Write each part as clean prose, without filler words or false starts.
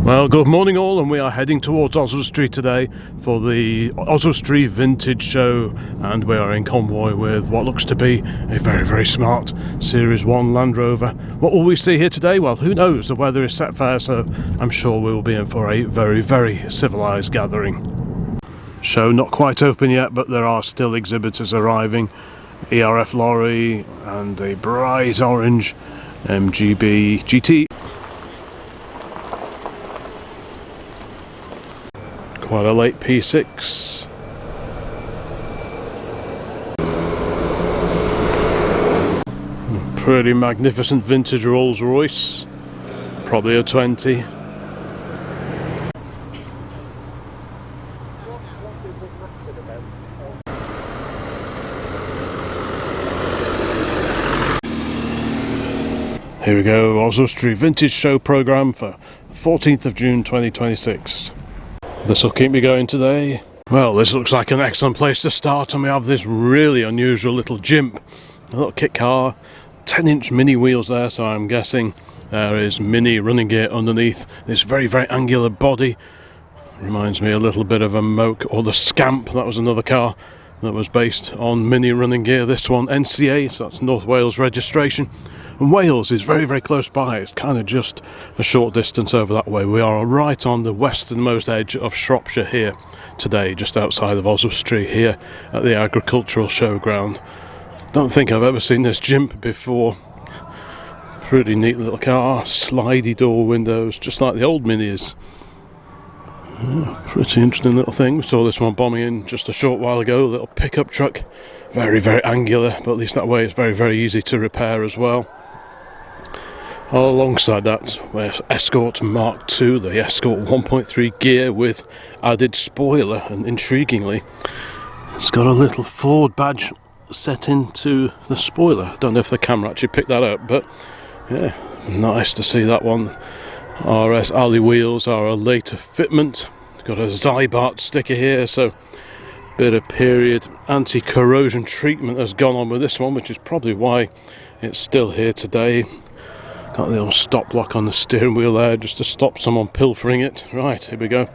Well, good morning all, and we are heading towards OSWESTRY today for the OSWESTRY Vintage Show, and we are in convoy with what looks to be a very, very smart Series 1 Land Rover. What will we see here today? Well, who knows? The weather is set fair, so I'm sure we will be in for a very, very civilised gathering. Show not quite open yet, but there are still exhibitors arriving. ERF lorry and a bright orange MGB GT. Quite a late P6. Pretty magnificent vintage Rolls Royce. Probably a 20. Here we go, OSWESTRY Vintage Show programme for 14th of June 2026. This will keep me going today. Well, this looks like an excellent place to start, and we have this really unusual little Jimp. A little kit car, 10-inch mini wheels there, so I'm guessing there is mini running gear underneath this very, very angular body. Reminds me a little bit of a Moke or the Scamp. That was another car that was based on mini running gear. This one NCA, so that's North Wales registration. And Wales is very, very close by. It's kind of just a short distance over that way. We are right on the westernmost edge of Shropshire here today, just outside of OSWESTRY here at the agricultural showground. Don't think I've ever seen this Jimp before. Pretty neat little car, slidey door windows, just like the old Minis. Pretty interesting little thing. We saw this one bombing in just a short while ago, a little pickup truck. Very, very angular, but at least that way it's very, very easy to repair as well. Alongside that, we have Escort Mark II, the Escort 1.3 gear with added spoiler, and intriguingly, it's got a little Ford badge set into the spoiler. I don't know if the camera actually picked that up, but yeah, nice to see that one. RS alley wheels are a later fitment. It's got a Zybart sticker here, so bit of period anti-corrosion treatment has gone on with this one, which is probably why it's still here today. Got the old stop lock on the steering wheel there just to stop someone pilfering it. Right, here we go.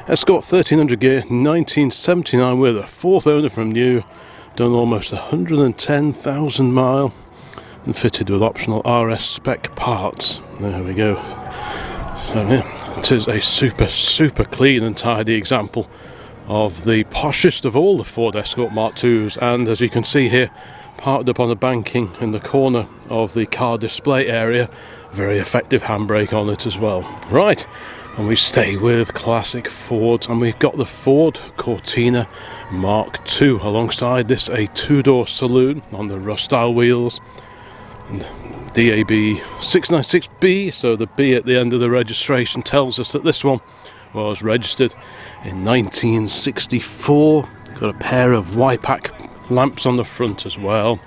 Escort 1300 gear, 1979 with a fourth owner from new. Done almost 110,000 mile and fitted with optional RS spec parts. There we go. So yeah, it is a super, super clean and tidy example of the poshest of all the Ford Escort Mark IIs, and as you can see here, parked up on the banking in the corner of the car display area. Very effective handbrake on it as well. Right, and we stay with classic Fords, and we've got the Ford Cortina Mark II. Alongside this, a two-door saloon on the Rustyle wheels. And DAB 696B, so the B at the end of the registration tells us that this one was registered in 1964. Got a pair of Y-Pack lamps on the front as well.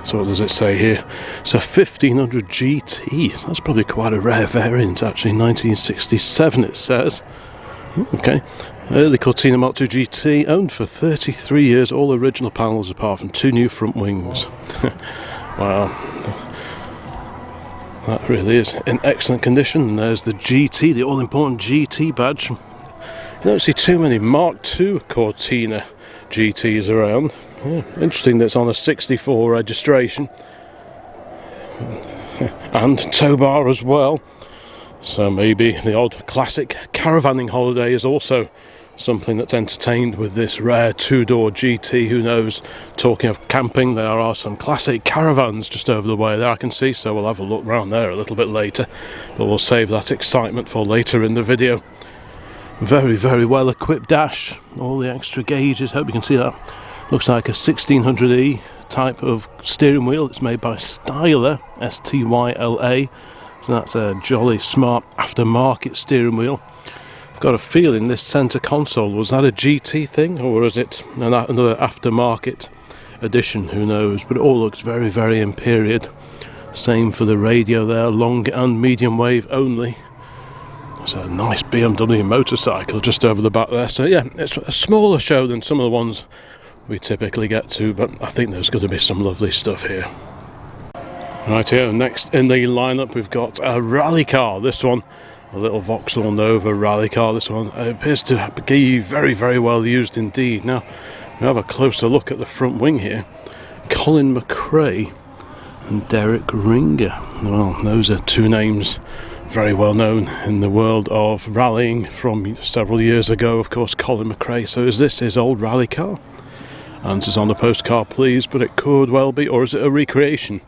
So what does it say here? It's a 1500 GT. That's probably quite a rare variant actually. 1967 it says. Okay. Early Cortina Mark II GT, owned for 33 years, all original panels apart from two new front wings. Wow. That really is in excellent condition. And there's the GT, the all-important GT badge. You don't see too many Mark II Cortina GTs around. Yeah, interesting that it's on a 64 registration. And tow bar as well. So maybe the odd classic caravanning holiday is also something that's entertained with this rare two-door GT. Who knows? Talking of camping, there are some classic caravans just over the way there I can see, so we'll have a look round there a little bit later, but we'll save that excitement for later in the video. Very, very well equipped dash, all the extra gauges, hope you can see that. Looks like a 1600E type of steering wheel. It's made by Styler, S-T-Y-L-A, so that's a jolly smart aftermarket steering wheel. I've got a feeling this centre console, was that a GT thing, or is it another aftermarket edition? Who knows, but it all looks very, very in period. Same for the radio there, long and medium wave only. It's a nice BMW motorcycle just over the back there. So yeah, it's a smaller show than some of the ones we typically get to, but I think there's going to be some lovely stuff here. Right here, next in the lineup we've got a rally car. This one, a little Vauxhall Nova rally car. This one appears to be very, very well used indeed. Now, we have a closer look at the front wing here. Colin McRae and Derek Ringer. Well, those are two names very well known in the world of rallying from several years ago. Of course, Colin McRae. So is this his old rally car? Answers on the postcard, please, but it could well be. Or is it a recreation?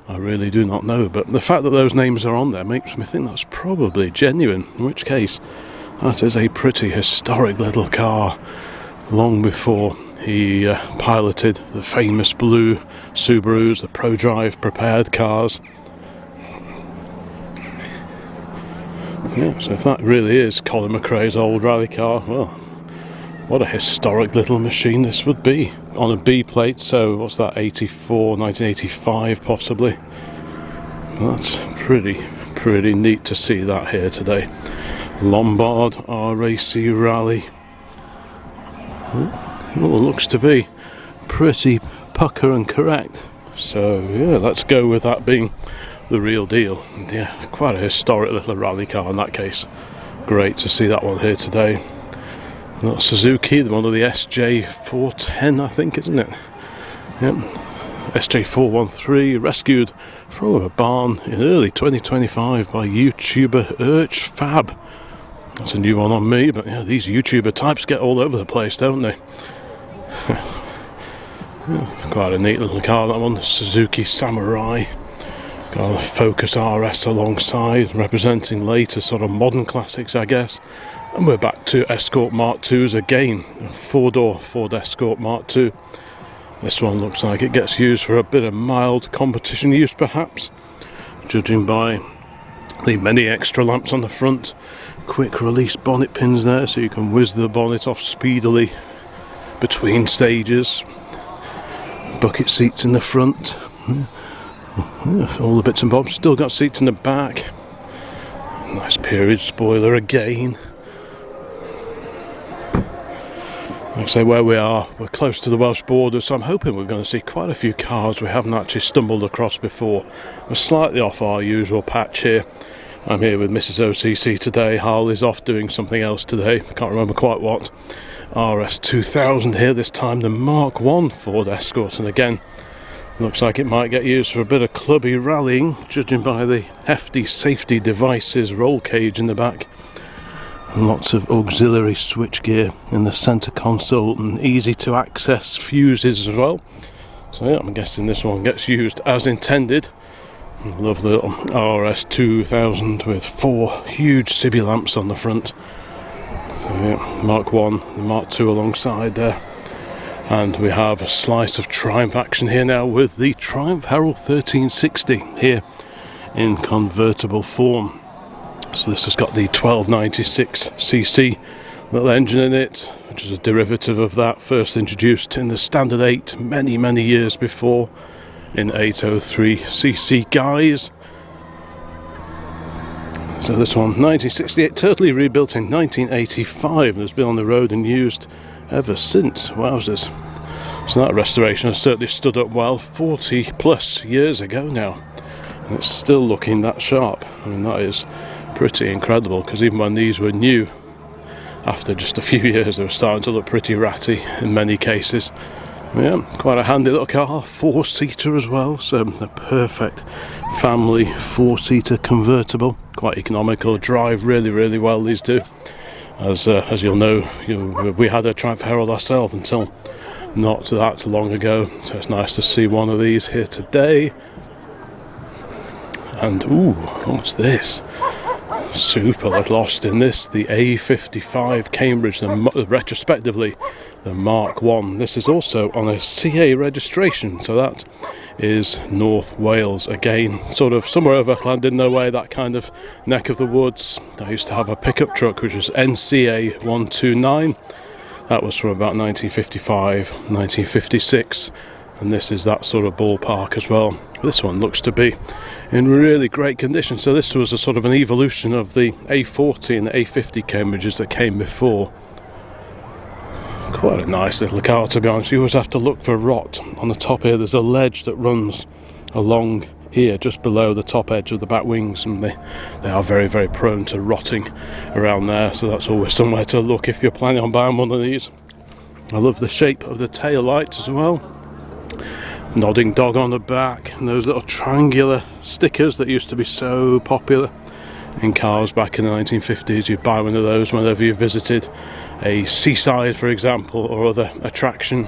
I really do not know, but the fact that those names are on there makes me think that's probably genuine, in which case that is a pretty historic little car, long before he piloted the famous blue Subarus, the ProDrive prepared cars. Yeah, so if that really is Colin McRae's old rally car, well, what a historic little machine this would be. On a B plate, so what's that, 84, 1985 possibly. That's pretty neat to see that here today. Lombard RAC Rally. Well, looks to be pretty pucker and correct. So yeah, let's go with that being the real deal. And yeah, quite a historic little rally car in that case. Great to see that one here today. Not Suzuki, one of the SJ410, I think, isn't it? Yep. SJ413, rescued from a barn in early 2025 by YouTuber Fab. That's a new one on me, but yeah, these YouTuber types get all over the place, don't they? Yeah, quite a neat little car, that one. Suzuki Samurai. Got a Focus RS alongside, representing later sort of modern classics, I guess. And we're back to Escort Mark IIs again, a four-door Ford Escort Mark II. This one looks like it gets used for a bit of mild competition use perhaps, judging by the many extra lamps on the front, quick release bonnet pins there so you can whiz the bonnet off speedily between stages, bucket seats in the front, all the bits and bobs, still got seats in the back, nice period spoiler again. Like I say, where we are, we're close to the Welsh border, so I'm hoping we're going to see quite a few cars we haven't actually stumbled across before. We're slightly off our usual patch here. I'm here with Mrs. OCC today. Harley's off doing something else today, can't remember quite what. RS2000 here, this time the Mark I Ford Escort, and again, looks like it might get used for a bit of clubby rallying, judging by the hefty safety devices roll cage in the back. Lots of auxiliary switchgear in the centre console and easy to access fuses as well. So yeah, I'm guessing this one gets used as intended. Love the little RS2000 with 4 huge Sibi lamps on the front. So yeah, Mark I, the Mark II alongside there. And we have a slice of Triumph action here now with the Triumph Herald 1360 here in convertible form. So this has got the 1296cc little engine in it, which is a derivative of that first introduced in the Standard 8 many years before in 803cc guise. So this one, 1968, totally rebuilt in 1985 and has been on the road and used ever since. Wowzers. So that restoration has certainly stood up well 40 plus years ago now, and it's still looking that sharp. I mean, that is pretty incredible, because even when these were new, after just a few years they were starting to look pretty ratty in many cases. Yeah, quite a handy little car, 4-seater as well, so a perfect family 4-seater convertible, quite economical, drive really well these two. As you'll know, we had a Triumph Herald ourselves until not that long ago, so it's nice to see one of these here today. And ooh, what's this? Super lost in this, the A55 Cambridge, retrospectively the Mark I. This is also on a CA registration, so that is North Wales again, sort of somewhere over Llandudno way, that kind of neck of the woods. I used to have a pickup truck which was NCA 129. That was from about 1955, 1956, and this is that sort of ballpark as well. This one looks to be in really great condition. So this was a sort of an evolution of the A40 and the A50 Cambridges that came before. Quite a nice little car, to be honest. You always have to look for rot. On the top here there's a ledge that runs along here just below the top edge of the back wings, and they are very, very prone to rotting around there, so that's always somewhere to look if you're planning on buying one of these. I love the shape of the tail lights as well. Nodding dog on the back, and those little triangular stickers that used to be so popular in cars back in the 1950s. You'd buy one of those whenever you visited a seaside, for example, or other attraction.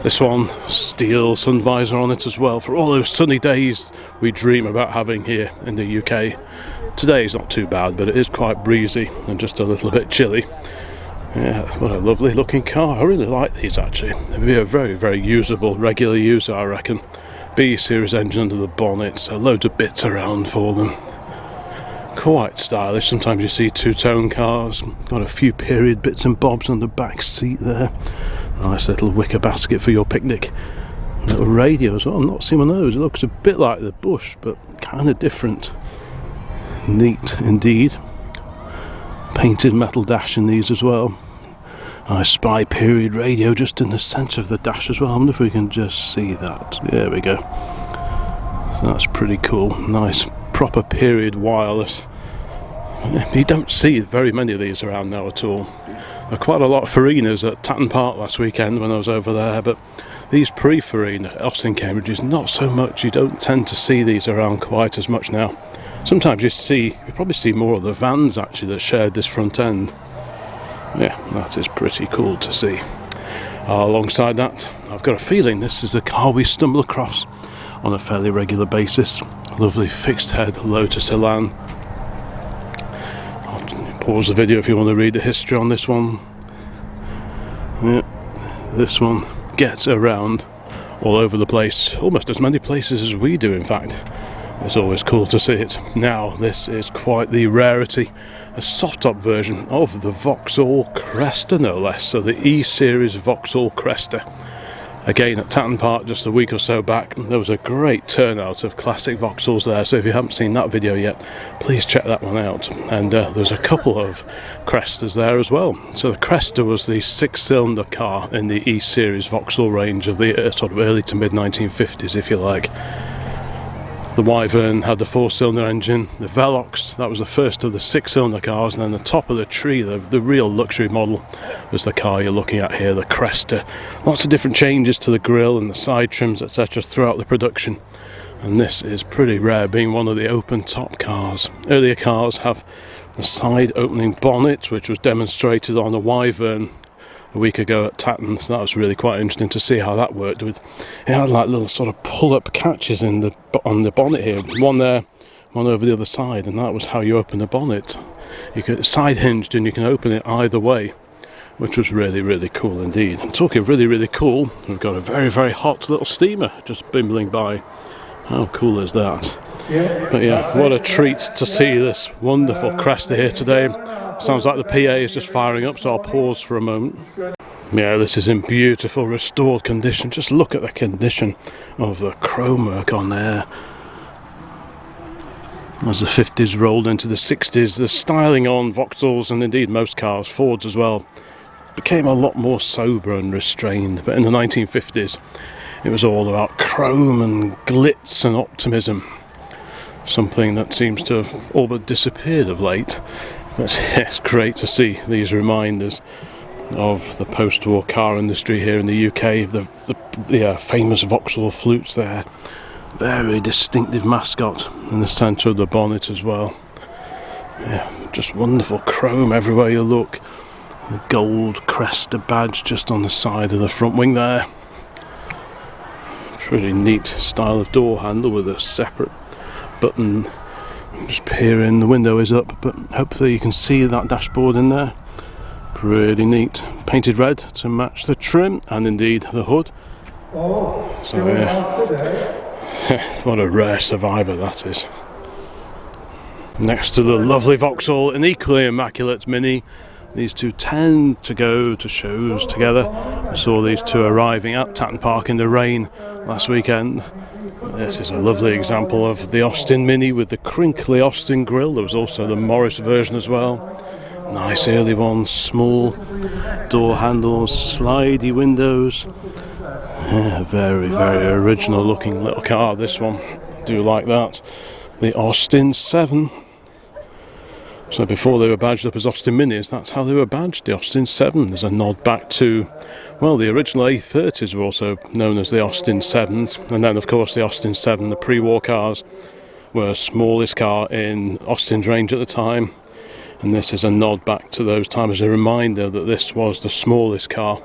This one, steel sun visor on it as well, for all those sunny days we dream about having here in the UK. Today's not too bad, but it is quite breezy and just a little bit chilly. Yeah, what a lovely looking car. I really like these actually. They'd be a very, very usable, regular user, I reckon. B-series engine under the bonnet, so loads of bits around for them. Quite stylish. Sometimes you see two-tone cars. Got a few period bits and bobs on the back seat there. Nice little wicker basket for your picnic. Little radio as well. I'm not seeing one of those. It looks a bit like the Bush, but kind of different. Neat indeed. Painted metal dash in these as well. Nice spy period radio just in the centre of the dash as well. I wonder if we can just see that. There we go. So that's pretty cool. Nice proper period wireless. You don't see very many of these around now at all. There are quite a lot of Farinas at Tatton Park last weekend when I was over there, but these pre-Farina Austin Cambridges, not so much. You don't tend to see these around quite as much now. Sometimes you probably see more of the vans actually that shared this front end. Yeah, that is pretty cool to see. Alongside that, I've got a feeling this is the car we stumble across on a fairly regular basis. Lovely fixed head Lotus Elan. Pause the video if you want to read the history on this one. Yeah, this one gets around all over the place, almost as many places as we do in fact. It's always cool to see it. Now this is quite the rarity, a soft top version of the Vauxhall Cresta no less, so the E-Series Vauxhall Cresta. Again at Tatton Park just a week or so back, there was a great turnout of classic Vauxhalls there, so if you haven't seen that video yet, please check that one out. And there's a couple of Crestas there as well. So the Cresta was the 6-cylinder car in the E-Series Vauxhall range of the sort of early to mid 1950s, if you like. The Wyvern had the 4-cylinder engine. The Velox, that was the first of the 6-cylinder cars, and then the top of the tree, the real luxury model, was the car you're looking at here, the Cresta. Lots of different changes to the grille and the side trims, etc. throughout the production, and this is pretty rare, being one of the open top cars. Earlier cars have the side opening bonnet, which was demonstrated on the Wyvern a week ago at Tatton, so that was really quite interesting to see how that worked. It had like little sort of pull-up catches on the bonnet here, one there, one over the other side, and that was how you open the bonnet. You could side hinged and you can open it either way, which was really, really cool indeed. And talking really, really cool, we've got a very, very hot little steamer just bimbling by. How cool is that? But yeah, what a treat to see this wonderful Cresta here today. Sounds like the PA is just firing up, so I'll pause for a moment. Yeah, this is in beautiful restored condition. Just look at the condition of the chrome work on there. As the 50s rolled into the 60s, the styling on Vauxhalls, and indeed most cars, Fords as well, became a lot more sober and restrained. But in the 1950s, it was all about chrome and glitz and optimism. Something that seems to have all but disappeared of late. But it's great to see these reminders of the post-war car industry here in the UK. The famous Vauxhall flutes there. Very distinctive mascot in the centre of the bonnet as well. Yeah, just wonderful chrome everywhere you look. The gold Cresta badge just on the side of the front wing there. Pretty neat style of door handle with a separate button. Just peering, the window is up, but hopefully you can see that dashboard in there. Pretty neat. Painted red to match the trim and indeed the hood. So yeah, what a rare survivor that is. Next to the lovely Vauxhall, an equally immaculate Mini. These two tend to go to shows together. I saw these two arriving at Tatton Park in the rain last weekend. This is a lovely example of the Austin Mini with the crinkly Austin grille. There was also the Morris version as well. Nice early one, small door handles, slidey windows. Yeah, very, very original looking little car, this one. do like that. The Austin 7. So before they were badged up as Austin Minis, that's how they were badged, the Austin 7. There's a nod back to, well, the original A30s were also known as the Austin 7s. And then, of course, the Austin 7, the pre-war cars, were smallest car in Austin's range at the time. And this is a nod back to those times, as a reminder that this was the smallest car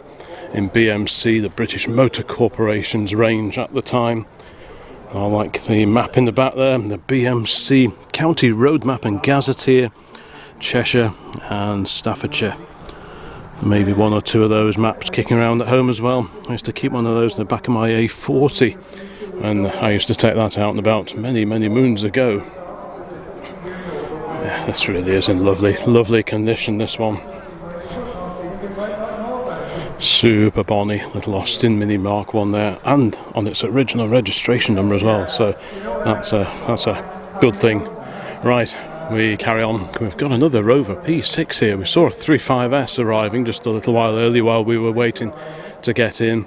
in BMC, the British Motor Corporation's range at the time. I like the map in the back there, the BMC County Road Map and Gazetteer, Cheshire and Staffordshire. Maybe one or two of those maps kicking around at home as well. I used to keep one of those in the back of my A40, and I used to take that out and about many moons ago. Yeah, this really is in lovely condition, this one. Super bonny little Austin Mini Mk1 there, and on its original registration number as well, so that's a good thing. Right, we carry on. We've got another Rover P6 here. We saw a 35S arriving just a little while earlier while we were waiting to get in.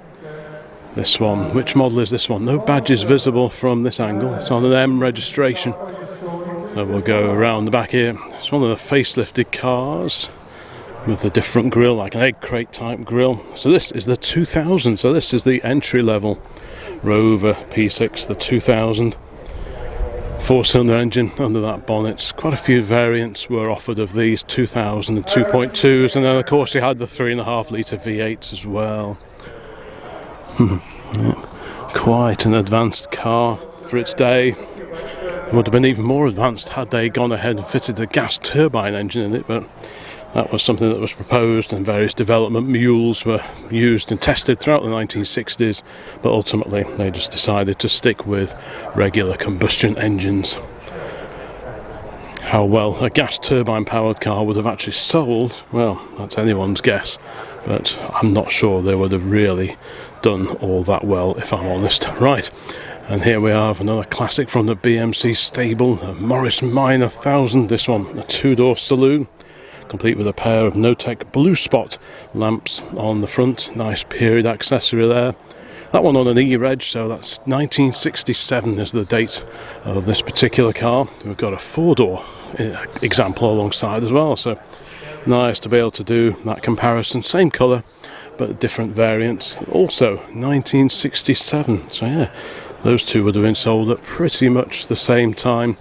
This one, which model is this one? No badges visible from this angle. It's on an M registration, so we'll go around the back here. It's one of the facelifted cars with a different grille, like an egg crate type grille. So this is the 2000, so this is the entry level Rover P6, the 2000. 4-cylinder engine under that bonnet. Quite a few variants were offered of these 2000 and 2.2s, and then of course you had the 3.5 litre V8s as well. Yeah. Quite an advanced car for its day. It would have been even more advanced had they gone ahead and fitted a gas turbine engine in it, but that was something that was proposed, and various development mules were used and tested throughout the 1960s, but ultimately they just decided to stick with regular combustion engines. How well a gas turbine powered car would have actually sold, well, that's anyone's guess, but I'm not sure they would have really done all that well, if I'm honest. Right, and here we have another classic from the BMC stable, the Morris Minor 1000. This one, a 2-door saloon, complete with a pair of No-Tech Blue Spot lamps on the front. Nice period accessory there. That one on an E-Reg, so that's 1967 is the date of this particular car. We've got a 4-door example alongside as well, so nice to be able to do that comparison. Same colour, but different variants. Also 1967, so yeah, those two would have been sold at pretty much the same time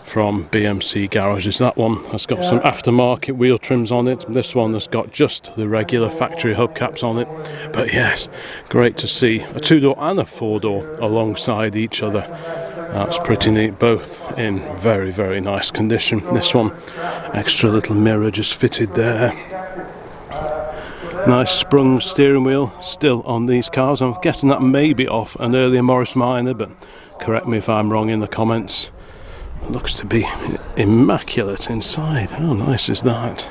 from BMC garages. That one has got some aftermarket wheel trims on it. This one has got just the regular factory hubcaps on it. But yes, great to see a 2-door and a 4-door alongside each other. That's pretty neat, both in very nice condition. This one, extra little mirror just fitted there. Nice sprung steering wheel still on these cars. I'm guessing that may be off an earlier Morris Minor, but correct me if I'm wrong in the comments. Looks to be immaculate inside. How nice is that?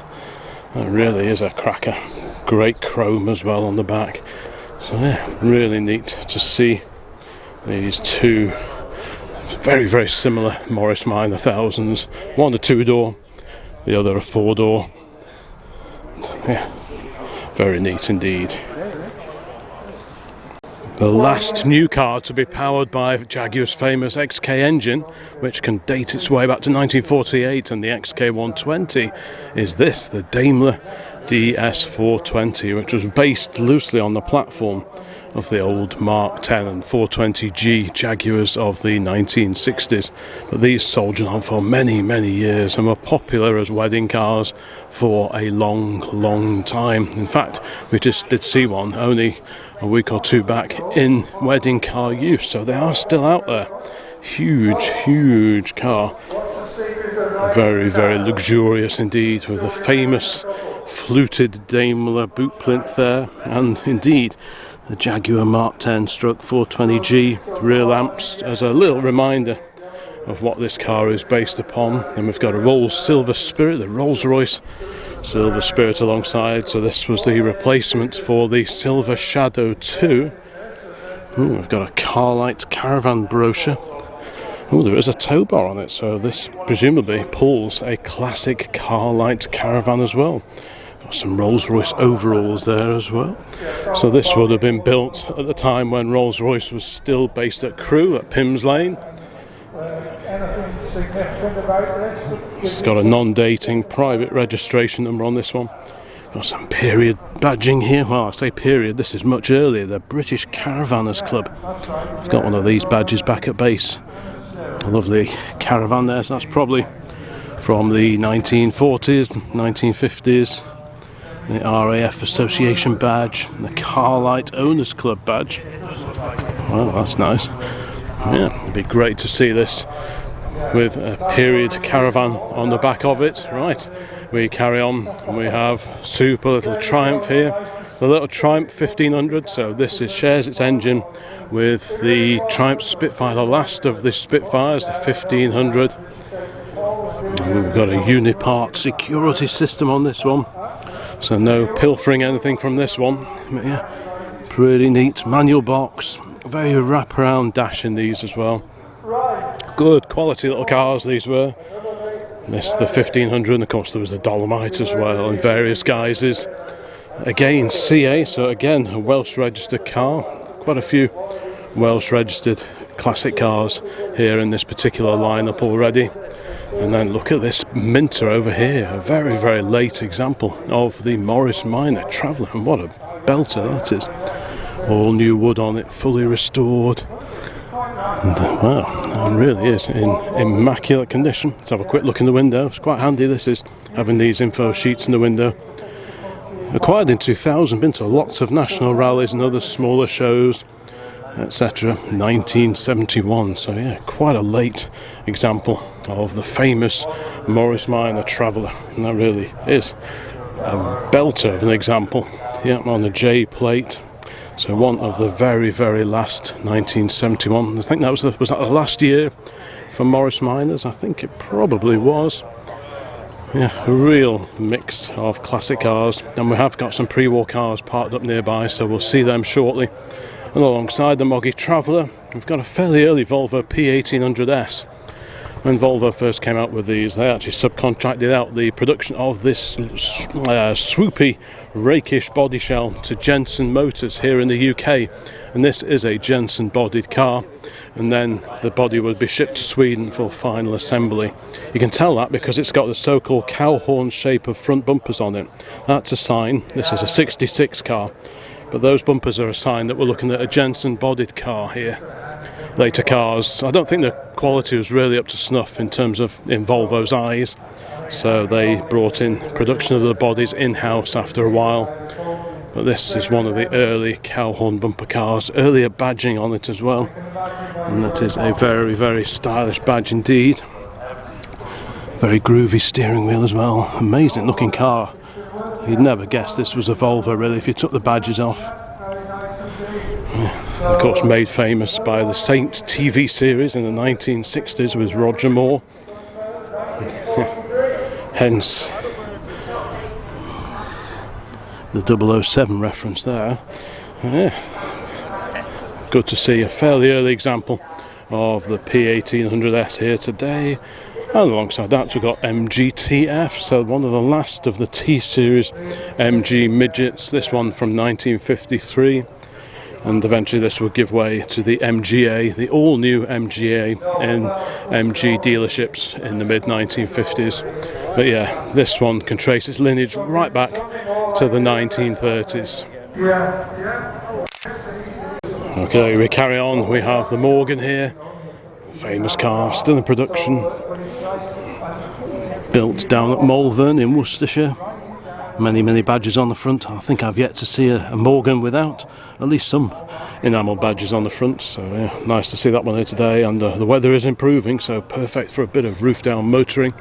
That really is a cracker. Great chrome as well on the back. So yeah, really neat to see these two very similar Morris Minor 1000s. One a 2-door, the other a 4-door. Yeah, very neat indeed. The last new car to be powered by Jaguar's famous XK engine, which can date its way back to 1948, and the XK120 is this, the Daimler DS420, which was based loosely on the platform of the old Mark 10 and 420G Jaguars of the 1960s. But these soldiered on for many years and were popular as wedding cars for a long time. In fact, we just did see one only a week or two back in wedding car use, so they are still out there. Huge car. Very luxurious indeed, with the famous fluted Daimler boot plinth there, and indeed the Jaguar Mark 10/420G rear lamps as a little reminder of what this car is based upon. Then we've got a Rolls Silver Spirit, the Rolls-Royce Silver Spirit alongside, so this was the replacement for the Silver Shadow 2. We've got a Carlight Caravan brochure. There is a tow bar on it, so this presumably pulls a classic Carlight Caravan as well. Got some Rolls-Royce overalls there as well. So this would have been built at the time when Rolls-Royce was still based at Crewe at Pims Lane. Anything significant about this? It's got a non-dating private registration number on this one. Got some period badging here. Well, I say period, this is much earlier. The British Caravanners Club. I've got one of these badges back at base. A lovely caravan there. So that's probably from the 1940s, 1950s. The RAF Association badge. The Carlight Owners Club badge. Well, that's nice. Yeah, it'd be great to see this with a period caravan on the back of it. Right, we carry on. We have super little Triumph here, the little Triumph 1500. So this shares its engine with the Triumph Spitfire, the last of the Spitfires, the 1500. And we've got a Unipart security system on this one, so no pilfering anything from this one. But yeah, pretty neat manual box, very wraparound dash in these as well. Good quality little cars these were. This the 1500, and of course there was the Dolomite as well in various guises. Again CA, so again a Welsh registered car. Quite a few Welsh registered classic cars here in this particular lineup already. And then look at this Minter over here, a very, very late example of the Morris Minor Traveller, and what a belter that is. All new wood on it, fully restored. And, wow, it really is in immaculate condition. Let's have a quick look in the window. It's quite handy, this is, having these info sheets in the window. Acquired in 2000, been to lots of national rallies and other smaller shows, etc. 1971, so yeah, quite a late example of the famous Morris Minor Traveller, and that really is a belter of an example. Yeah, on the J plate. So one of the very, very last 1971. I think that was that the last year for Morris Minors? I think it probably was. Yeah, a real mix of classic cars, and we have got some pre-war cars parked up nearby, so we'll see them shortly. And alongside the Moggy Traveller, we've got a fairly early Volvo P1800S. When Volvo first came out with these, they actually subcontracted out the production of this swoopy, rakish body shell to Jensen Motors here in the UK. And this is a Jensen bodied car, and then the body would be shipped to Sweden for final assembly. You can tell that because it's got the so-called cow horn shape of front bumpers on it. That's a sign. This is a 66 car, but those bumpers are a sign that we're looking at a Jensen bodied car here. Later cars, I don't think the quality was really up to snuff in terms of in Volvo's eyes, so they brought in production of the bodies in-house after a while. But this is one of the early cow horn bumper cars, earlier badging on it as well, and that is a very, very stylish badge indeed. Very groovy steering wheel as well, amazing looking car. You'd never guess this was a Volvo really if you took the badges off. Of course, made famous by the Saint TV series in the 1960s with Roger Moore. Hence the 007 reference there. Yeah. Good to see a fairly early example of the P1800S here today. And alongside that we've got MGTF, so one of the last of the T-series MG midgets, this one from 1953. And eventually this will give way to the MGA, the all-new MGA in MG dealerships in the mid-1950s. But yeah, this one can trace its lineage right back to the 1930s. Okay, we carry on. We have the Morgan here, famous car, still in production. Built down at Malvern in Worcestershire. Many, many badges on the front. I think I've yet to see a Morgan without at least some enamel badges on the front. So yeah, nice to see that one here today. And the weather is improving, so perfect for a bit of roof down motoring.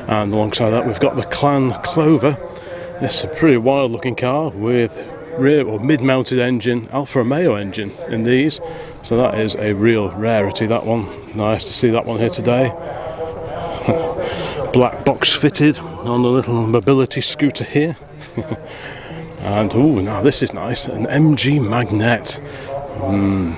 And alongside that we've got the Clan Clover. This is a pretty wild looking car with rear or mid-mounted engine, Alfa Romeo engine in these. So that is a real rarity, that one. Nice to see that one here today. Black box fitted on the little mobility scooter here. And oh, now this is nice, an MG Magnet.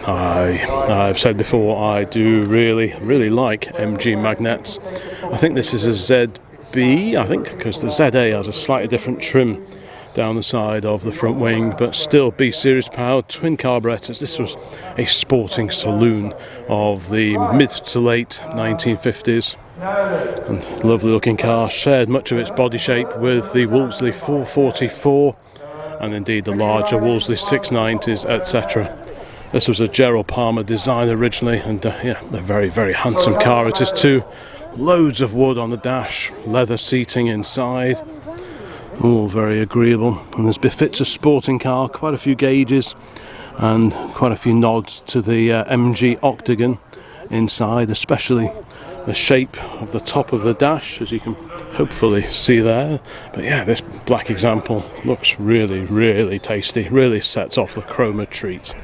I've said before, I do really like MG Magnets. I think this is a ZB, I think, because the ZA has a slightly different trim down the side of the front wing, but still B-series powered, twin carburetors. This was a sporting saloon of the mid to late 1950s. And lovely looking car, shared much of its body shape with the Wolseley 444 and indeed the larger Wolseley 690s, etc. This was a Gerald Palmer design originally, and yeah, a very, very handsome car it is too. Loads of wood on the dash, leather seating inside, all very agreeable, and this befits a sporting car, quite a few gauges and quite a few nods to the MG Octagon inside, especially the shape of the top of the dash, as you can hopefully see there. But yeah, this black example looks really, really tasty, really sets off the chroma treat.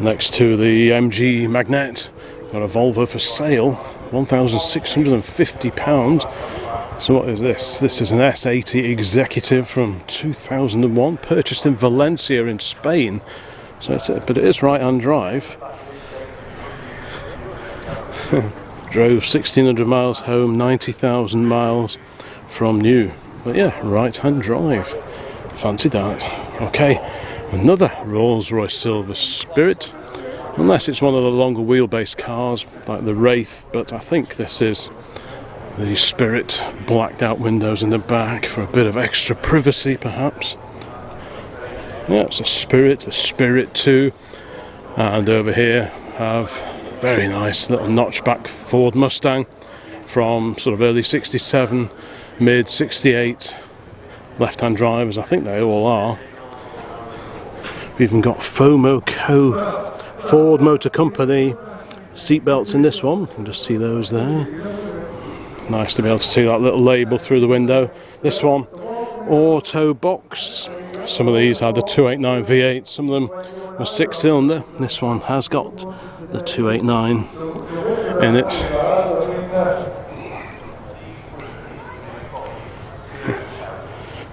Next to the MG Magnet, got a Volvo for sale, £1,650. So what is this? This is an S80 Executive from 2001, purchased in Valencia in Spain. So but it is right-hand drive. Drove 1,600 miles home, 90,000 miles from new. But yeah, right-hand drive. Fancy that. Okay, another Rolls-Royce Silver Spirit. Unless it's one of the longer wheelbase cars like the Wraith, but I think this is the Spirit. Blacked out windows in the back for a bit of extra privacy perhaps. Yeah, it's a Spirit 2, and over here have very nice little notchback Ford Mustang from sort of early 67, mid 68, left-hand drivers, I think they all are. We've even got FOMO Co. Ford Motor Company seatbelts in this one. You can just see those there. Nice to be able to see that little label through the window. This one, Auto Box. Some of these had the 289 V8, some of them were 6-cylinder. This one has got the 289 in it.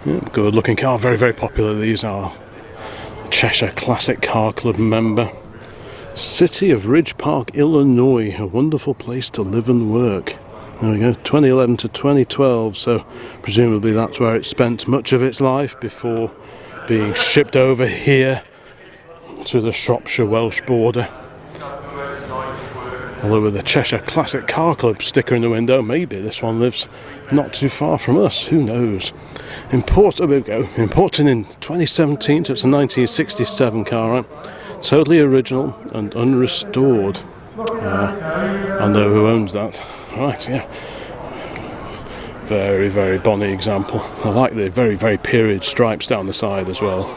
Yeah, good looking car, very, very popular. These are Cheshire Classic Car Club member. City of Ridge Park, Illinois, a wonderful place to live and work. There we go, 2011 to 2012, so presumably that's where it spent much of its life before being shipped over here to the Shropshire-Welsh border. Although with the Cheshire Classic Car Club sticker in the window, maybe this one lives not too far from us, who knows. Imported in 2017, so it's a 1967 car, right? Totally original and unrestored. I know who owns that. Right, yeah. Very, very bonny example. I like the very, very period stripes down the side as well.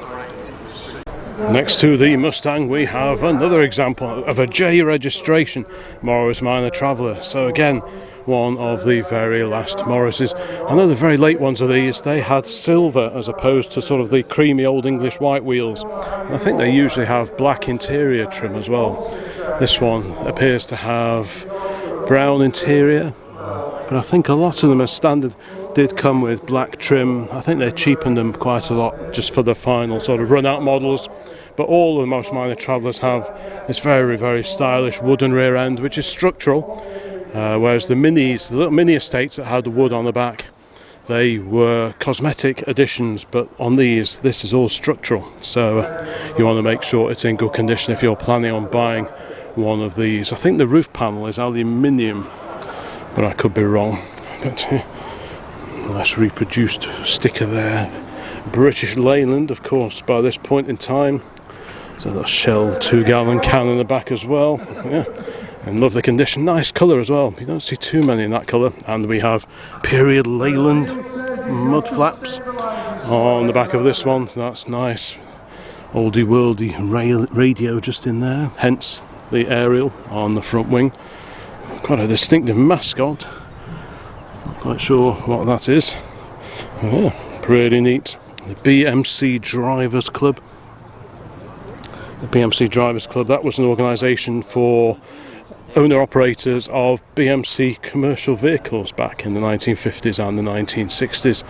Next to the Mustang we have another example of a J registration Morris Minor Traveller. So again, one of the very last Morrises. I know the very late ones of these, they had silver as opposed to sort of the creamy old English white wheels. And I think they usually have black interior trim as well. This one appears to have brown interior, but I think a lot of them as standard did come with black trim. I think they cheapened them quite a lot just for the final sort of run-out models. But all of the most minor Travellers have this very, very stylish wooden rear end, which is structural, whereas the minis, the little mini estates that had the wood on the back, they were cosmetic additions. But on these, this is all structural. So you want to make sure it's in good condition if you're planning on buying one of these. I think the roof panel is aluminium, but I could be wrong. But nice reproduced sticker there. British Leyland, of course, by this point in time. So a Shell 2-gallon can in the back as well. Yeah, in lovely condition. Nice colour as well. You don't see too many in that colour. And we have period Leyland mud flaps on the back of this one. That's nice. Oldie worldy radio just in there. Hence the aerial on the front wing. Quite a distinctive mascot. Not quite sure what that is. Yeah, pretty neat. The BMC Drivers Club. The BMC Drivers Club, that was an organisation for owner-operators of BMC commercial vehicles back in the 1950s and the 1960s.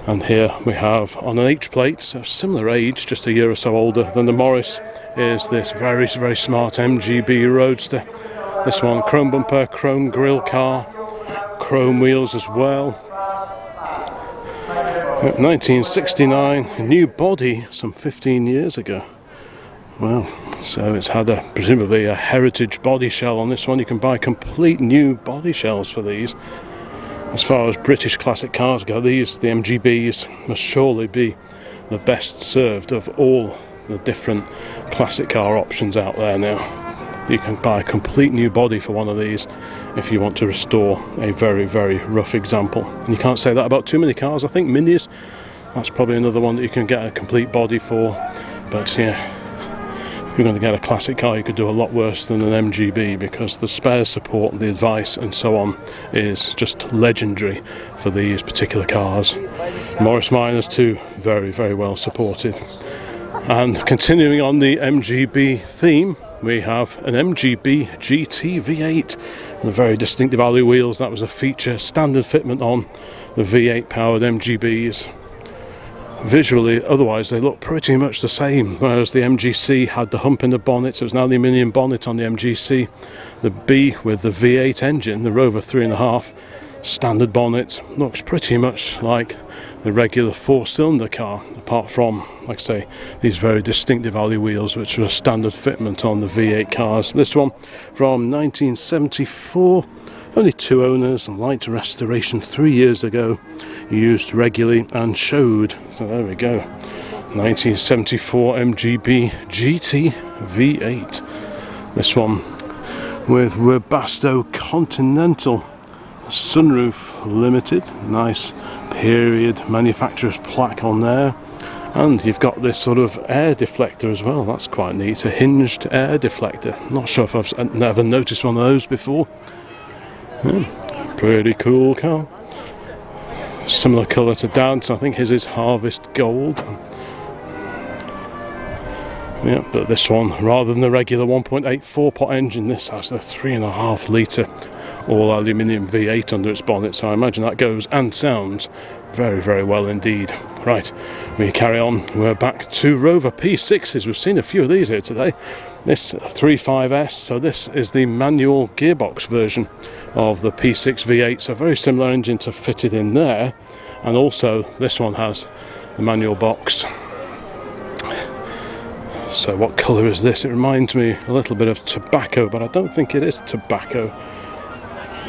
And here we have on an H plate, so similar age, just a year or so older than the Morris, is this very, very smart MGB Roadster. This one, chrome bumper, chrome grille car, chrome wheels as well. 1969, a new body some 15 years ago. Wow, so it's had presumably a heritage body shell on this one. You can buy complete new body shells for these. As far as British classic cars go, the MGBs must surely be the best served of all the different classic car options out there now. You can buy a complete new body for one of these if you want to restore a very, very rough example. And you can't say that about too many cars. I think Minis, that's probably another one that you can get a complete body for. But yeah, if you're going to get a classic car, you could do a lot worse than an MGB, because the spare support, the advice and so on is just legendary for these particular cars. Morris Minors too, very, very well supported. And continuing on the MGB theme, we have an MGB GT V8 with very distinctive alloy wheels. That was a feature, standard fitment on the V8 powered MGBs. Visually, otherwise they look pretty much the same, whereas the MGC had the hump in the bonnet, so it's an aluminium bonnet on the MGC. The B with the V8 engine, the Rover 3.5 standard bonnet, looks pretty much like the regular four-cylinder car, apart from, like I say, these very distinctive alloy wheels which were a standard fitment on the V8 cars. This one from 1974, only 2 owners, light restoration 3 years ago, used regularly and showed. So there we go, 1974 MGB GT V8. This one with Webasto Continental sunroof limited, nice period manufacturer's plaque on there, and you've got this sort of air deflector as well. That's quite neat, a hinged air deflector. Not sure if I've never noticed one of those before. Yeah, pretty cool car. Similar colour to Dad's, I think his is Harvest Gold. Yeah, but this one, rather than the regular 1.8 4-pot engine, this has the 3.5 litre all aluminium V8 under its bonnet, so I imagine that goes and sounds very, very well indeed. Right, we carry on. We're back to Rover P6s. We've seen a few of these here today. This 3.5S, so this is the manual gearbox version of the P6 V8, so very similar engine to fitted in there, and also this one has the manual box. So what colour is this? It reminds me a little bit of tobacco, but I don't think it is tobacco.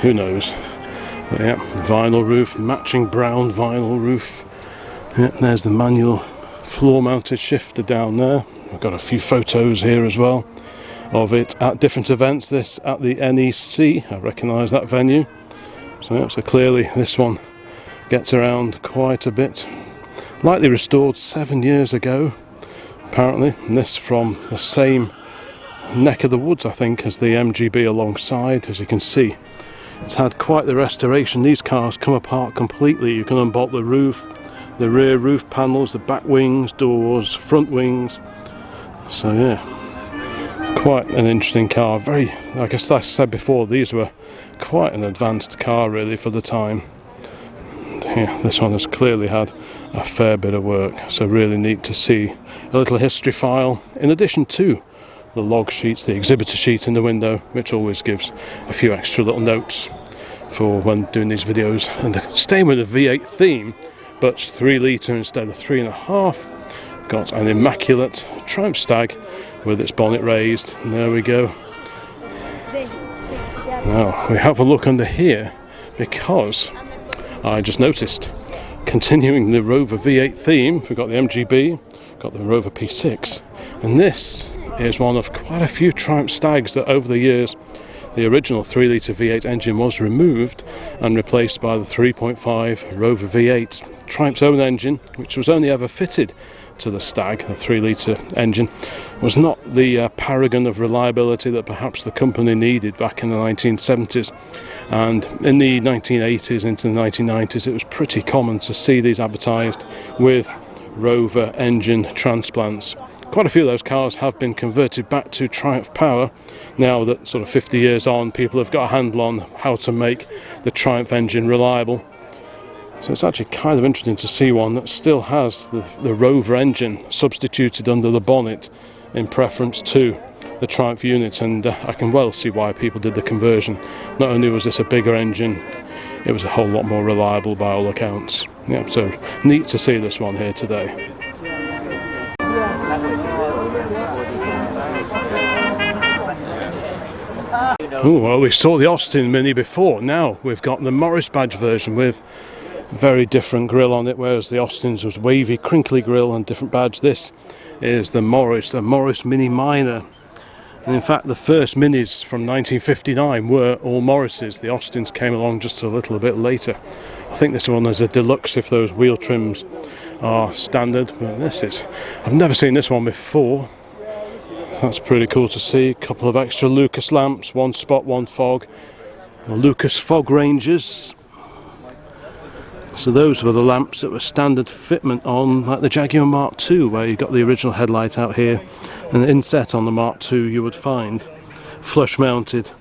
Who knows? But yeah, vinyl roof, matching brown vinyl roof. Yeah, there's the manual floor-mounted shifter down there. I've got a few photos here as well of it at different events. This at the NEC, I recognise that venue. So, yeah, so clearly this one gets around quite a bit. Lightly restored 7 years ago, apparently. And this from the same neck of the woods, I think, as the MGB alongside. As you can see, it's had quite the restoration. These cars come apart completely. You can unbolt the roof, the rear roof panels, the back wings, doors, front wings. So yeah, quite an interesting car. Very, I guess I said before, these were quite an advanced car really for the time. And yeah, this one has clearly had a fair bit of work, so really neat to see a little history file in addition to the log sheets, the exhibitor sheet in the window, which always gives a few extra little notes for when doing these videos. And staying with the V8 theme, but 3 litre instead of 3.5. Got an immaculate Triumph Stag with its bonnet raised, and there we go. Now we have a look under here, because I just noticed, continuing the Rover V8 theme, we've got the MGB, got the Rover P6, and this is one of quite a few Triumph Stags that over the years the original 3 litre V8 engine was removed and replaced by the 3.5 Rover V8, Triumph's own engine, which was only ever fitted to the Stag. The 3 litre engine was not the paragon of reliability that perhaps the company needed back in the 1970s, and in the 1980s into the 1990s it was pretty common to see these advertised with Rover engine transplants. Quite a few of those cars have been converted back to Triumph power now that sort of 50 years on people have got a handle on how to make the Triumph engine reliable. So it's actually kind of interesting to see one that still has the Rover engine substituted under the bonnet in preference to the Triumph unit, and I can well see why people did the conversion. Not only was this a bigger engine, it was a whole lot more reliable by all accounts. Yeah, so neat to see this one here today. Oh, well, we saw the Austin Mini before. Now we've got the Morris badge version with very different grille on it, whereas the Austin's was wavy, crinkly grille and different badge. This is the Morris Mini Minor. And in fact, the first Minis from 1959 were all Morrises. The Austins came along just a little bit later. I think this one is a deluxe if those wheel trims are standard. But this is, I've never seen this one before. That's pretty cool to see. A couple of extra Lucas lamps, one spot, one fog. The Lucas fog ranges. So those were the lamps that were standard fitment on like the Jaguar Mark II, where you got the original headlight out here, and the inset on the Mark II you would find flush mounted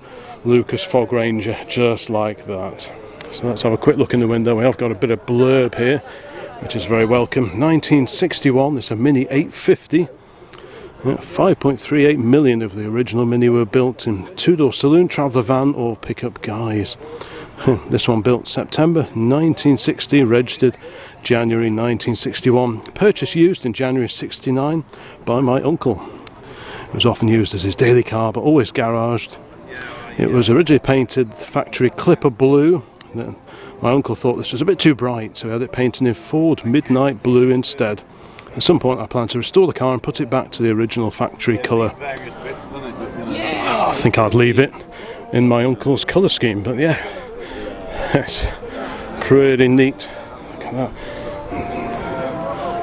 Lucas fog ranger just like that. So let's have a quick look in the window. We have got a bit of blurb here, which is very welcome. 1961, it's a Mini 850. 5.38 million of the original Mini were built in two-door saloon, traveller van or pickup guise. This one built September 1960, registered January 1961, purchased used in January 69 by my uncle. It was often used as his daily car, but always garaged. It was originally painted factory Clipper blue. My uncle thought this was a bit too bright, so he had it painted in Ford Midnight Blue instead. At some point I plan to restore the car and put it back to the original factory colour. I think I'd leave it in my uncle's colour scheme, but yeah, it's pretty neat. Look at that.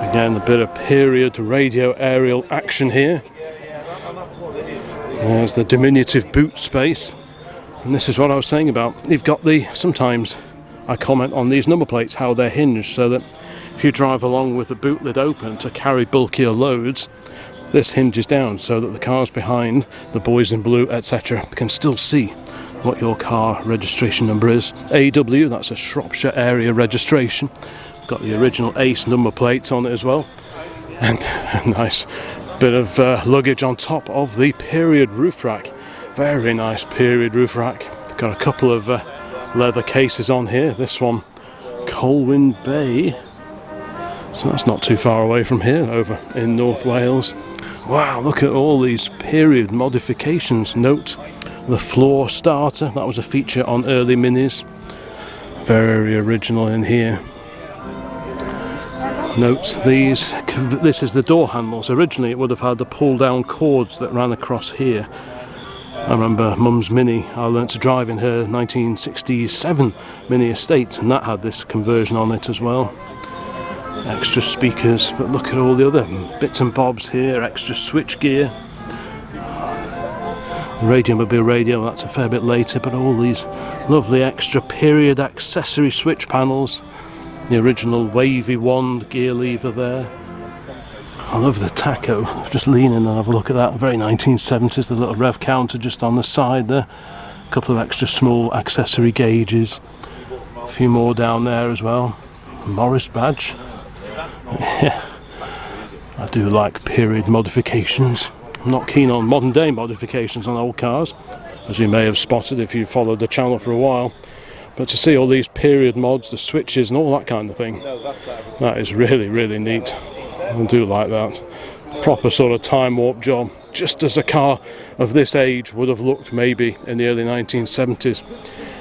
Again, a bit of period radio aerial action here. There's the diminutive boot space. And this is what I was saying about, you've got sometimes I comment on these number plates, how they're hinged, so that if you drive along with the boot lid open to carry bulkier loads, this hinges down so that the cars behind, the boys in blue, etc., can still see what your car registration number is. AW, that's a Shropshire area registration. Got the original Ace number plates on it as well. And a nice bit of luggage on top of the period roof rack. Very nice period roof rack. Got a couple of leather cases on here. This one, Colwyn Bay. So that's not too far away from here, over in North Wales. Wow, look at all these period modifications. Note the floor starter, that was a feature on early Minis. Very original in here. Note these, this is the door handles. Originally it would have had the pull down cords that ran across here. I remember Mum's Mini, I learnt to drive in her 1967 Mini Estate, and that had this conversion on it as well. Extra speakers, but look at all the other bits and bobs here, extra switch gear. The radio would be a radio, that's a fair bit later, but all these lovely extra period accessory switch panels. The original wavy wand gear lever there. I love the tacho. Just lean in and have a look at that. Very 1970s, the little rev counter just on the side there. A couple of extra small accessory gauges. A few more down there as well. Morris badge. Yeah, I do like period modifications. I'm not keen on modern day modifications on old cars, as you may have spotted if you followed the channel for a while. But to see all these period mods, the switches and all that kind of thing, that is really, really neat. I do like that. Proper sort of time warp job, just as a car of this age would have looked maybe in the early 1970s.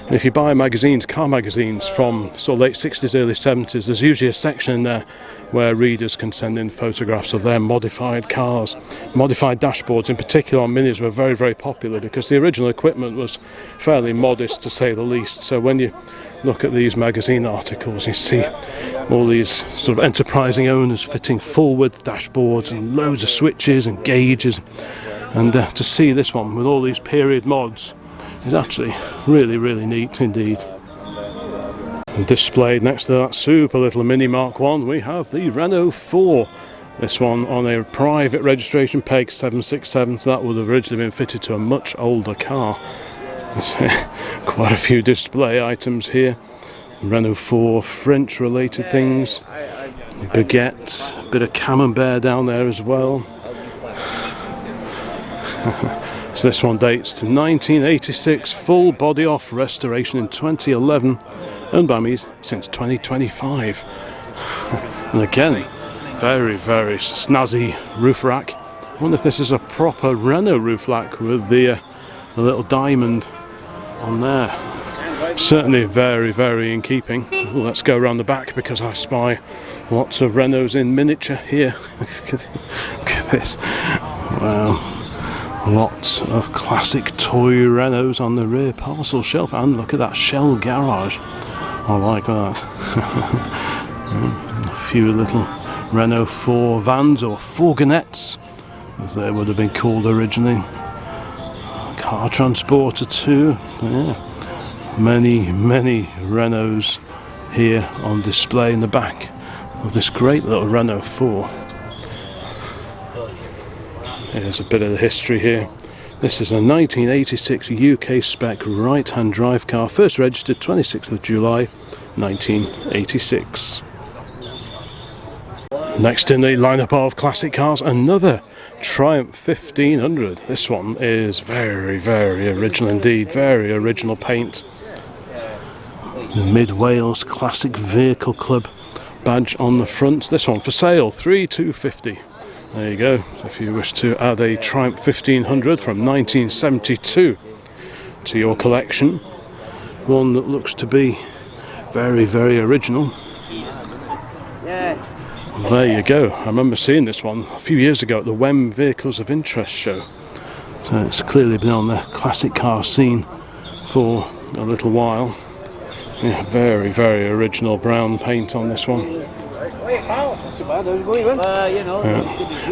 And if you buy magazines, car magazines from sort of late 60s, early 70s, there's usually a section in there where readers can send in photographs of their modified cars. Modified dashboards in particular on Minis were very, very popular because the original equipment was fairly modest to say the least. So when you look at these magazine articles, you see all these sort of enterprising owners fitting full width dashboards and loads of switches and gauges. And to see this one with all these period mods is actually really, really neat indeed. And displayed next to that super little Mini Mk1, we have the Renault 4. This one on a private registration peg 767, so that would have originally been fitted to a much older car. Quite a few display items here. Renault 4 French related things. Baguette, a bit of camembert down there as well. So this one dates to 1986, full body off restoration in 2011. owned by me since 2025. And again, very, very snazzy roof rack. I wonder if this is a proper Renault roof rack with the little diamond on there. Certainly very, very in keeping. Ooh, let's go around the back because I spy lots of Renaults in miniature here. Look at this. Wow. Lots of classic toy Renaults on the rear parcel shelf, and look at that shell garage. I like that. A few little Renault 4 vans, or fourgonnettes as they would have been called originally. Car transporter too. Yeah. Many, many Renaults here on display in the back of this great little Renault 4. Here's a bit of the history here. This is a 1986 UK spec right-hand drive car, first registered 26th of July 1986. Next in the lineup of classic cars, another Triumph 1500. This one is very, very original indeed, very original paint. The Mid Wales Classic Vehicle Club badge on the front. This one for sale, 3,250. There you go, if you wish to add a Triumph 1500 from 1972 to your collection. One that looks to be very, very original. There you go, I remember seeing this one a few years ago at the WEM Vehicles of Interest show. So it's clearly been on the classic car scene for a little while. Yeah, very, very original brown paint on this one.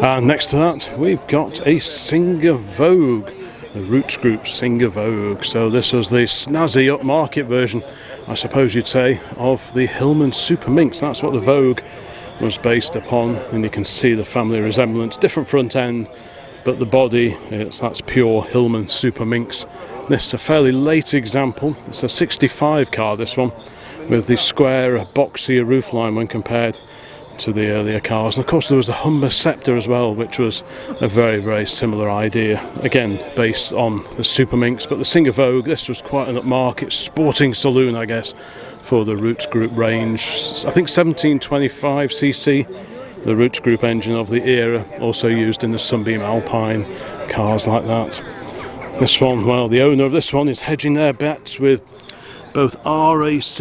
And next to that we've got a Singer Vogue, the Roots Group Singer Vogue. So this was the snazzy upmarket version, I suppose you'd say, of the Hillman Super Minx. That's what the Vogue was based upon, and you can see the family resemblance. Different front end, but the body, that's pure Hillman Super Minx. This is a fairly late example. It's a 65 car, this one, with the square, boxier roofline when compared to the earlier cars. And of course there was the Humber Scepter as well, which was a very, very similar idea, again based on the Super Minx. But the Singer Vogue, this was quite an upmarket sporting saloon, I guess, for the Roots Group range. I think 1725cc, the Roots Group engine of the era, also used in the Sunbeam Alpine cars like that. This one, well, the owner of this one is hedging their bets with both RAC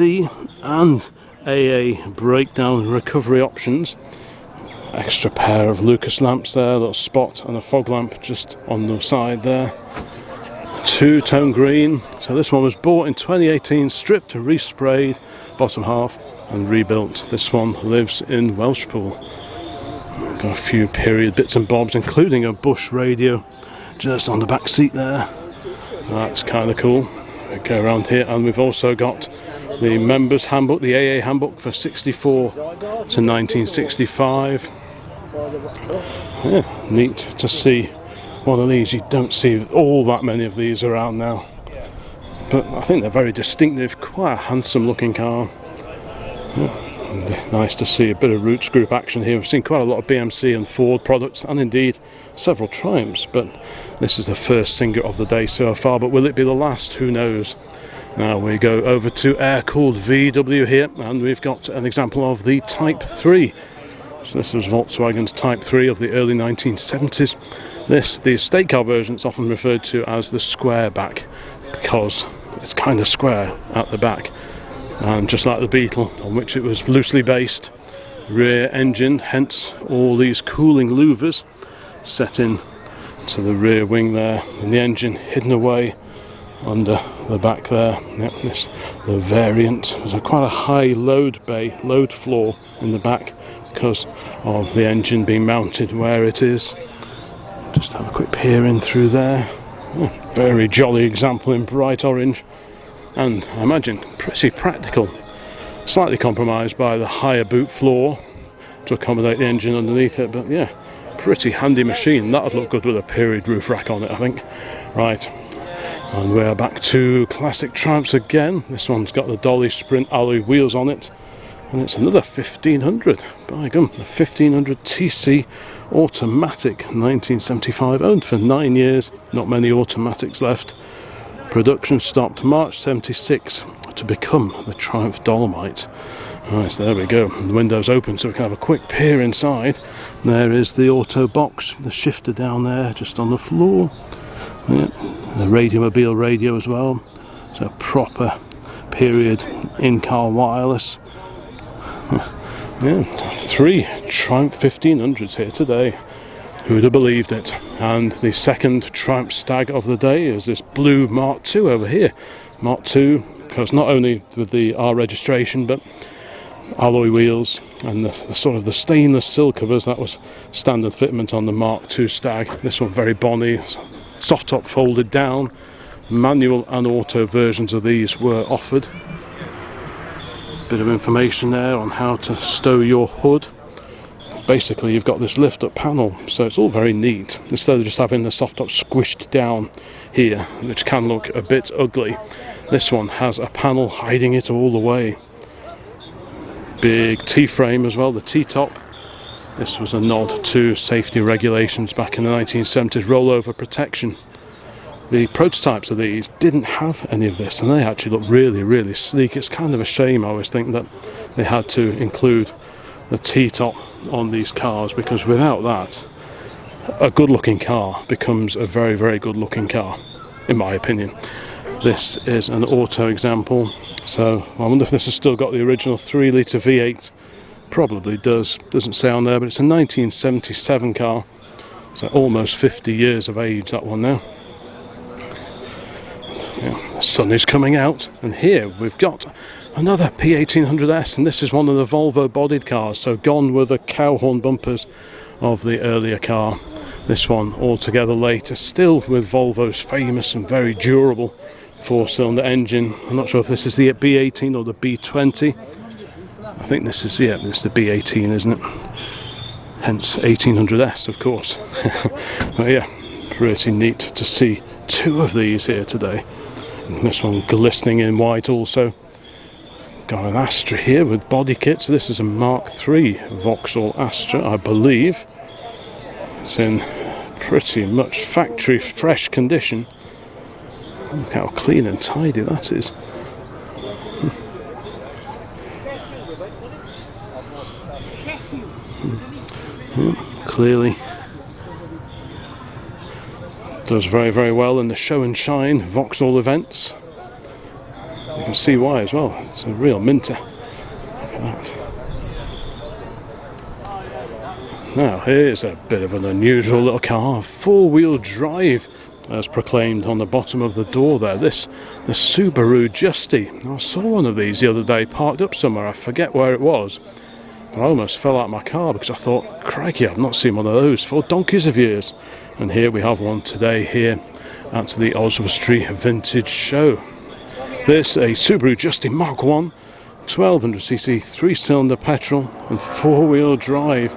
and AA breakdown recovery options. Extra pair of Lucas lamps there, a little spot and a fog lamp just on the side there. Two-tone green. So this one was bought in 2018, stripped and resprayed bottom half and rebuilt. This one lives in Welshpool. Got a few period bits and bobs, including a Bush radio just on the back seat there. That's kind of cool. We go around here, and we've also got the members handbook, the AA handbook for 64 to 1965. Yeah, neat to see one of these. You don't see all that many of these around now, but I think they're very distinctive, quite a handsome looking car. Yeah. Nice to see a bit of Roots Group action here. We've seen quite a lot of BMC and Ford products, and indeed several Triumphs, but this is the first Singer of the day so far. But will it be the last? Who knows? Now we go over to air-cooled VW here, and we've got an example of the Type 3. So this was Volkswagen's Type 3 of the early 1970s. This, the estate car version, is often referred to as the square back because it's kind of square at the back. And just like the Beetle, on which it was loosely based, rear engine, hence all these cooling louvers set in to the rear wing there, and the engine hidden away under the back there. Yep, this the variant. There's quite a high load bay, load floor in the back because of the engine being mounted where it is. Just have a quick peer in through there. Oh, very jolly example in bright orange. And I imagine pretty practical, slightly compromised by the higher boot floor to accommodate the engine underneath it, but yeah, pretty handy machine. That would look good with a period roof rack on it, I think. Right, and we're back to classic Triumphs again. This one's got the Dolly Sprint alloy wheels on it, and it's another 1500. By gum, a 1500 TC automatic, 1975, owned for 9 years. Not many automatics left. Production stopped March 76 to become the Triumph Dolomite. Right, so there we go. The window's open so we can have a quick peer inside. There is the auto box, the shifter down there just on the floor. Yeah, the Radiomobile radio as well. So proper period in-car wireless. Yeah, 3 Triumph 1500s here today. Who would have believed it? And the second Triumph Stag of the day is this blue Mark II over here. Mark II, because not only with the R registration, but alloy wheels and the sort of the stainless sill covers. That was standard fitment on the Mark II Stag. This one very bonny, soft top folded down. Manual and auto versions of these were offered. Bit of information there on how to stow your hood. Basically you've got this lift up panel, so it's all very neat. Instead of just having the soft top squished down here, which can look a bit ugly, this one has a panel hiding it all the way. Big T-frame as well, the T-top. This was a nod to safety regulations back in the 1970s, rollover protection. The prototypes of these didn't have any of this, and they actually look really, really sleek. It's kind of a shame, I always think, that they had to include the T-top on these cars, because without that, a good-looking car becomes a very, very good-looking car, in my opinion. This is an auto example, so I wonder if this has still got the original 3-litre V8. Probably does. Doesn't say on there, but it's a 1977 car, so almost 50 years of age, that one now. Yeah, the sun is coming out, and here we've got another P1800S, and this is one of the Volvo bodied cars, so gone were the cow horn bumpers of the earlier car. This one altogether later, still with Volvo's famous and very durable 4-cylinder engine. I'm not sure if this is the B18 or the B20. I think this is, yeah, this is the B18, isn't it? Hence 1800S, of course. But yeah, pretty neat to see 2 of these here today. And this one glistening in white also. Got an Astra here with body kits. This is a Mark III Vauxhall Astra, I believe. It's in pretty much factory fresh condition. Look how clean and tidy that is. Clearly does very, very well in the show and shine Vauxhall events. You can see why as well. It's a real minter. Look at that. Now here's a bit of an unusual little car, 4-wheel drive, as proclaimed on the bottom of the door there. This, the Subaru Justy. I saw one of these the other day parked up somewhere, I forget where it was, but I almost fell out of my car because I thought, crikey, I've not seen one of those for donkeys of years. And here we have one today here at the OSWESTRY Vintage Show. This, a Subaru Justy Mk1, 1200cc 3-cylinder petrol and 4-wheel drive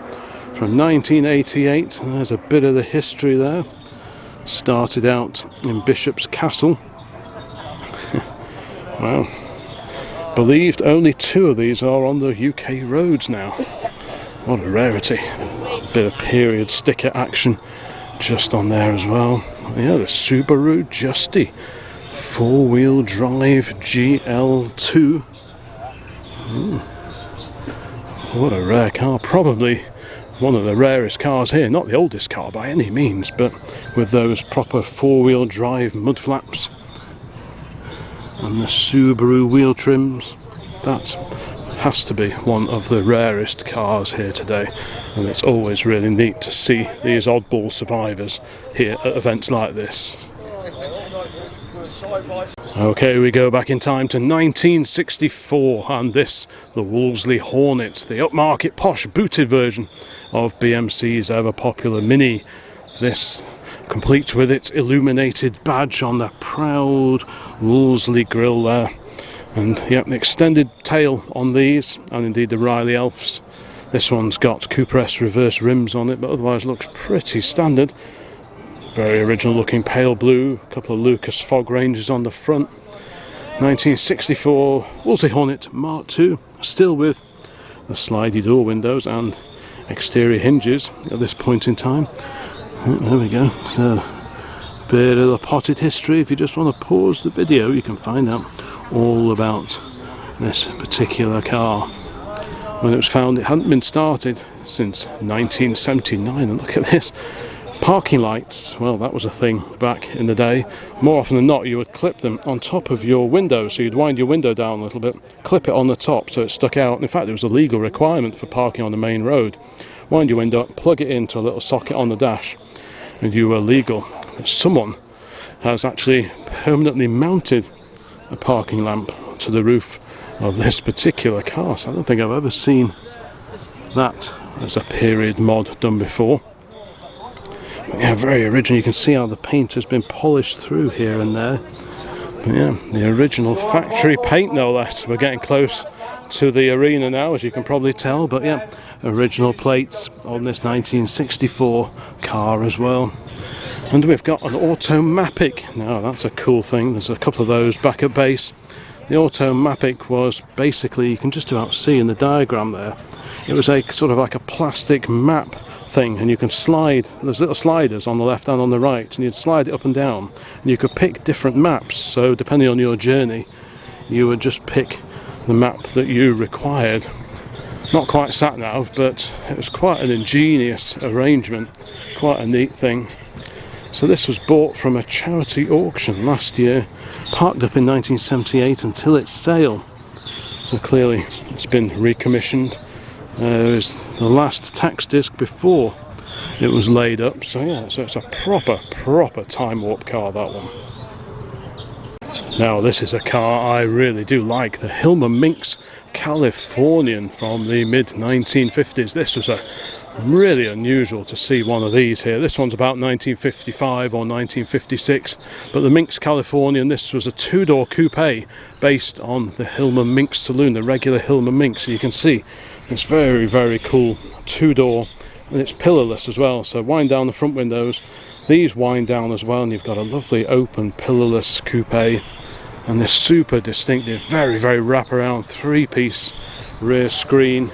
from 1988. And there's a bit of the history there. Started out in Bishop's Castle. Wow. Believed only 2 of these are on the UK roads now. What a rarity. Bit of period sticker action just on there as well. Yeah, the Subaru Justy 4-wheel drive GL2. What a rare car. Probably one of the rarest cars here, not the oldest car by any means, but with those proper 4-wheel drive mud flaps and the Subaru wheel trims. That has to be one of the rarest cars here today, and it's always really neat to see these oddball survivors here at events like this. Okay, we go back in time to 1964, and this, the Wolseley Hornet, the upmarket posh booted version of BMC's ever popular Mini. This complete with its illuminated badge on the proud Wolseley grille there, and yep, the extended tail on these, and indeed the Riley Elfs. This one's got Cooper S reverse rims on it, but otherwise looks pretty standard. Very original looking pale blue, a couple of Lucas fog ranges on the front. 1964 Wolseley Hornet Mark II, still with the slidey door windows and exterior hinges at this point in time. There we go. So Bit of the potted history. If you just want to pause the video, you can find out all about this particular car. When it was found, it hadn't been started since 1979, and look at this. Parking lights, well, that was a thing back in the day. More often than not, you would clip them on top of your window, so you'd wind your window down a little bit, clip it on the top so it stuck out. In fact, it was a legal requirement for parking on the main road. Wind your window up, plug it into a little socket on the dash, and you were legal. Someone has actually permanently mounted a parking lamp to the roof of this particular car, so I don't think I've ever seen that as a period mod done before. But yeah, very original. You can see how the paint has been polished through here and there. But yeah, the original factory paint, no less. We're getting close to the arena now, as you can probably tell, but yeah, original plates on this 1964 car as well. And we've got an Automatic. Now that's a cool thing. There's a couple of those back at base. The Automatic was basically, you can just about see in the diagram there, it was a sort of like a plastic map thing, and you can slide, there's little sliders on the left and on the right, and you'd slide it up and down, and you could pick different maps. So depending on your journey, you would just pick the map that you required. Not quite sat nav, but it was quite an ingenious arrangement, quite a neat thing. So this was bought from a charity auction last year, parked up in 1978 until its sale. So clearly it's been recommissioned. It was the last tax disc before it was laid up. So yeah, so it's a proper time warp car, that one. Now this is a car I really do like, the Hilmer Minx Californian from the mid-1950s. This was a really unusual to see one of these here. This one's about 1955 or 1956, but the Minx Californian, this was a two-door coupe based on the Hilmer Minx saloon, the regular Hilmer Minx. So you can see it's very cool two-door, and it's pillarless as well, so wind down the front windows, these wind down as well, and you've got a lovely open pillarless coupe, and this super distinctive, very wraparound three-piece rear screen,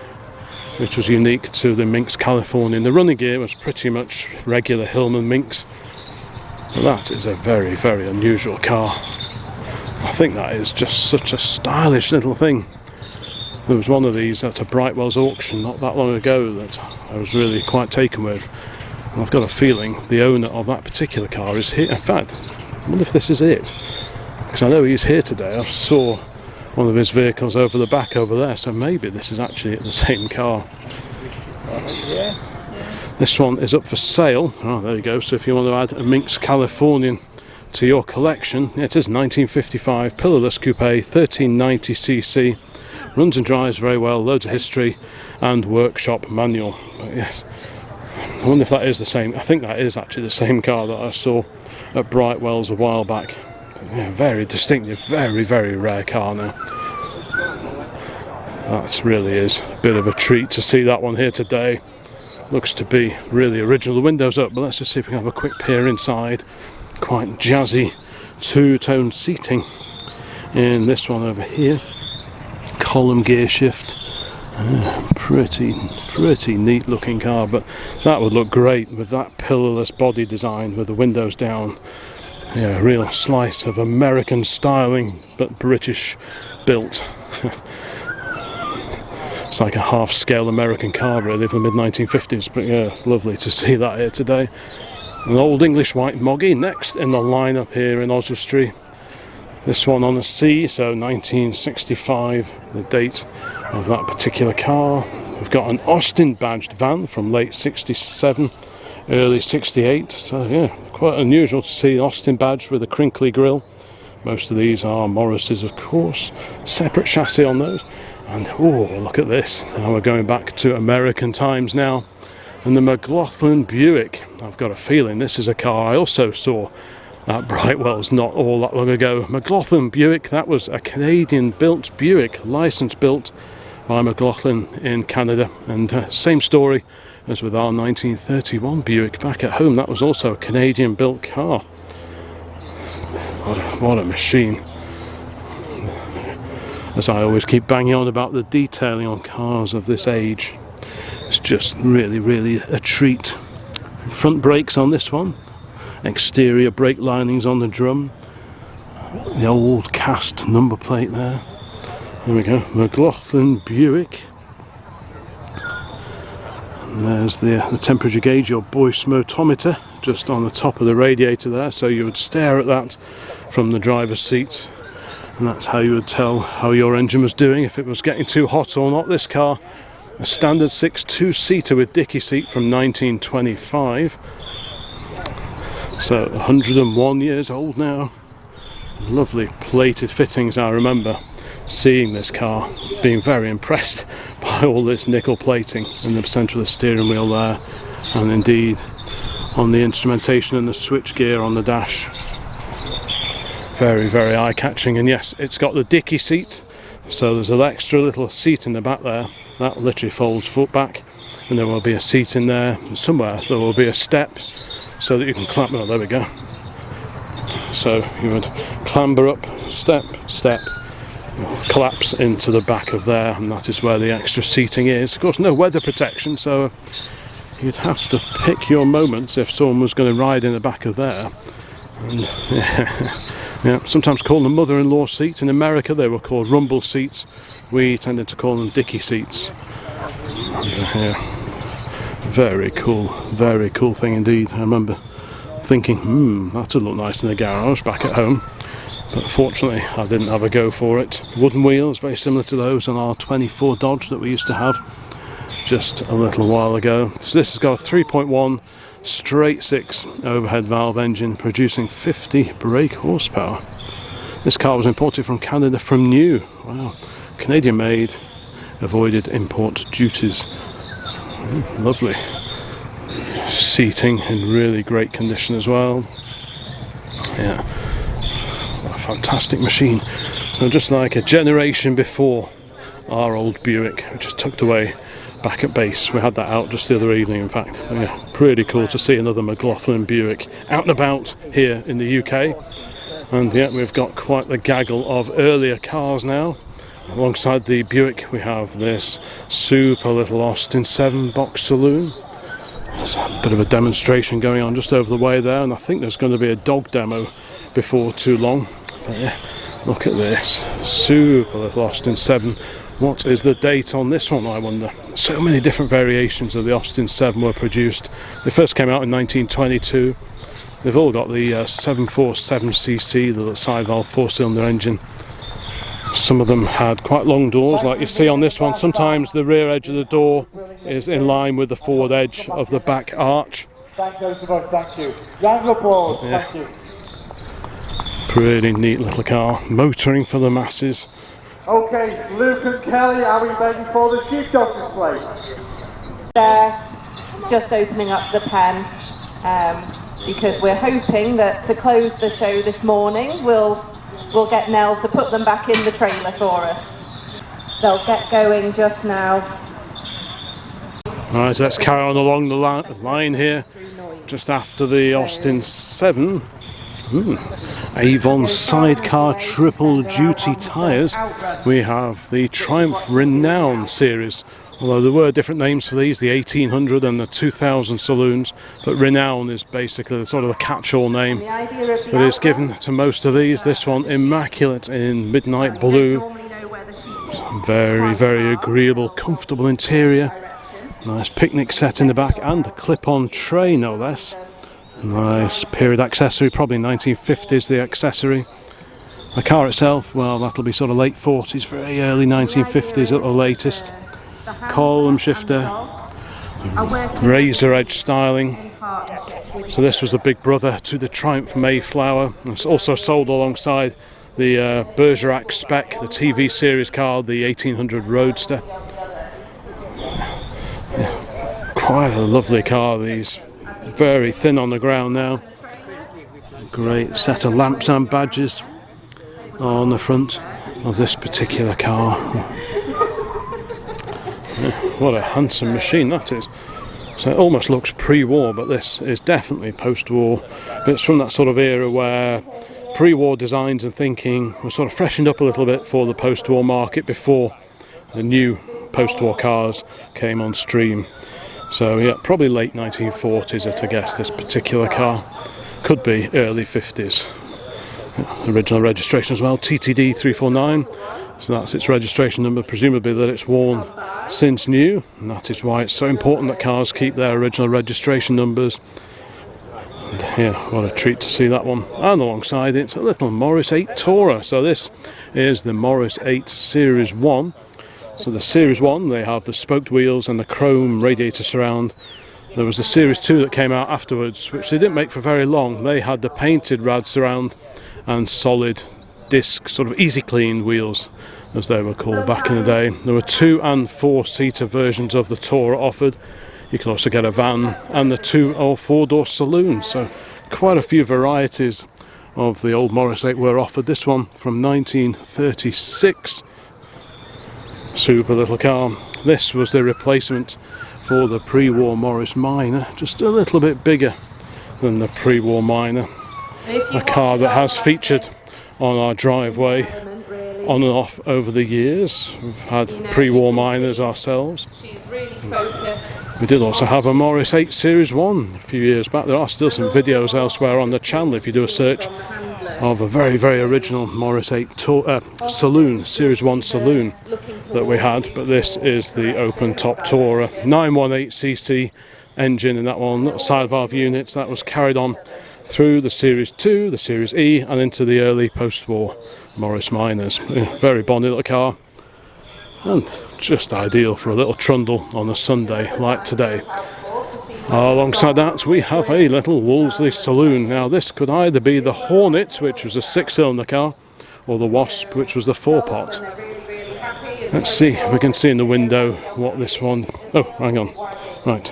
which was unique to the Minx Californian. The running gear was pretty much regular Hilmer Minx. But that is a very unusual car. I think that is just such a stylish little thing. There was one of these at a Brightwell's auction not that long ago that I was really quite taken with. And I've got a feeling the owner of that particular car is here. In fact, I wonder if this is it. Because I know he's here today. I saw one of his vehicles over the back over there, so maybe this is actually the same car. This one is up for sale. Oh, there you go. So if you want to add a Minx Californian to your collection, it is 1955 pillarless coupe, 1390cc, runs and drives very well, loads of history and workshop manual. But yes, I wonder if that is the same. I think that is actually the same car that I saw at Brightwell's a while back. Yeah, very distinctive, very rare car now. That really is a bit of a treat to see that one here today. Looks to be really original. The window's up, but let's just see if we can have a quick peer inside. Quite jazzy two-tone seating in this one over here. Column gear shift. Pretty neat looking car, but that would look great with that pillarless body design with the windows down. Yeah, a real slice of American styling, but British built. It's like a half-scale American car really from the mid-1950s, but yeah, lovely to see that here today. An old English white moggy next in the lineup here in Oswestry. This one on the C, so 1965, the date of that particular car. We've got an Austin badged van from late 67, early 68, so yeah, quite unusual to see Austin badge with a crinkly grille. Most of these are Morris's, of course. Separate chassis on those. And oh, look at this. Now we're going back to American times now. And the McLaughlin Buick. I've got a feeling this is a car I also saw at Brightwell's not all that long ago. McLaughlin Buick, that was a Canadian-built Buick, licence-built by McLaughlin in Canada. And same story as with our 1931 Buick back at home. That was also a Canadian-built car. What a machine. As I always keep banging on about the detailing on cars of this age. It's just really a treat. Front brakes on this one. exterior brake linings on the drum. The old cast number plate there. There we go, McLaughlin Buick. And there's the temperature gauge or boismotometer just on the top of the radiator there, so you would stare at that from the driver's seat, and that's how you would tell how your engine was doing, if it was getting too hot or not. This car, a standard 6 2-seater with dicky seat from 1925, so 101 years old now. Lovely plated fittings. I remember seeing this car, being very impressed by all this nickel plating in the centre of the steering wheel there, and indeed on the instrumentation and the switch gear on the dash. Very, very eye-catching. And yes, it's got the dicky seat, so there's an extra little seat in the back there that literally folds foot back, and there will be a seat in there, and somewhere there will be a step so that you can clamp. Oh, there we go. So you would clamber up, step, collapse into the back of there, and that is where the extra seating is. Of course, no weather protection, so you'd have to pick your moments if someone was going to ride in the back of there. And, yeah, sometimes called them mother-in-law seats. In America they were called rumble seats. We tended to call them dicky seats. And, yeah, very cool thing indeed. I remember thinking, that would look nice in the garage back at home, but fortunately I didn't have a go for it. Wooden wheels, very similar to those on our 24 Dodge that we used to have just a little while ago. So this has got a 3.1 straight 6 overhead valve engine producing 50 brake horsepower. This car was imported from Canada from new. Wow, Canadian made, avoided import duties. Lovely. Seating in really great condition as well. Yeah, what a fantastic machine. So just like a generation before our old Buick, which is tucked away back at base. We had that out just the other evening, in fact. Yeah, pretty cool to see another McLaughlin Buick out and about here in the UK. And yeah, we've got quite the gaggle of earlier cars now. Alongside the Buick we have this super little Austin 7 box saloon. There's a bit of a demonstration going on just over the way there, and I think there's going to be a dog demo before too long. But yeah, look at this super little Austin 7. What is the date on this one, I wonder? So many different variations of the Austin 7 were produced. They first came out in 1922. They've all got the 747cc, the side valve 4-cylinder engine. Some of them had quite long doors, like you see on this one. Sometimes the rear edge of the door is in line with the forward edge of the back arch. Thanks so much, thank you. Round of applause, yeah. Thank you. Pretty neat little car, motoring for the masses. Okay, Luke and Kelly, are we ready for the sheepdog display? There, just opening up the pen, because we're hoping that to close the show this morning, we'll get Nell to put them back in the trailer for us. They'll get going just now. Alright, let's carry on along the line here, just after the Austin 7. Avon sidecar triple duty tyres. We have the Triumph Renown series, although there were different names for these, the 1800 and the 2000 saloons, but Renown is basically the sort of the catch-all name that is given to most of these. This one immaculate in midnight blue, very, very agreeable, comfortable interior, nice picnic set in the back and a clip-on tray no less. Nice period accessory, probably 1950s the accessory. The car itself, well, that'll be sort of late 40s, very early 1950s at the latest. Column shifter, razor edge styling. So this was the big brother to the Triumph Mayflower. It's also sold alongside the Bergerac spec, the TV series car, the 1800 Roadster. Yeah, quite a lovely car, these. Very thin on the ground now. Great set of lamps and badges on the front of this particular car. Yeah, what a handsome machine that is. So it almost looks pre-war, but this is definitely post-war. But it's from that sort of era where pre-war designs and thinking were sort of freshened up a little bit for the post-war market before the new post-war cars came on stream. So yeah, probably late 1940s at I guess this particular car. could be early 50s. Original registration as well, TTD 349. So that's its registration number, presumably that it's worn since new, and that is why it's so important that cars keep their original registration numbers. And yeah, what a treat to see that one. And alongside it's a little Morris 8 Tourer. So this is the Morris 8 Series 1. So the Series 1, they have the spoked wheels and the chrome radiator surround. There was the Series 2 that came out afterwards, which they didn't make for very long. They had the painted rad surround and solid disc, sort of easy clean wheels, as they were called back in the day. There were 2 and 4 seater versions of the Tourer offered. You could also get a van and the 2 or 4 door saloon. So quite a few varieties of the old Morris 8 were offered. This one from 1936. Super little car. This was the replacement for the pre-war Morris Minor, just a little bit bigger than the pre-war Minor. A car that has featured on our driveway on and off over the years. We've had pre-war Minors ourselves. We did also have a Morris 8 Series 1 a few years back. There are still some videos elsewhere on the channel if you do a search of a very, very original Morris 8 Saloon, Series 1 Saloon that we had. But this is the open top Tourer, 918cc engine in that one, little side valve units. That was carried on through the Series 2, the Series E, and into the early post-war Morris Minors. Very bonny little car, and just ideal for a little trundle on a Sunday like today. Alongside that we have a little Wolseley Saloon. Now this could either be the Hornet, which was a 6-cylinder car, or the Wasp, which was the 4-pot. Let's see if we can see in the window what this one... Oh, hang on. Right.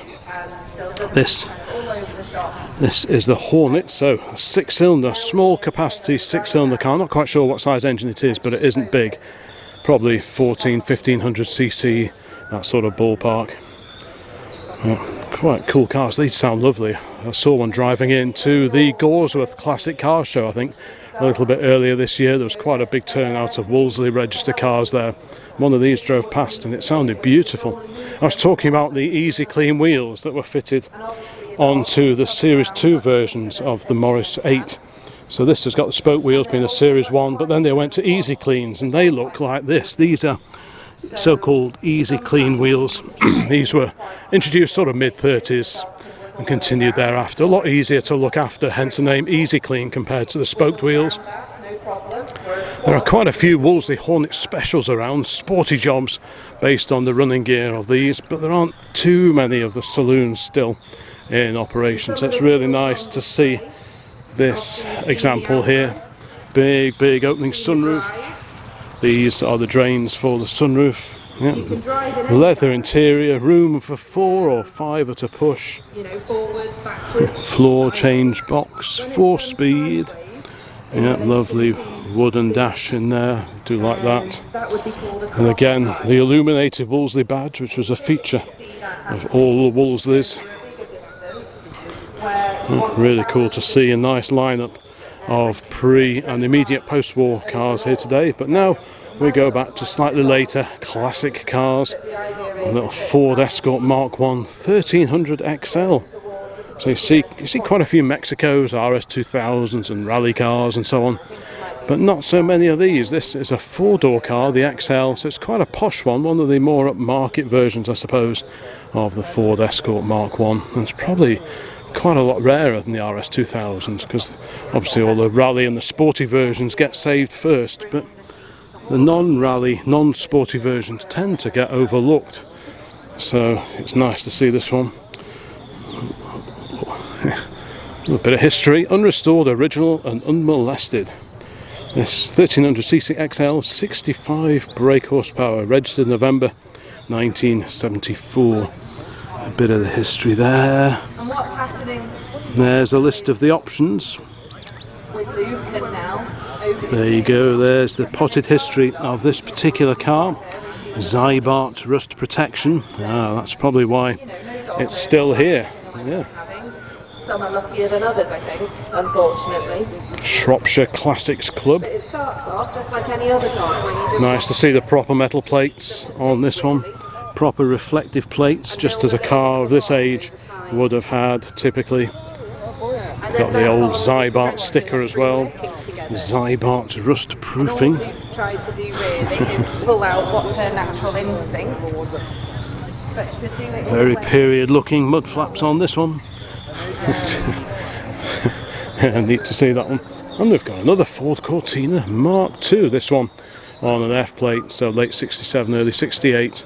This is the Hornet, so a 6-cylinder, small capacity 6-cylinder car. Not quite sure what size engine it is, but it isn't big. Probably 1500cc, that sort of ballpark. Quite cool cars. These sound lovely. I saw one driving into the Goresworth Classic Car Show, I think, a little bit earlier this year. There was quite a big turnout of Wolseley register cars there. One of these drove past and it sounded beautiful. I was talking about the easy clean wheels that were fitted onto the Series 2 versions of the Morris 8. So this has got the spoke wheels being a Series 1, but then they went to easy cleans and they look like this. These are so-called easy clean wheels. These were introduced sort of mid-30s and continued thereafter. A lot easier to look after, hence the name Easy Clean compared to the spoked wheels. There are quite a few Wolseley Hornet specials around, sporty jobs based on the running gear of these, but there aren't too many of the saloons still in operation. So it's really nice to see this example here. Big opening sunroof. These are the drains for the sunroof. Yeah. Leather interior, room for 4 or 5 at a push. Floor change box, 4-speed. Yeah, lovely wooden dash in there. Do like that. And again, the illuminated Wolseley badge, which was a feature of all the Wolsleys. Really cool to see a nice lineup of pre and immediate post-war cars here today. But now we go back to slightly later classic cars. A little Ford Escort Mark 1 1300 XL. So you see quite a few Mexicos, RS2000s and rally cars and so on, but not so many of these. This is a 4-door car, the XL, so it's quite a posh one of the more upmarket versions, I suppose, of the Ford Escort Mark 1. And it's probably quite a lot rarer than the RS2000s, because obviously all the rally and the sporty versions get saved first, but the non-rally, non-sporty versions tend to get overlooked. So it's nice to see this one. A bit of history, unrestored, original and unmolested. This 1300cc XL, 65 brake horsepower, registered November 1974. A bit of the history there. And what's happening? There's a list of the options. With Luke and now. There you go, there's the potted history of this particular car. Zybart rust protection. That's probably why it's still here. Yeah. Some are luckier than others, I think, unfortunately. Shropshire Classics Club. But it starts off just like any other car. When you just Nice to see the proper metal plates on this one. Proper reflective plates, just as a car of this age would have had typically. It's got the old Zybart sticker as well. Zybart rust proofing. All Luke's tried to do really is pull out what's her natural instinct. But to do it Very period looking mud flaps on this one. Neat to see that one. And we've got another Ford Cortina Mark II, this one on an F plate, so late 67, early 68.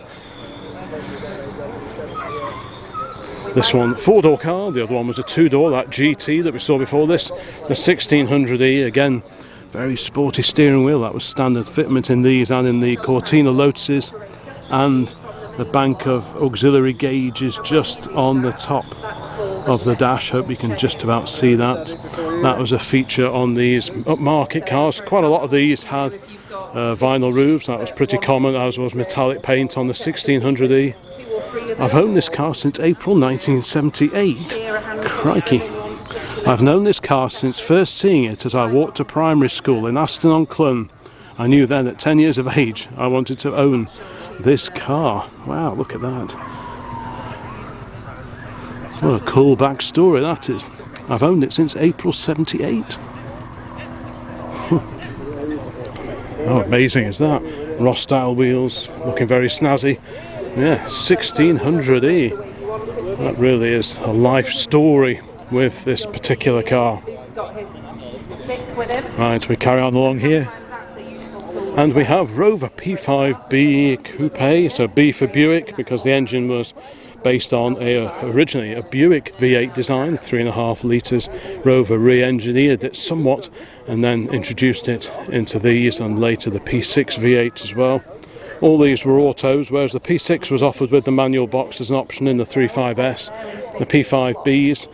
This one, 4-door car, the other one was a 2-door, that GT that we saw before this, the 1600E, again, very sporty steering wheel. That was standard fitment in these and in the Cortina Lotuses, and the bank of auxiliary gauges just on the top of the dash. Hope you can just about see that. That was a feature on these upmarket cars. Quite a lot of these had vinyl roofs. That was pretty common, as was metallic paint on the 1600E. I've owned this car since April 1978. Crikey. I've known this car since first seeing it as I walked to primary school in Aston-on-Clun. I knew then at 10 years of age I wanted to own this car. Wow, look at that. What a cool backstory that is. I've owned it since April 78. How amazing is that? Ross style wheels, looking very snazzy. Yeah, 1600E. That really is a life story with this particular car. Right, we carry on along here. And we have Rover P5B Coupe, so B for Buick, because the engine was based on originally a Buick V8 design, 3.5 litres. Rover re-engineered it somewhat and then introduced it into these, and later the P6 V8 as well. All these were autos, whereas the P6 was offered with the manual box as an option in the 35S. The P5Bs,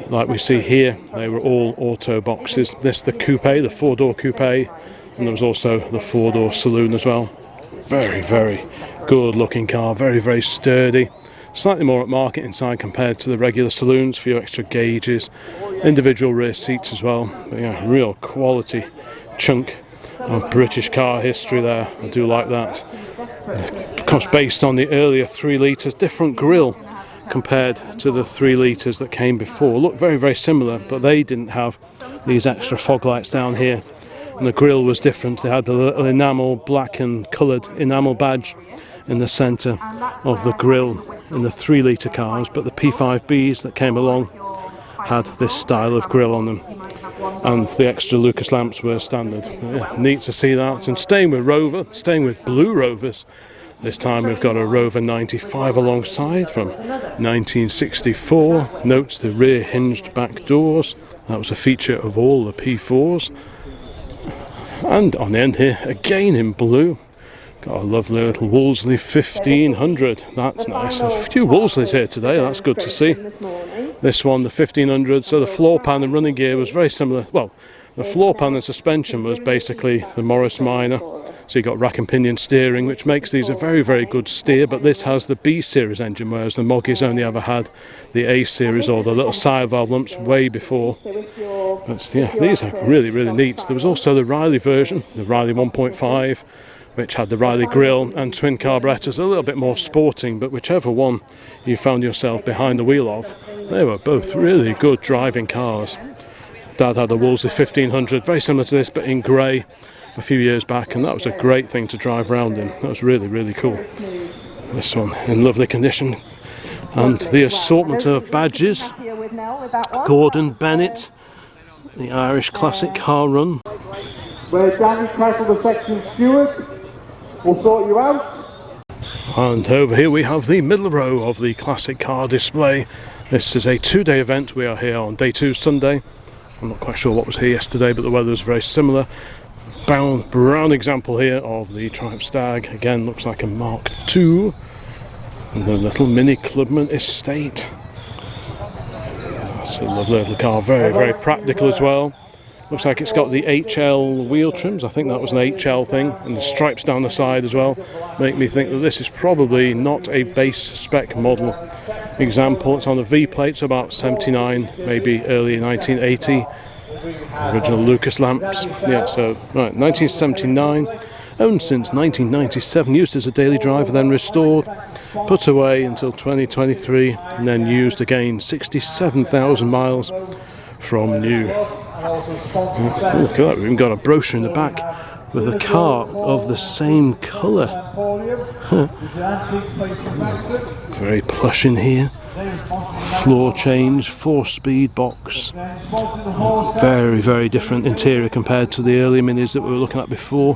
like we see here, they were all auto boxes. This the coupe, the 4-door coupe, and there was also the 4-door saloon as well. Very, very good looking car, very, very sturdy. Slightly more upmarket inside compared to the regular saloons, a few extra gauges, individual rear seats as well. But yeah, real quality chunk of British car history there. I do like that. Of course, based on the earlier 3 litres, different grille compared to the 3 litres that came before. Look very, very similar, but they didn't have these extra fog lights down here, and the grille was different. They had the little enamel, black and coloured enamel badge in the centre of the grille in the 3 litre cars, but the P5Bs that came along had this style of grille on them, and the extra Lucas lamps were standard. Yeah, neat to see that. And staying with Rover, staying with blue Rovers, this time we've got a Rover 95 alongside from 1964. Notes the rear hinged back doors. That was a feature of all the P4s. And on the end here, again in blue, got a lovely little Wolseley 1500. That's nice. A few Wolseleys here today, that's good to see. This one, the 1500, so the floor pan and running gear was very similar. Well, the floor pan and suspension was basically the Morris Minor. So you got rack and pinion steering, which makes these a very, very good steer, but this has the B series engine, whereas the Moggies only ever had the A series or the little side valve lumps way before. But yeah, these are really, really neat. There was also the Riley version, the Riley 1.5, which had the Riley grille and twin carburetors, a little bit more sporting, but whichever one you found yourself behind the wheel of, they were both really good driving cars. Dad had a Wolseley 1500, very similar to this, but in grey, a few years back, and that was a great thing to drive around in. That was really, really cool. This one in lovely condition, and the assortment of badges. Gordon Bennett, the Irish Classic Car Run. Where Danny Kettle, the section steward, will sort you out. And over here we have the middle row of the classic car display. This is a 2-day event. We are here on day 2 Sunday. I'm not quite sure what was here yesterday, but the weather was very similar. Brown example here of the Triumph Stag. Again, looks like a Mark II. And the little Mini Clubman Estate. That's a lovely little car, very, very practical as well. Looks like it's got the HL wheel trims. I think that was an HL thing, and the stripes down the side as well make me think that this is probably not a base spec model example. It's on a V plate, so about 79, maybe early 1980. Original Lucas lamps. Yeah, so right, 1979. Owned since 1997, used as a daily driver, then restored, put away until 2023, and then used again. 67,000 miles. from new. Look at that, we've even got a brochure in the back with a car of the same colour. Very plush in here. Floor change, 4-speed box. Very, very different interior compared to the earlier Minis that we were looking at before.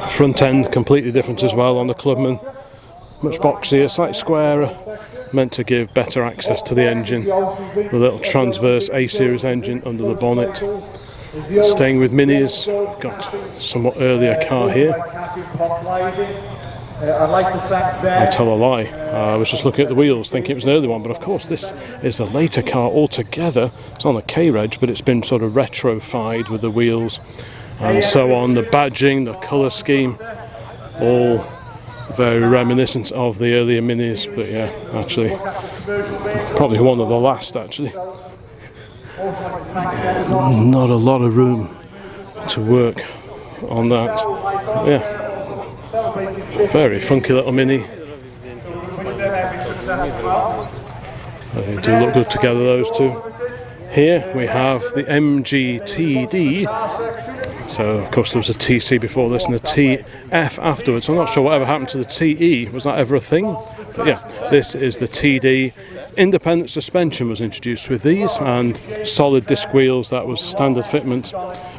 Front end completely different as well on the Clubman. Much boxier, slightly squarer, meant to give better access to the engine. The little transverse A-series engine under the bonnet. Staying with Minis, got a somewhat earlier car here. I tell a lie, I was just looking at the wheels thinking it was an early one, but of course this is a later car altogether. It's on a K-Reg, but it's been sort of retrofied with the wheels and so on. The badging, the colour scheme, all very reminiscent of the earlier Minis, but yeah, actually probably one of the last actually. Not a lot of room to work on that. Yeah, very funky little Mini. They do look good together, those two. Here we have the MG-TD. So of course there was a TC before this and a TF afterwards. I'm not sure whatever happened to the TE. Was that ever a thing? But yeah, this is the TD. Independent suspension was introduced with these, and solid disc wheels. That was standard fitment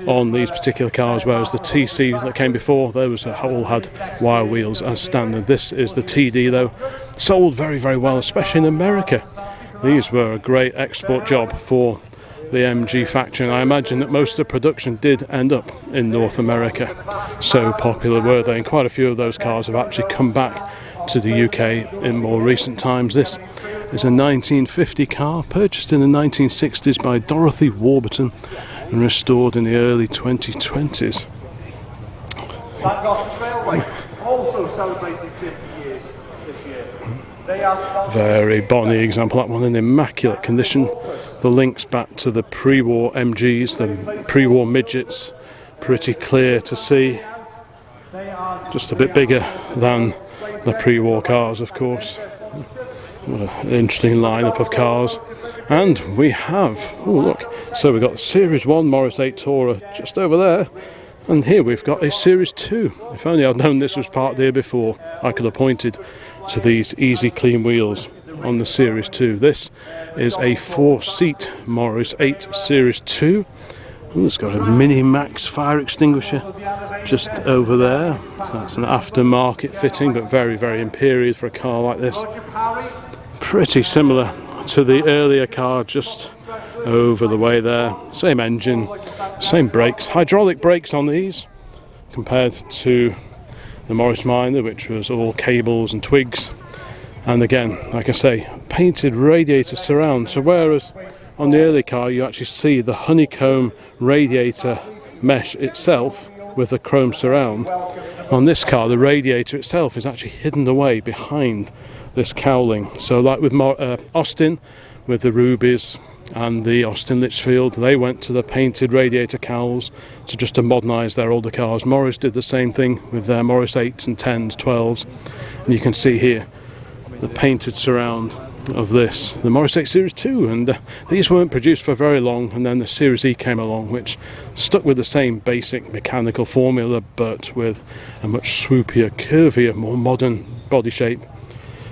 on these particular cars, whereas the TC that came before, those all had wire wheels as standard. This is the TD though. Sold very, very well, especially in America. These were a great export job for the MG factory, and I imagine that most of the production did end up in North America. So popular were they, and quite a few of those cars have actually come back to the UK in more recent times. This is a 1950 car purchased in the 1960s by Dorothy Warburton and restored in the early 2020s. Also celebrating 50 years this year. Very bonny example, that one in immaculate condition. The links back to the pre-war MGs, the pre-war midgets, pretty clear to see. Just a bit bigger than the pre-war cars, of course. What an interesting lineup of cars. And we have, oh look, so we've got the Series 1 Morris 8 Tourer just over there, and here we've got a Series 2. If only I'd known this was parked here before, I could have pointed to these easy clean wheels on the Series 2. This is a 4-seat Morris 8 Series 2. Ooh, it's got a Mini Max fire extinguisher just over there. So that's an aftermarket fitting, but very, very imperial for a car like this. Pretty similar to the earlier car just over the way there. Same engine, same brakes, hydraulic brakes on these compared to the Morris Minor, which was all cables and twigs. And again, like I say, painted radiator surround. So whereas on the early car you actually see the honeycomb radiator mesh itself with the chrome surround, on this car the radiator itself is actually hidden away behind this cowling. So like with Austin, with the Rubies and the Austin Litchfield, they went to the painted radiator cowls to modernise their older cars. Morris did the same thing with their Morris 8s and 10s, 12s, and you can see here the painted surround of this, the Morris 8 Series 2, and these weren't produced for very long, and then the Series E came along, which stuck with the same basic mechanical formula but with a much swoopier, curvier, more modern body shape,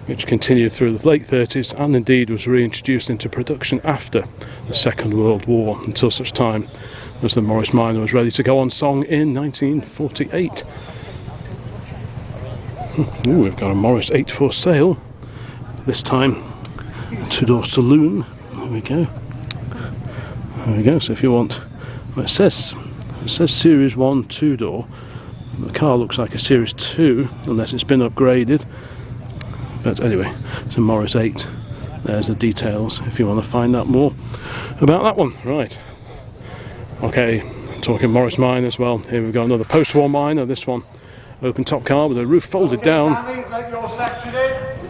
which continued through the late 30s and indeed was reintroduced into production after the Second World War, until such time as the Morris Minor was ready to go on song in 1948. Ooh, we've got a Morris 8 for sale, this time a two-door saloon. There we go. There we go. So if you want, well, it says Series 1 two-door. The car looks like a Series 2 unless it's been upgraded. But anyway, it's a Morris 8. There's the details if you want to find out more about that one. Right. Okay, talking Morris Minor as well. Here we've got another post-war Minor. This one, open top car with the roof folded down.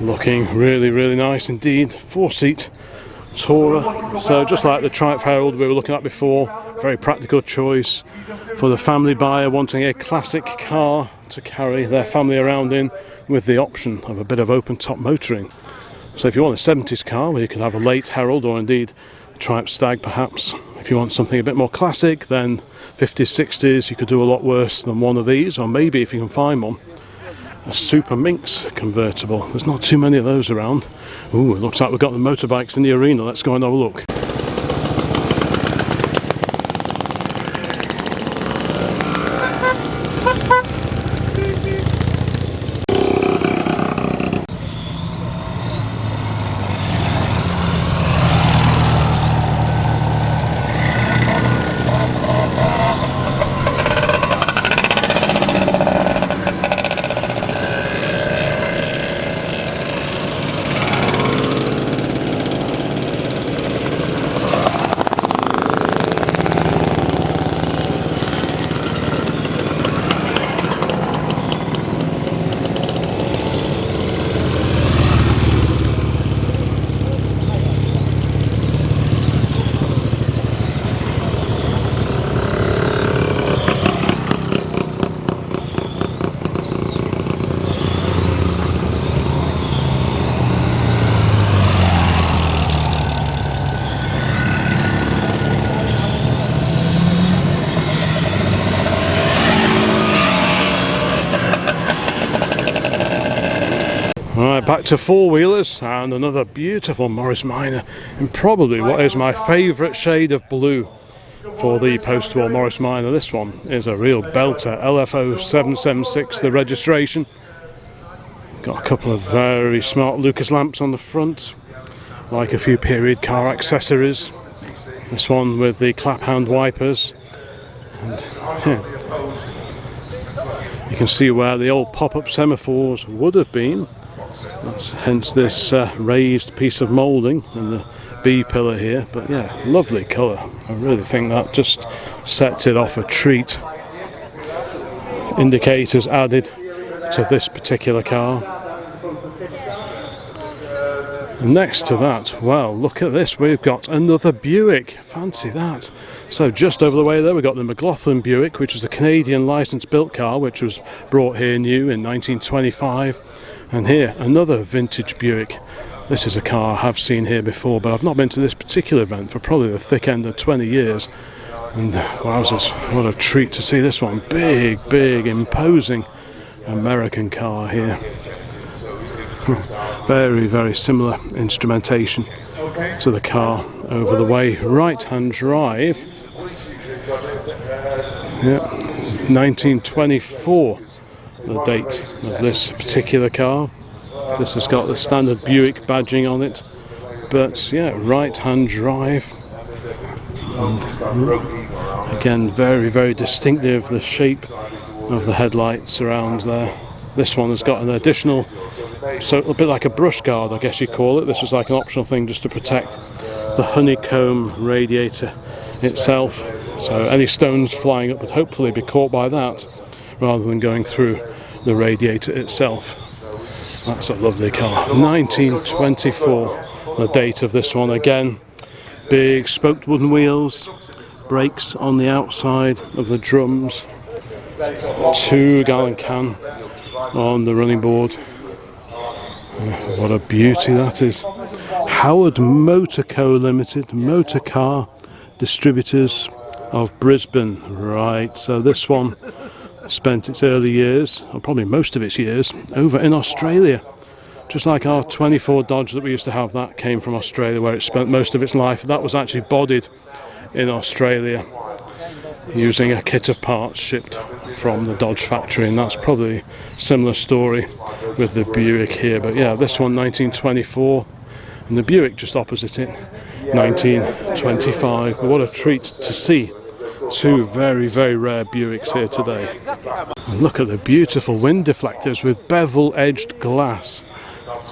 Looking really, really nice indeed. 4-seat Tourer. So just like the Triumph Herald we were looking at before, very practical choice for the family buyer wanting a classic car to carry their family around in, with the option of a bit of open top motoring. So if you want a 70s car where you could have a late Herald or indeed Triumph Stag perhaps. If you want something a bit more classic, then 50s, 60s, you could do a lot worse than one of these, or maybe if you can find one, a Super Minx convertible. There's not too many of those around. Ooh, it looks like we've got the motorbikes in the arena. Let's go and have a look. Right, back to four-wheelers and another beautiful Morris Minor in probably what is my favourite shade of blue for the post-war Morris Minor. This one is a real belter, LFO 776 the registration. Got a couple of very smart Lucas lamps on the front, like a few period car accessories. This one with the clap hand wipers. And, yeah, you can see where the old pop-up semaphores would have been. That's hence this raised piece of moulding and the B pillar here. But yeah, lovely colour. I really think that just sets it off a treat. Indicators added to this particular car. And next to that, well, look at this, we've got another Buick. Fancy that. So just over the way there we've got the McLaughlin Buick, which is a Canadian licensed built car which was brought here new in 1925. And here, another vintage Buick. This is a car I have seen here before, but I've not been to this particular event for probably the thick end of 20 years. And wowzers, what a treat to see this one. Big, big, imposing American car here. Very, very similar instrumentation to the car over the way. Right-hand drive. Yeah, 1924. The date of this particular car. This has got the standard Buick badging on it, but yeah, right-hand drive. And again, very, very distinctive, the shape of the headlights around there. This one has got an additional, so a bit like a brush guard, I guess you call it. This was like an optional thing just to protect the honeycomb radiator itself, so any stones flying up would hopefully be caught by that rather than going through the radiator itself. That's a lovely car. 1924, the date of this one. Again, big spoked wooden wheels, brakes on the outside of the drums, 2-gallon can on the running board. What a beauty that is. Howard Motor Co Limited, motor car distributors of Brisbane. Right, so this one spent its early years, or probably most of its years, over in Australia. Just like our 24 Dodge that we used to have, that came from Australia where it spent most of its life. That was actually bodied in Australia using a kit of parts shipped from the Dodge factory, and that's probably a similar story with the Buick here. But yeah, this one 1924 and the Buick just opposite it 1925. But what a treat to see two very, very rare Buicks here today. And look at the beautiful wind deflectors with bevel edged glass.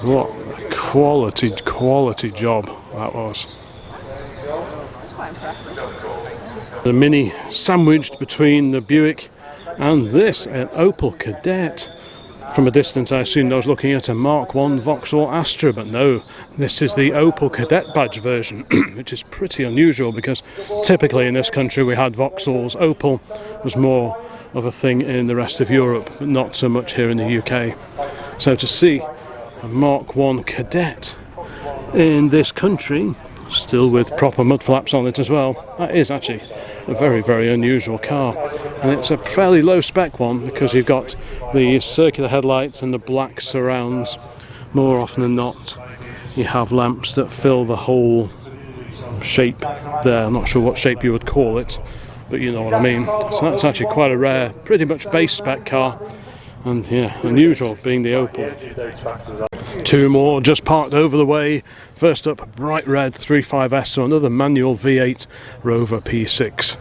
What a quality job that was. The Mini sandwiched between the Buick and this, an Opel Kadett. From a distance I assumed I was looking at a Mark 1 Vauxhall Astra, but no, this is the Opel Kadett badge version, which is pretty unusual because typically in this country we had Vauxhalls. Opel was more of a thing in the rest of Europe, but not so much here in the UK. So to see a Mark 1 Kadett in this country, still with proper mud flaps on it as well. That is actually a very, very unusual car, and it's a fairly low spec one because you've got the circular headlights and the black surrounds. More often than not you have lamps that fill the whole shape there. I'm not sure what shape you would call it, but you know what I mean. So that's actually quite a rare, pretty much base spec car, and yeah, unusual being the Opel. Two more just parked over the way. First up, a bright red 3.5S, so another manual V8 Rover P6.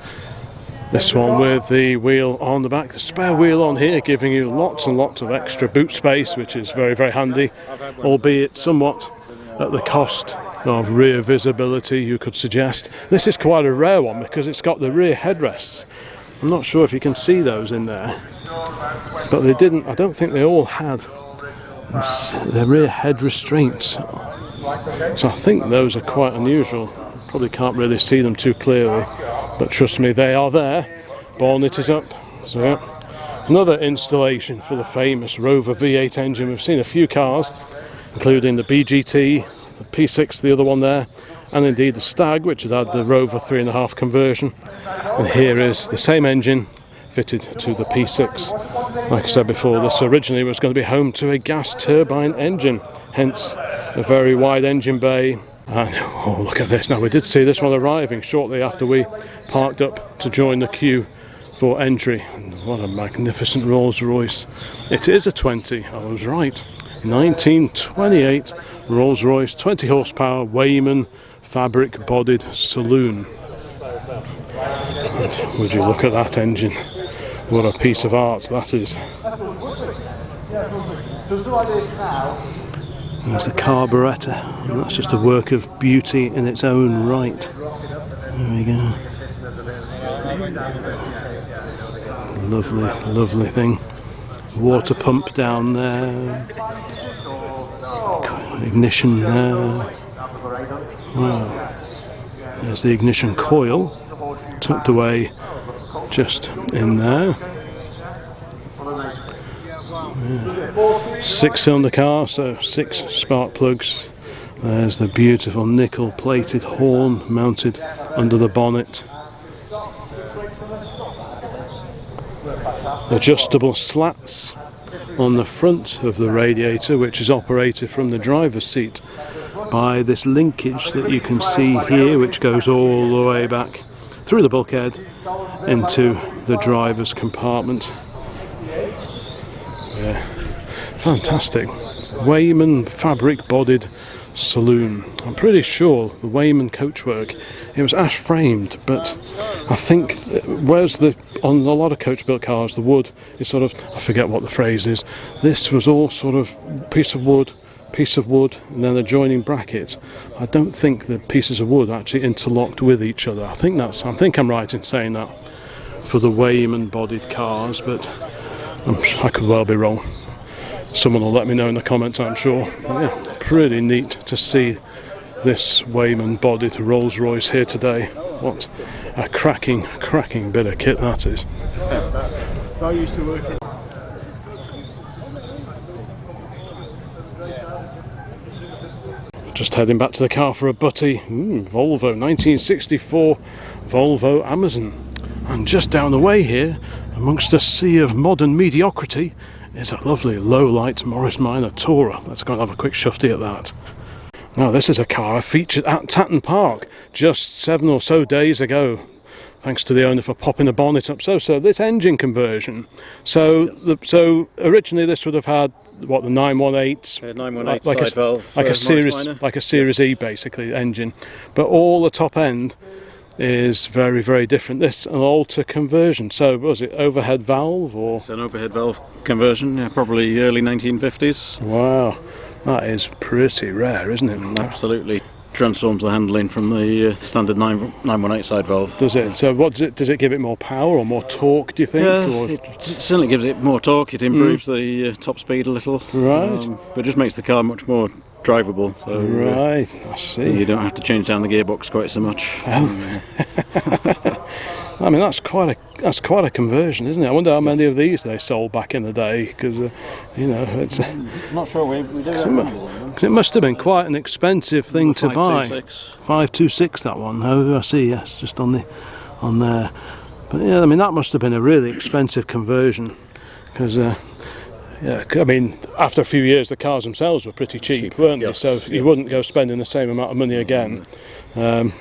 This one with the wheel on the back, the spare wheel on here, giving you lots and lots of extra boot space, which is very, very handy, albeit somewhat at the cost of rear visibility, you could suggest. This is quite a rare one because it's got the rear headrests. I'm not sure if you can see those in there, but they didn't, I don't think they all had the rear head restraints, so I think those are quite unusual. Probably can't really see them too clearly, but trust me, they are there. Bonnet is up, so yeah. Another installation for the famous Rover V8 engine. We've seen a few cars, including the BGT, the P6, the other one there, and indeed the Stag, which had the Rover 3.5 conversion. And here is the same engine fitted to the P6. Like I said before, this originally was going to be home to a gas turbine engine, hence a very wide engine bay. And oh, look at this. Now, we did see this one arriving shortly after we parked up to join the queue for entry. And what a magnificent Rolls Royce. It is a 20, I was right. 1928 Rolls Royce, 20 horsepower, Wayman fabric bodied saloon. And would you look at that engine? What a piece of art that is. There's the carburettor, and that's just a work of beauty in its own right. There we go. Lovely, lovely thing. Water pump down there. Ignition there. Wow. There's the ignition coil tucked away just in there. Yeah. 6-cylinder car, so 6 spark plugs. There's the beautiful nickel plated horn mounted under the bonnet. Adjustable slats on the front of the radiator, which is operated from the driver's seat by this linkage that you can see here, which goes all the way back through the bulkhead into the driver's compartment. Yeah. Fantastic. Wayman fabric bodied saloon. I'm pretty sure the Wayman coachwork, it was ash framed, but I think whereas on a lot of coach built cars the wood is sort of, I forget what the phrase is, this was all sort of piece of wood, and then adjoining brackets. I don't think the pieces of wood actually interlocked with each other. I think I'm right in saying that for the Wayman bodied cars, but I could well be wrong. Someone will let me know in the comments, I'm sure. But yeah, pretty neat to see this Wayman bodied Rolls Royce here today. What a cracking bit of kit that is. I used to work in. Just heading back to the car for a butty. Volvo, 1964 Volvo Amazon. And just down the way here, amongst a sea of modern mediocrity, is a lovely low-light Morris Minor Tourer. Let's go and have a quick shufty at that. Now, this is a car I featured at Tatton Park just 7 or so days ago. Thanks to the owner for popping the bonnet up. So this engine conversion. So originally this would have had what, the 918, 918 side valve, like a Series E basically engine, but all the top end is very, very different. This an Alta conversion. So was it overhead valve or? It's an overhead valve conversion. Yeah, probably early 1950s. Wow, that is pretty rare, isn't it? Absolutely. Transforms the handling from the standard 918 side valve. Does it? So what does it give it more power or more torque, do you think? It certainly gives it more torque. It improves the top speed a little. Right. But it just makes the car much more drivable. So, right, I see. You don't have to change down the gearbox quite so much. I mean, that's quite a conversion, isn't it? I wonder how many of these they sold back in the day, because it's not sure we do. 'Cause it must have been quite an expensive thing to buy. 526, that one. Oh, I see. Yes, just on there. But yeah, I mean that must have been a really expensive conversion, because yeah, I mean after a few years the cars themselves were pretty cheap, weren't they? So you wouldn't go spending the same amount of money again. So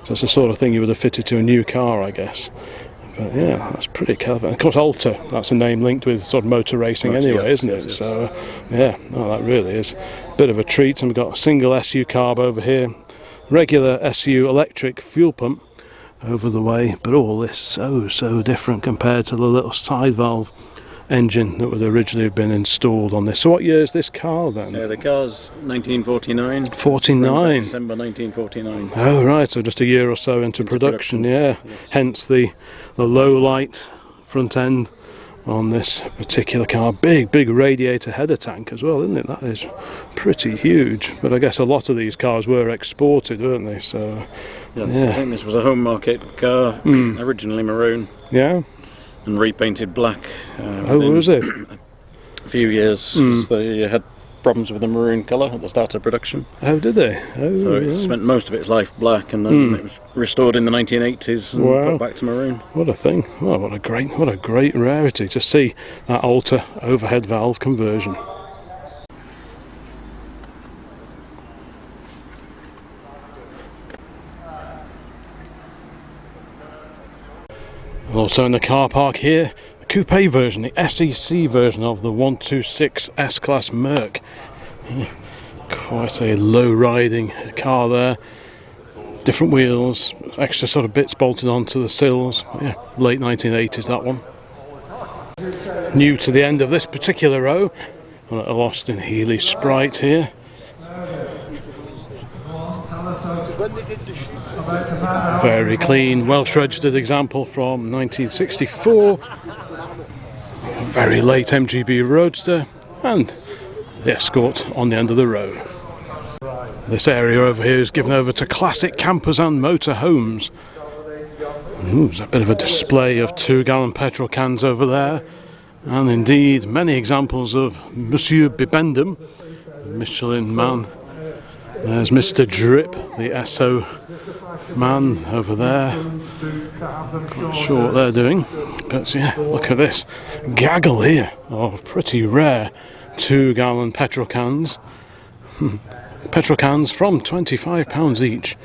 it's the sort of thing you would have fitted to a new car, I guess. But yeah, that's pretty clever. Of course, Alta, that's a name linked with sort of motor racing anyway, isn't it? Yes. So yeah, no, that really is a bit of a treat. And we've got a single SU carb over here, regular SU electric fuel pump over the way, but all this so different compared to the little side valve engine that would originally have been installed on this. So what year is this car then? The car's 1949. 49. December 1949. Oh right, so just a year or so into production. Yeah. Yes. Hence the low light front end on this particular car. Big radiator header tank as well, isn't it? That is pretty huge. But I guess a lot of these cars were exported, weren't they? So yes, yeah. I think this was a home market car, originally maroon. Yeah. And repainted black. Was it? A few years, because they had problems with the maroon colour at the start of production. Oh, did they? Oh, so it spent most of its life black, and then it was restored in the 1980s and put back to maroon. What a thing! Well, what a great rarity to see that Alta overhead valve conversion. Also in the car park here, a coupe version, the SEC version of the 126 S-Class Merc. Quite a low riding car there. Different wheels, extra sort of bits bolted onto the sills. Yeah, late 1980s that one. New to the end of this particular row, a little Austin Healey Sprite here. Very clean, well-registered example from 1964. Very late MGB Roadster, and the Escort on the end of the row. This area over here is given over to classic campers and motorhomes. There's a bit of a display of 2-gallon petrol cans over there, and indeed many examples of Monsieur Bibendum, the Michelin man. There's Mr. Drip, the Esso man over there. Not sure what they're doing, but yeah, look at this gaggle here of pretty rare 2-gallon petrol cans. Petrol cans from £25 each.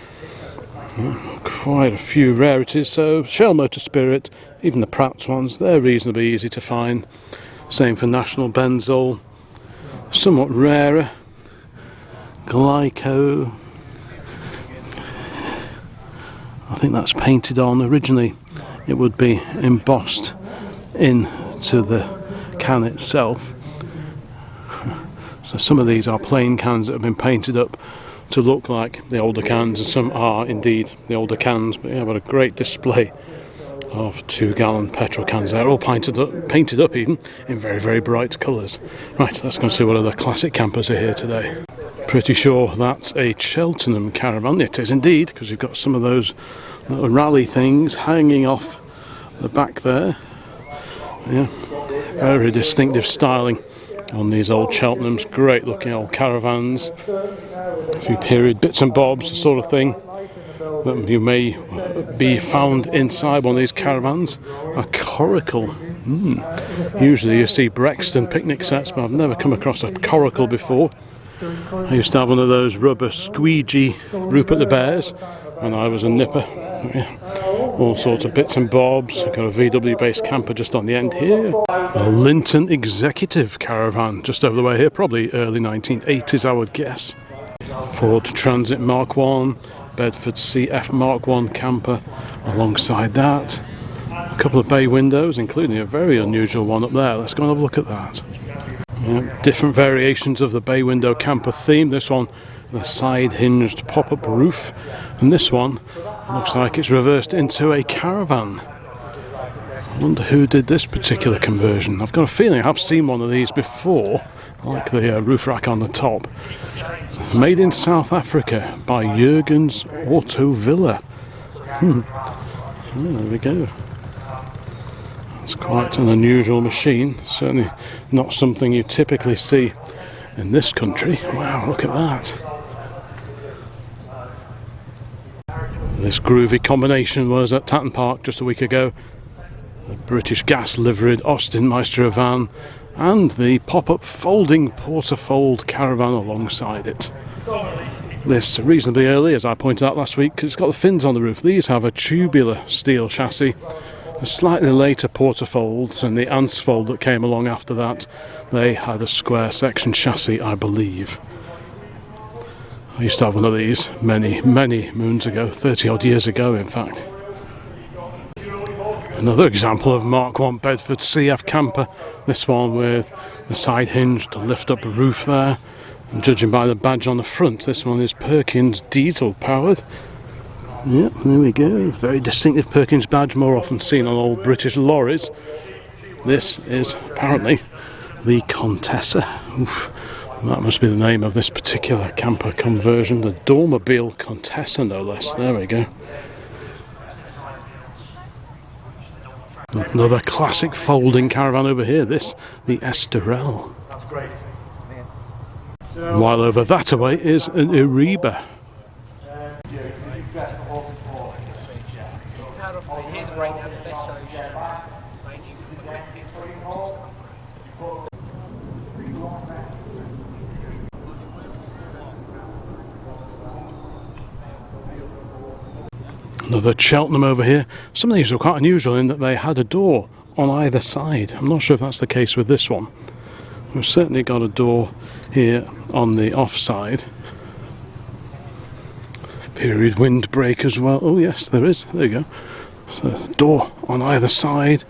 Quite a few rarities. So Shell Motor Spirit, even the Pratt's ones, they're reasonably easy to find. Same for National Benzol. Somewhat rarer. Glyco, I think that's painted on. Originally it would be embossed into the can itself. So some of these are plain cans that have been painted up to look like the older cans, and some are indeed the older cans. But yeah, what a great display of 2-gallon petrol cans. They're all painted up even in very bright colours. Right, let's go and see what other classic campers are here today. Pretty sure that's a Cheltenham caravan. It is indeed, because you've got some of those little rally things hanging off the back there. Yeah, very distinctive styling on these old Cheltenhams. Great looking old caravans. A few period bits and bobs, the sort of thing that you may be found inside one of these caravans. A coracle. Usually you see Brexton picnic sets, but I've never come across a coracle before. I used to have one of those rubber squeegee Rupert the Bears when I was a nipper. Yeah. All sorts of bits and bobs. I've got a VW based camper just on the end here. A Linton Executive caravan just over the way here, probably early 1980s I would guess. Ford Transit Mark 1, Bedford CF Mark 1 camper alongside that. A couple of bay windows, including a very unusual one up there. Let's go and have a look at that. Yeah, different variations of the bay window camper theme. This one, the side hinged pop-up roof, and this one looks like it's reversed into a caravan. I wonder who did this particular conversion. I've got a feeling I've seen one of these before. I like the roof rack on the top. Made in South Africa by Jurgens Auto Villa. There we go. It's quite an unusual machine, certainly not something you typically see in this country. Wow, look at that. This groovy combination was at Tatton Park just a week ago. The British gas liveried Austin Maestro van and the pop-up folding portafold caravan alongside it. This reasonably early, as I pointed out last week, because it's got the fins on the roof. These have a tubular steel chassis. The slightly later portafolds and the Ansfold that came along after that, they had a square section chassis, I believe. I used to have one of these many moons ago, 30 odd years ago in fact. Another example of Mark 1 Bedford CF camper, this one with the side hinge to lift up roof there. And judging by the badge on the front, this one is Perkins diesel powered. Yep, there we go. Very distinctive Perkins badge, more often seen on old British lorries. This is apparently the Contessa. Oof, that must be the name of this particular camper conversion, the Dormobile Contessa no less. There we go. Another classic folding caravan over here, this, the Estoril. That's great. While over that away is an Ariba. Another Cheltenham over here. Some of these were quite unusual in that they had a door on either side. I'm not sure if that's the case with this one. We've certainly got a door here on the offside. Period windbreak as well. Oh yes, there is. There you go. So, door on either side.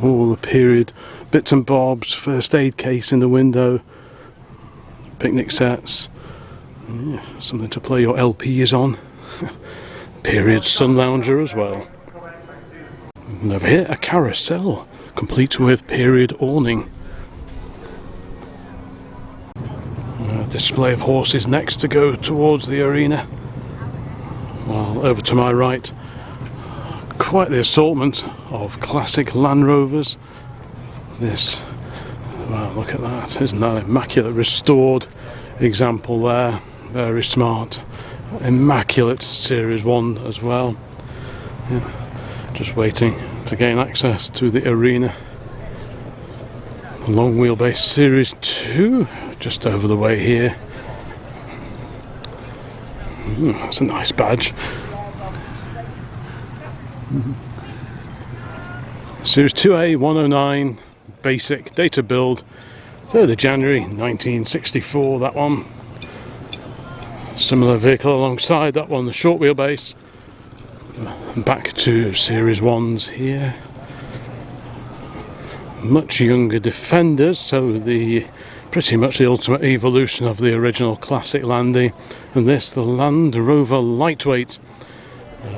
All the period bits and bobs. First aid case in the window. Picnic sets. Yeah, something to play your LPs on. Period sun lounger as well. And over here, a carousel, complete with period awning. A display of horses next to go towards the arena. While over to my right, quite the assortment of classic Land Rovers. This, wow, look at that, isn't that immaculate restored example there? Very smart. Immaculate Series 1 as well. Yeah. Just waiting to gain access to the arena. The long wheelbase Series 2 just over the way here. That's a nice badge. Series 2A 109 basic, date of build 3rd of January 1964, that one. Similar vehicle alongside that one, the short wheelbase. Back to Series 1s here. Much younger Defenders, so pretty much the ultimate evolution of the original classic Landy. And this, the Land Rover Lightweight,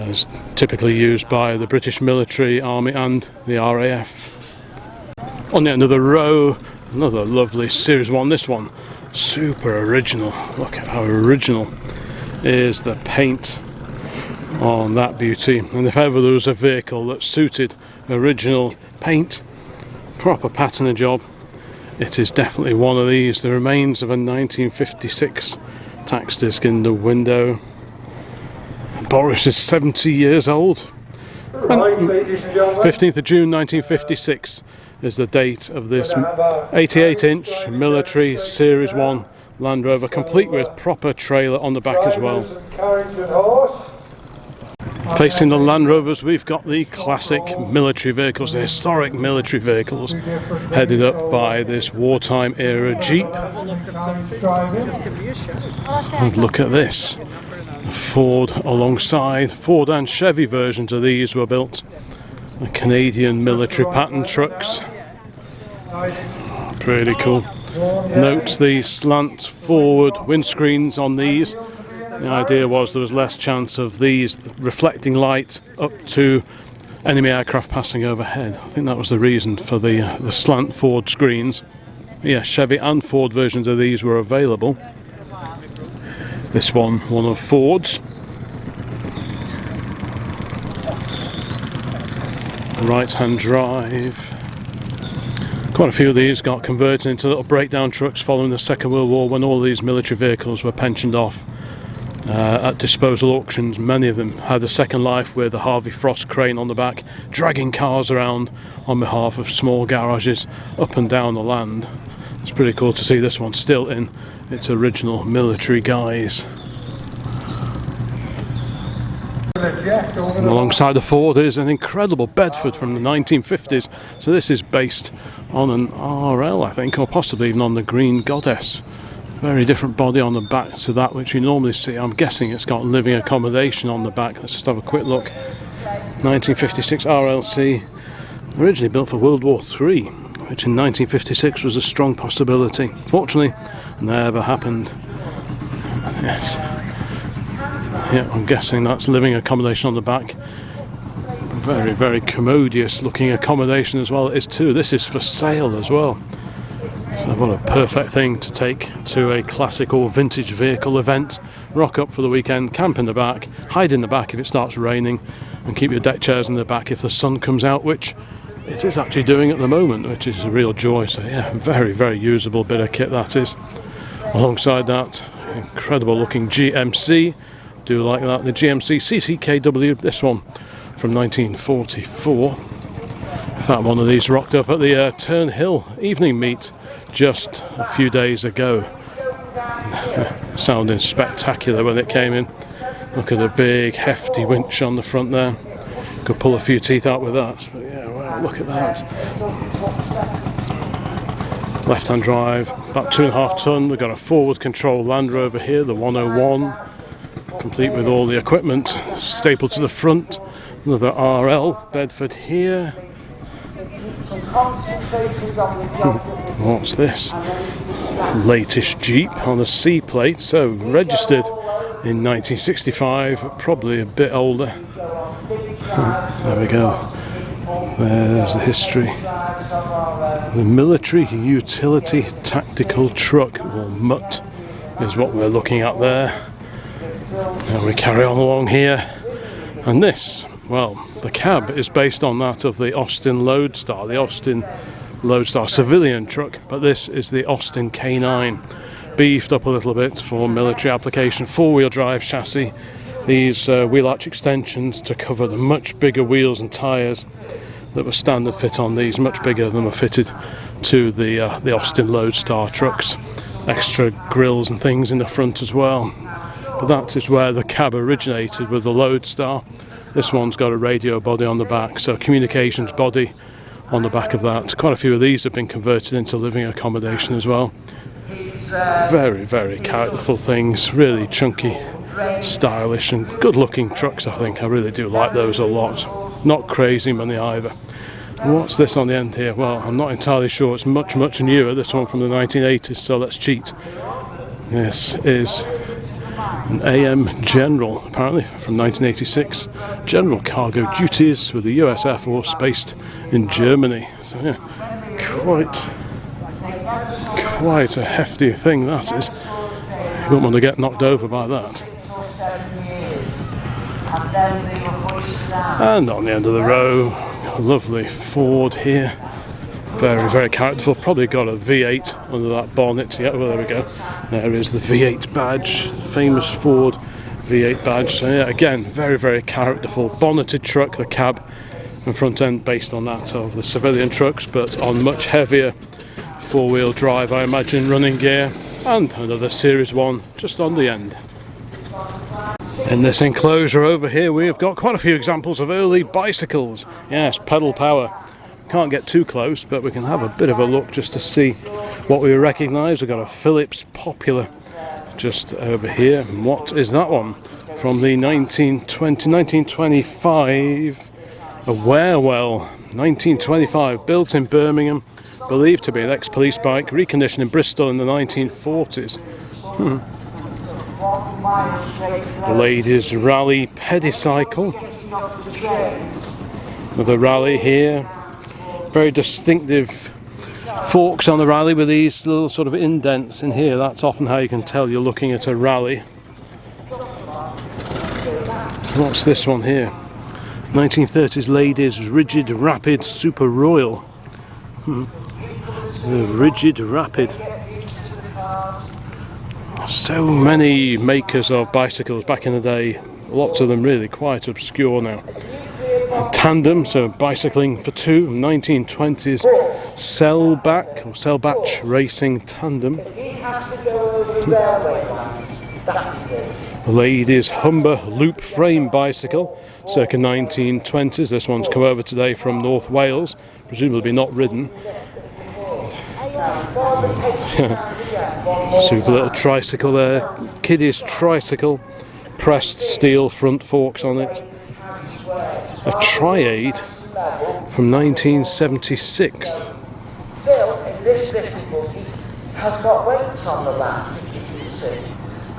is typically used by the British military, army and the RAF. On the end of the row, another lovely Series 1, this one super original. Look at how original is the paint on that beauty. And if ever there was a vehicle that suited original paint, proper patina job, it is definitely one of these. The remains of a 1956 tax disc in the window. Boris is 70 years old. Right, ladies and gentlemen. 15th of June 1956 is the date of this 88-inch military Series 1 Land Rover, complete with proper trailer on the back as well. Facing the Land Rovers, we've got the classic military vehicles, the historic military vehicles, headed up by this wartime era Jeep. And look at this, Ford alongside. Ford and Chevy versions of these were built. The Canadian military pattern trucks. Pretty cool. Note the slant forward windscreens on these. The idea was there was less chance of these reflecting light up to enemy aircraft passing overhead. I think that was the reason for the slant forward screens. Yeah, Chevy and Ford versions of these were available. This one of Ford's. Right-hand drive. Quite Quite a few of these got converted into little breakdown trucks following the Second World War, when all these military vehicles were pensioned off at disposal auctions. Many of them had a second life with a Harvey Frost crane on the back, dragging cars around on behalf of small garages up and down the land. It's pretty cool to see this one still in its original military guise. And alongside the Ford is an incredible Bedford from the 1950s. So this is based on an RL, I think, or possibly even on the Green Goddess. Very different body on the back to that which you normally see. I'm guessing it's got living accommodation on the back. Let's just have a quick look. 1956 RLC, originally built for World War III, which in 1956 was a strong possibility. Fortunately, never happened. Yes. Yeah, I'm guessing that's living accommodation on the back. Very, very commodious looking accommodation as well. It is too. This is for sale as well. So what a perfect thing to take to a classic or vintage vehicle event. Rock up for the weekend, camp in the back, hide in the back if it starts raining, and keep your deck chairs in the back if the sun comes out, which it is actually doing at the moment, which is a real joy. So yeah, very, very usable bit of kit that is. Alongside that, incredible looking GMC. Do like that, the GMC CCKW, this one from 1944. In fact, one of these rocked up at the Turnhill evening meet just a few days ago. Sounding spectacular when it came in. Look at the big hefty winch on the front there. Could pull a few teeth out with that, but yeah, wow, look at that. Left hand drive, about 2.5 tonne. We've got a forward control Land Rover here, the 101. Complete with all the equipment stapled to the front. Another RL Bedford here. What's this? Latest Jeep on a C plate, so registered in 1965, probably a bit older. There we go. There's the history. The Military Utility Tactical Truck, or MUT, is what we're looking at there. And we carry on along here, and this, well, the cab is based on that of the Austin Lodestar, civilian truck, but this is the Austin K9, beefed up a little bit for military application, 4-wheel drive chassis, these wheel arch extensions to cover the much bigger wheels and tyres that were standard fit on these, much bigger than were fitted to the Austin Lodestar trucks, extra grills and things in the front as well. But that is where the cab originated with the Lodestar. This one's got a radio body on the back, so communications body on the back of that. Quite a few of these have been converted into living accommodation as well. Very, very characterful things, really chunky, stylish and good looking trucks, I think. I really do like those a lot. Not crazy money either. What's this on the end here? Well, I'm not entirely sure. It's much, much newer. This one from the 1980s, so let's cheat. This is an AM General, apparently, from 1986. General cargo duties with the US Air Force based in Germany. So yeah, quite a hefty thing that is. You don't want to get knocked over by that. And on the end of the row, a lovely Ford here. Very, very characterful. Probably got a V8 under that bonnet. Yeah, well, there we go. There is the V8 badge, famous Ford V8 badge. So yeah, again, very, very characterful. Bonneted truck, the cab and front end based on that of the civilian trucks, but on much heavier 4-wheel drive, I imagine, running gear. And another Series 1 just on the end. In this enclosure over here, we've got quite a few examples of early bicycles. Yes, pedal power. Can't get too close, but we can have a bit of a look just to see what we recognise. We've got a Phillips Popular just over here. And what is that one? From the 1925, a Warewell 1925, built in Birmingham, believed to be an ex-police bike, reconditioned in Bristol in the 1940s. The Ladies Rally Pedicycle. Another Rally here. Very distinctive forks on the Rally with these little sort of indents in here. That's often how you can tell you're looking at a Rally. So what's this one here? 1930s Ladies Rigid Rapid Super Royal. The Rigid Rapid. So many makers of bicycles back in the day, lots of them really quite obscure now. Tandem, so bicycling for two, 1920s Selbach or Selbach Racing Tandem. Ladies Humber loop frame bicycle, circa 1920s. This one's come over today from North Wales, presumably not ridden. Super little tricycle there, kiddies tricycle, pressed steel front forks on it. A Triade from 1976. This little buggy has got weights on the back, if you can see,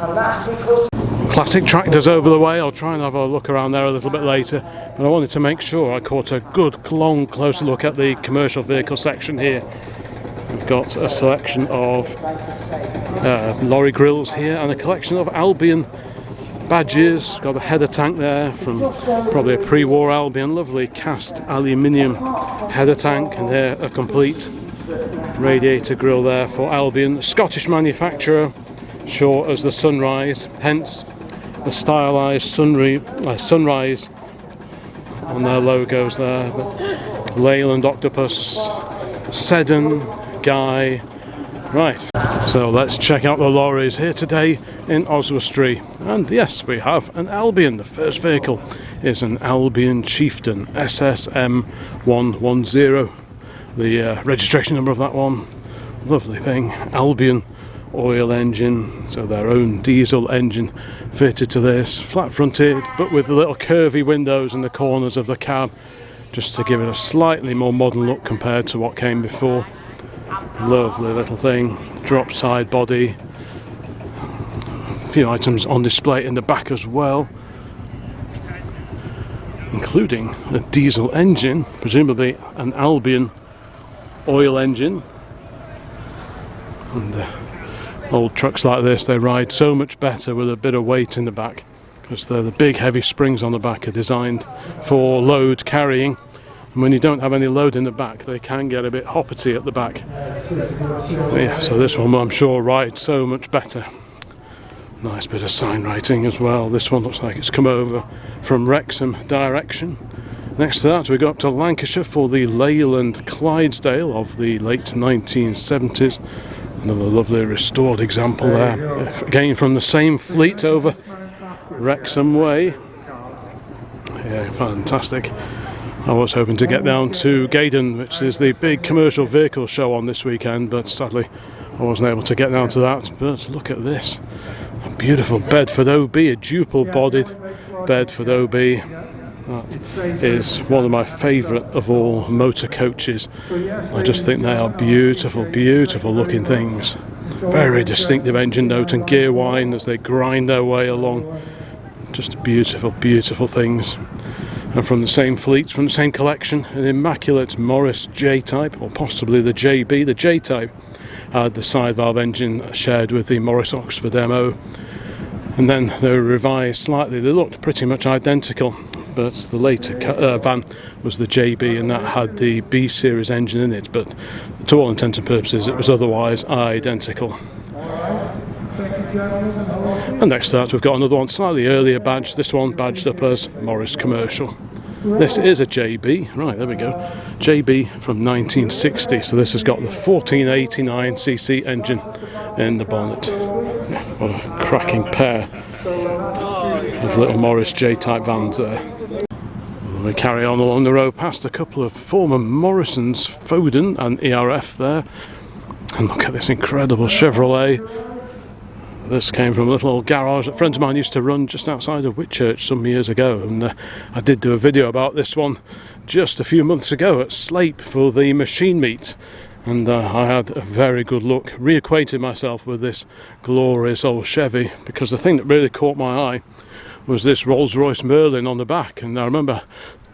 and that's because Classic tractors over the way. I'll try and have a look around there a little bit later, but I wanted to make sure I caught a good long closer look at the commercial vehicle section here. We've got a selection of lorry grills here and a collection of Albion badges. Got a header tank there from probably a pre-war Albion, lovely cast aluminium header tank, and there a complete radiator grille there for Albion, Scottish manufacturer, short as the Sunrise, hence the stylised sunrise on their logos there. But Leyland Octopus, Seddon, Guy. Right, so let's check out the lorries here today in Oswestry. And yes, we have an Albion. The first vehicle is an Albion Chieftain SSM 110. The registration number of that one, lovely thing. Albion oil engine, so their own diesel engine fitted to this, flat fronted but with the little curvy windows in the corners of the cab, just to give it a slightly more modern look compared to what came before. Lovely little thing, drop side body, a few items on display in the back as well, including a diesel engine, presumably an Albion oil engine. And old trucks like this, they ride so much better with a bit of weight in the back, because the big heavy springs on the back are designed for load carrying, and when you don't have any load in the back they can get a bit hoppity at the back. Yeah, so this one I'm sure rides so much better. Nice bit of sign writing as well. This one looks like it's come over from Wrexham direction. Next to that we go up to Lancashire for the Leyland Clydesdale of the late 1970s. Another lovely restored example there, again from the same fleet over Wrexham way. Yeah, fantastic. I was hoping to get down to Gaydon, which is the big commercial vehicle show on this weekend, but sadly I wasn't able to get down to that. But look at this, a beautiful Bedford OB, a duple bodied Bedford OB. That is one of my favourite of all motor coaches. I just think they are beautiful, beautiful looking things. Very distinctive engine note and gear whine as they grind their way along. Just beautiful, beautiful things. And from the same fleet, from the same collection, an immaculate Morris J-Type, or possibly the JB. The J-Type had the side valve engine shared with the Morris Oxford MO. And then they were revised slightly. They looked pretty much identical, but the later van was the JB, and that had the B series engine in it, but to all intents and purposes it was otherwise identical. And next to that we've got another one, slightly earlier badge, this one badged up as Morris Commercial. This is a JB, right, there we go, JB from 1960, so this has got the 1489cc engine in the bonnet. What a cracking pair of little Morris J-type vans there. We carry on along the road past a couple of former Morrisons, Foden and ERF there, and look at this incredible Chevrolet. This came from a little old garage that friends of mine used to run just outside of Whitchurch some years ago, and I did do a video about this one just a few months ago at Slape for the machine meet, and I had a very good look, reacquainted myself with this glorious old Chevy, because the thing that really caught my eye was this Rolls-Royce Merlin on the back, and I remember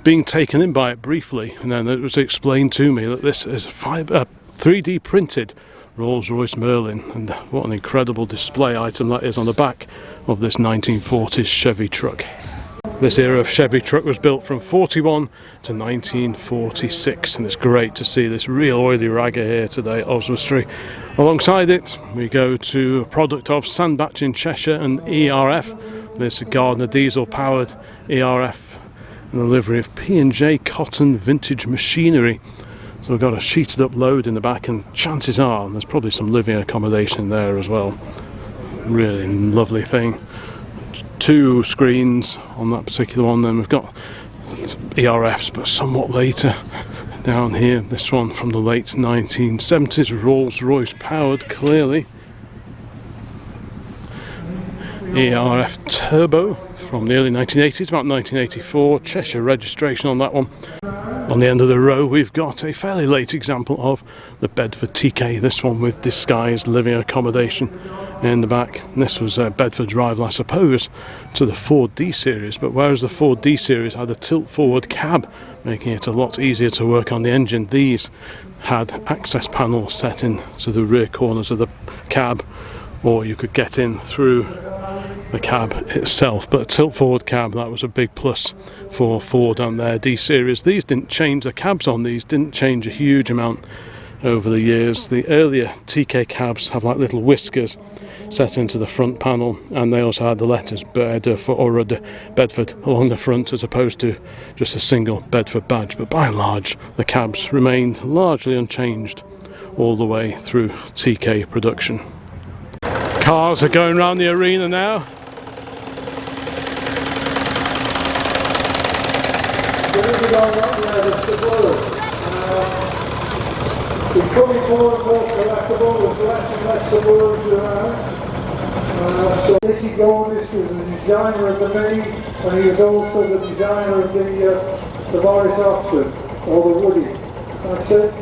being taken in by it briefly, and then it was explained to me that this is a 3D printed Rolls-Royce Merlin, and what an incredible display item that is on the back of this 1940s Chevy truck. This era of Chevy truck was built from 41 to 1946, and it's great to see this real oily ragger here today at Oswestry. Alongside it we go to a product of Sandbach in Cheshire and ERF. This Gardner diesel powered ERF in the livery of P&J Cotton Vintage Machinery. So we've got a sheeted up load in the back, and chances are there's probably some living accommodation there as well. Really lovely thing. 2 screens on that particular one. Then we've got ERFs, but somewhat later down here. This one from the late 1970s, Rolls-Royce powered, clearly. ERF Turbo from the early 1980s, about 1984. Cheshire registration on that one. On the end of the row we've got a fairly late example of the Bedford TK, this one with disguised living accommodation in the back. And this was Bedford's rival, I suppose, to the Ford D series, but whereas the Ford D series had a tilt forward cab, making it a lot easier to work on the engine, these had access panels set in to the rear corners of the cab, or you could get in through the cab itself. But a tilt forward cab, that was a big plus for Ford and their D series. These didn't change, the cabs on these didn't change a huge amount over the years. The earlier TK cabs have like little whiskers set into the front panel, and they also had the letters Bedford along the front, as opposed to just a single Bedford badge. But by and large the cabs remained largely unchanged all the way through TK production. Cars are going around the arena now. Becoming more and more collectible, there's less and less Subarus around. So Missy Gordis was the designer of the Mini, and he was also the designer of the Morris Austin, or the Woody. That's it.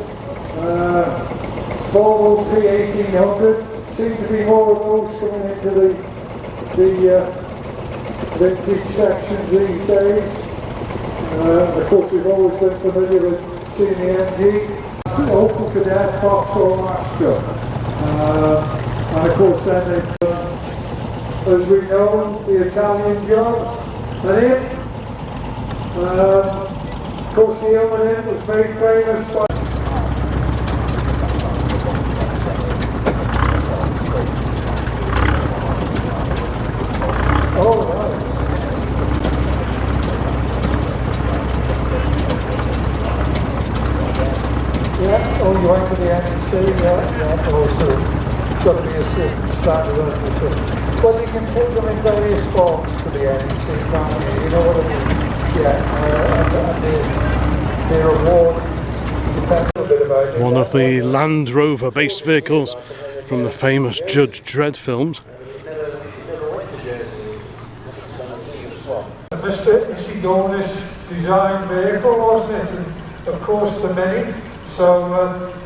Volvo P1800. Seems to be more of those coming into the vintage sections these days. Of course, we've always been familiar with seeing the MG. Opel Cadet, Vauxhall Cresta, and of course then they've done, as we know, the Italian job, and him. Of course the M&M was made famous by you went to the NEC, yeah, also got to be assistant standard on the trip. Well, you can take them in various forms to the NEC, can't you? You know what I mean? Yeah, and their award depends a bit about it. One of the Land Rover based vehicles from the famous Judge Dredd films. Mr. Isidonis design vehicle, wasn't it? And of course the Mini. So,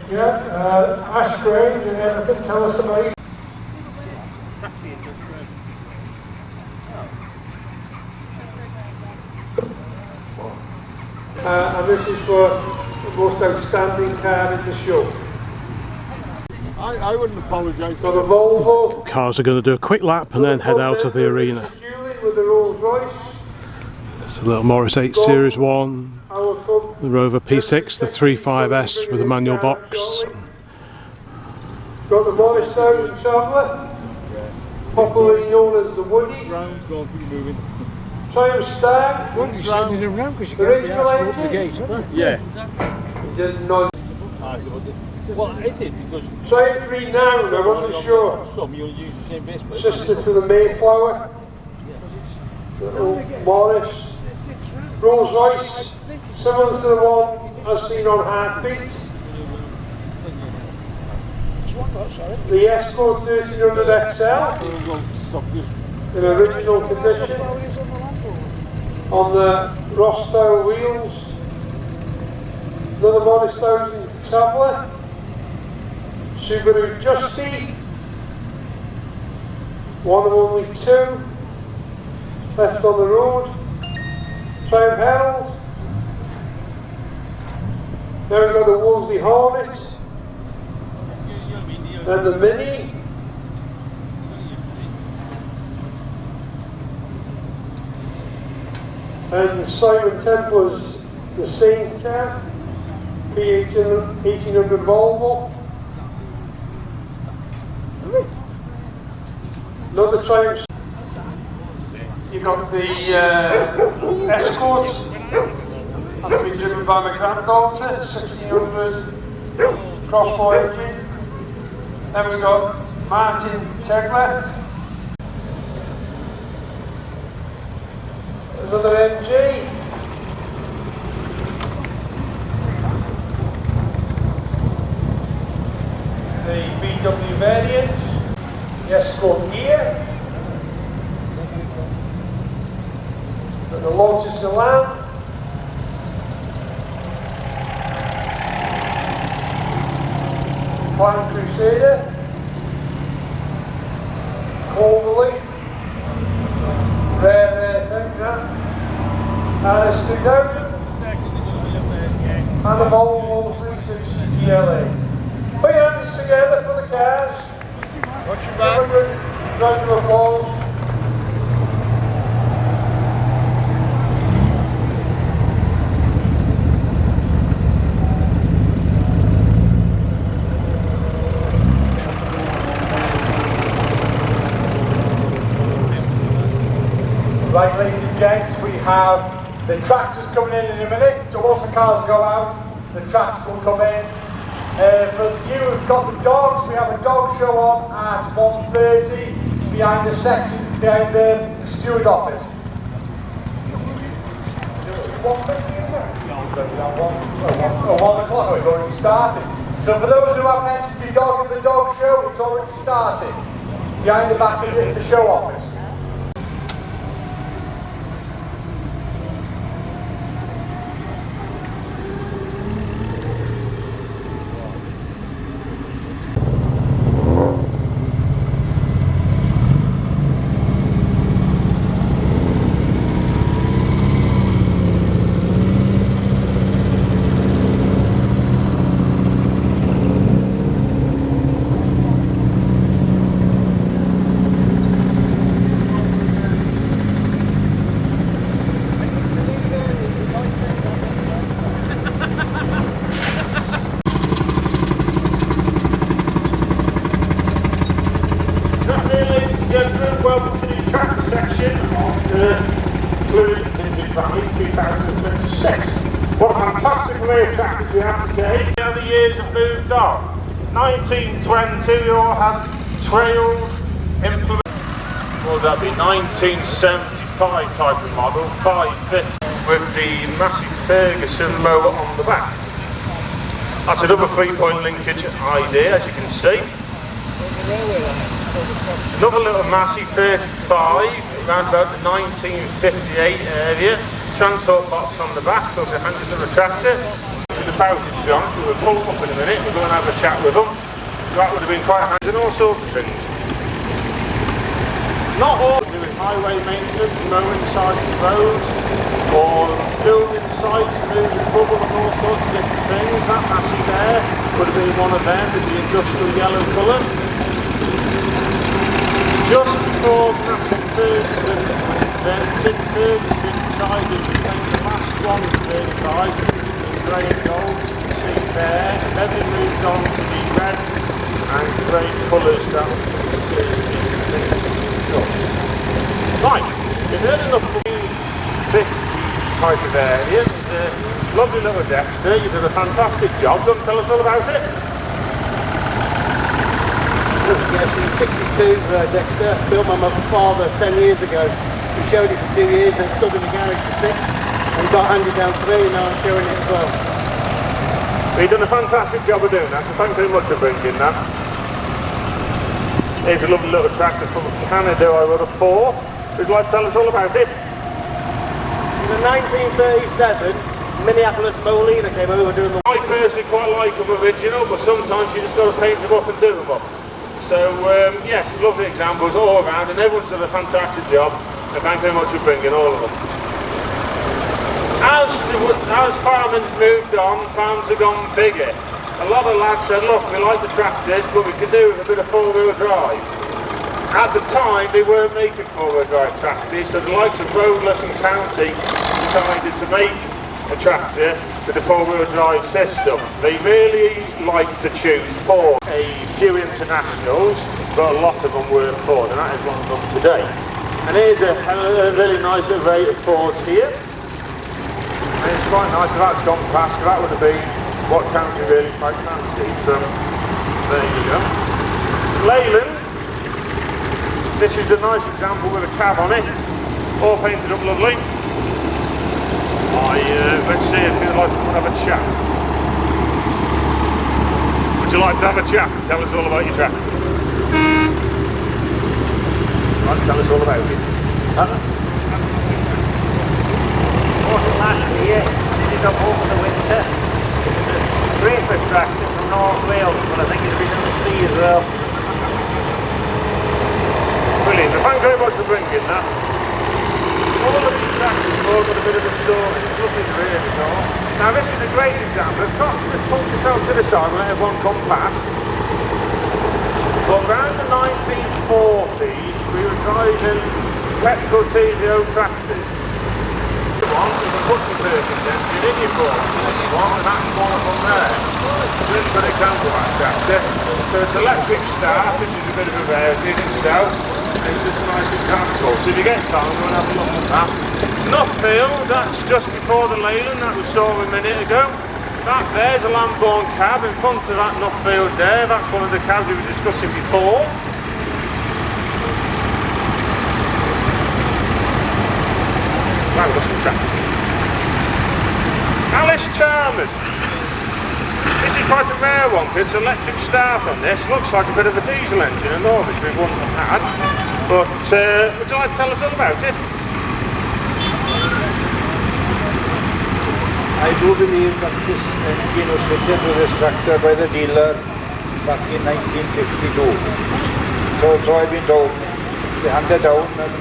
Ash Grange and everything, tell us about it. Taxi and Judge Dredd. And this is for the most outstanding car in the show. I wouldn't apologise. For the Volvo. Cars are going to do a quick lap and then head out of the arena. With the Rolls-Royce. It's a little Morris 8 Series 1. The Rover P6, the 35S with a manual box. Got the Morris 1000 Traveller, popularly known as the Woody. Triumph Star, the original engine. Yeah. He didn't know. What is it? Because Triumph 3 now, I wasn't sure. some you'll use the same base, but Sister to the Mayflower. Little Morris. Rolls-Royce, similar to the one I've seen on Heartbeat. The Escort 1300 XL in original condition on the Ross style wheels. Another Morris 1000 Traveller, Subaru Justy, one of only 2 left on the road. Triumph Herald. There we got the Wolseley Hornet. Then the Mini. And Simon Templar's the same car, P1800 Volvo. Another Triumph. You got the Escort, that'll be driven by my granddaughter, 1600 crossbow engine. Then we've got Martin Tegler, another MG. The VW variant, the Escort gear. The Lotus Elan, Fine Crusader, Cornwall, rare thing, and a 2000, and a Volvo 360 GLA. Put your hands together for the cars. Watch your back. Round of applause. Right, ladies and gents, we have the tractors coming in a minute, so once the cars go out, the tractors will come in. For you who've got the dogs, we have a dog show on at 1:30 behind the section, behind the steward office. 1:50, isn't it? 1 o'clock, oh, it's already started. So for those who haven't entered your dog in the dog show, it's already started. Behind the back of the show office. Welcome to the tractor section of the Fluid Vintage Rally 2026. What a fantastic array of tractors we have today. The other years have moved on. 1920 we all had trailed implement. Well, that'd be 1975 type of model, 550 with the massive Ferguson mower on the back. That's another 3-point linkage idea, as you can see. Another little Massey 35, around about the 1958 area. Transport box on the back, because it handed the retractor. About it, to be honest, we will pull them up in a minute, we're going to have a chat with them. That would have been quite handy and all sorts of things. Not all to do with highway maintenance, mowing sides of roads, or building sites, moving rubble and all sorts of different things. That Massey there would have been one of them with the industrial yellow colour. Just before Massey Ferguson, then Tim Ferguson decided to paint the last one of 35 in grey and gold, you can see there, and then they moved on to the red and grey colours that you can see. Right, we've heard enough from this type of area. There's a lovely little Dexter, you did a fantastic job. Do you want to tell us all about it? Yes, it's 62 Dexter, built by my father 10 years ago. We showed it for 2 years and stood in the garage for 6 and got handed down to me, and now I'm showing it as well. You've done a fantastic job of doing that, so thanks very much for bringing that. Here's a lovely little tractor from Canada I rode a 4. Would you like to tell us all about it? In the 1937 Minneapolis Molina came over doing the... I personally quite like them original, but sometimes you just got to paint them up and do them up. So yes, lovely examples all around, and everyone's done a fantastic job, and thank you very much for bringing all of them. As farming's moved on, farms have gone bigger. A lot of lads said, look, we like the tractors, but we could do with a bit of four-wheel drive. At the time, they weren't making four-wheel drive tractors, so the likes of Roadless and County decided to make a tractor with a four-wheel drive system. They really like to choose Ford. A few internationals, but a lot of them work Ford, and that is one of them today. And here's a really nice array of Fords here. And it's quite nice if that's gone past, that would have been what country really quite fancy. So there you go. Leyland. This is a nice example with a cab on it, all painted up lovely. Let's see if you'd like to have a chat. Would you like to have a chat? Tell us all about your tractor. Right, tell us all about it. Last year, I did up over the winter. Great for tractor from North Wales, but I think it's been in the sea as well. Brilliant. Thank you very much for bringing that. All of these tractors have all got a bit of a story. It's looking really cool. Now this is a great example. Let's put yourself to the side and let everyone come past. But around the 1940s, we were driving petrol TVO tractors. One with a Butcher Perkins engine in your fork. One, and that's one of them there. It's a really good example of that tractor. So it's electric start, which is a bit of a rarity in itself. And it's just a nice example. So if you get time, go and have a look at that. Nuffield, that's just before the Leyland that we saw a minute ago. That there's a Lamborn cab in front of that Nuffield there. That's one of the cabs we were discussing before. Right, we've got some tractors. Alice Chalmers. This is quite a rare one, because it's electric start on this. Looks like a bit of a diesel engine, and obviously we wouldn't have had. But would you like to tell us all about it? I do believe that this engine was fitted with this tractor by the dealer back in 1952. So I've been told. They handed down, and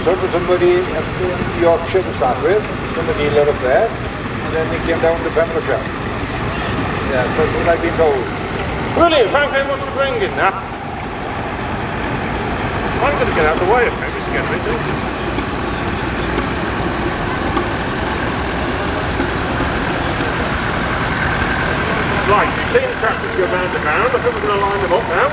sold to somebody at Yorkshire to start with, from the dealer up there, and then they came down to Pembrokeshire. Yeah, that's what I've been told. Brilliant, thank you very much for bringing that. I'm going to get out of the way of maybe to get a bit, don't you? Right, you've seen the tractors go round and round. I think we're going to line them up now.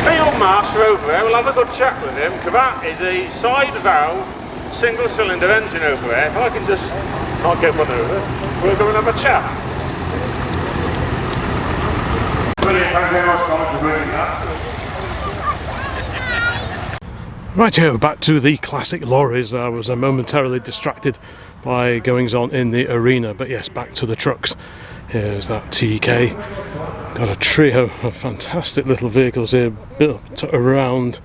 The old master over there, we'll have a good chat with him, because that is a side valve single cylinder engine over there. If I can just not get one over, we'll go and have a chat. Brilliant, thank you very much, Colin, for bringing that. Right here, back to the classic lorries. I was momentarily distracted by goings on in the arena, but yes, back to the trucks. Here's that TK. Got a trio of fantastic little vehicles here built around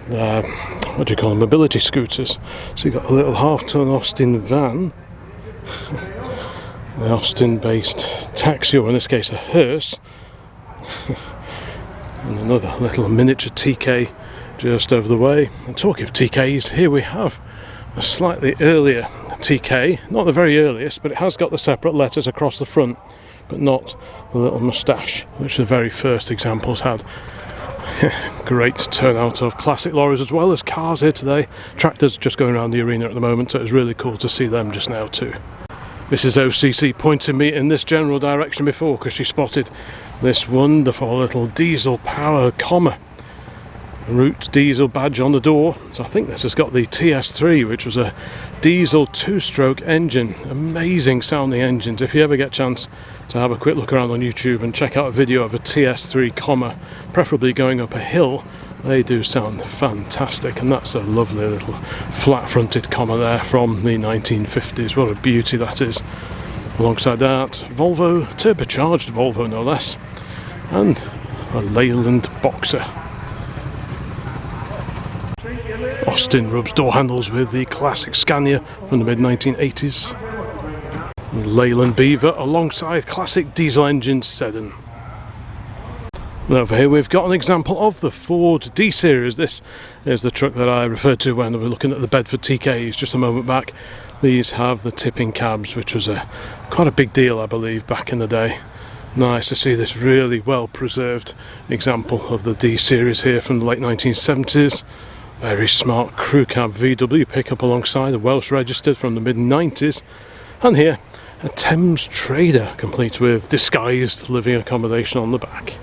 what do you call them, mobility scooters. So you've got a little half-ton Austin van, the Austin-based taxi, or in this case a hearse, and another little miniature TK just over the way. And talking of TKs, here we have a slightly earlier TK, not the very earliest, but it has got the separate letters across the front, but not the little moustache, which the very first examples had. Great turnout of classic lorries as well as cars here today. Tractors just going around the arena at the moment, so it was really cool to see them just now too. This is OCC pointing me in this general direction before, because she spotted this wonderful little diesel-powered Commer. Root diesel badge on the door. So I think this has got the TS3, which was a diesel two-stroke engine. Amazing sounding engines. If you ever get a chance to have a quick look around on YouTube and check out a video of a TS3 Commer, preferably going up a hill, they do sound fantastic. And that's a lovely little flat-fronted Commer there from the 1950s. What a beauty that is. Alongside that, Volvo, turbocharged Volvo no less, and a Leyland Boxer. Austin rubs door handles with the classic Scania from the mid-1980s. Leyland Beaver alongside classic diesel engine Sedan. And over here we've got an example of the Ford D-Series. This is the truck that I referred to when we were looking at the Bedford TKs just a moment back. These have the tipping cabs, which was quite a big deal, I believe, back in the day. Nice to see this really well preserved example of the D-Series here from the late 1970s. Very smart crew cab VW pickup alongside, a Welsh registered from the mid-90s. And here, a Thames Trader, complete with disguised living accommodation on the back.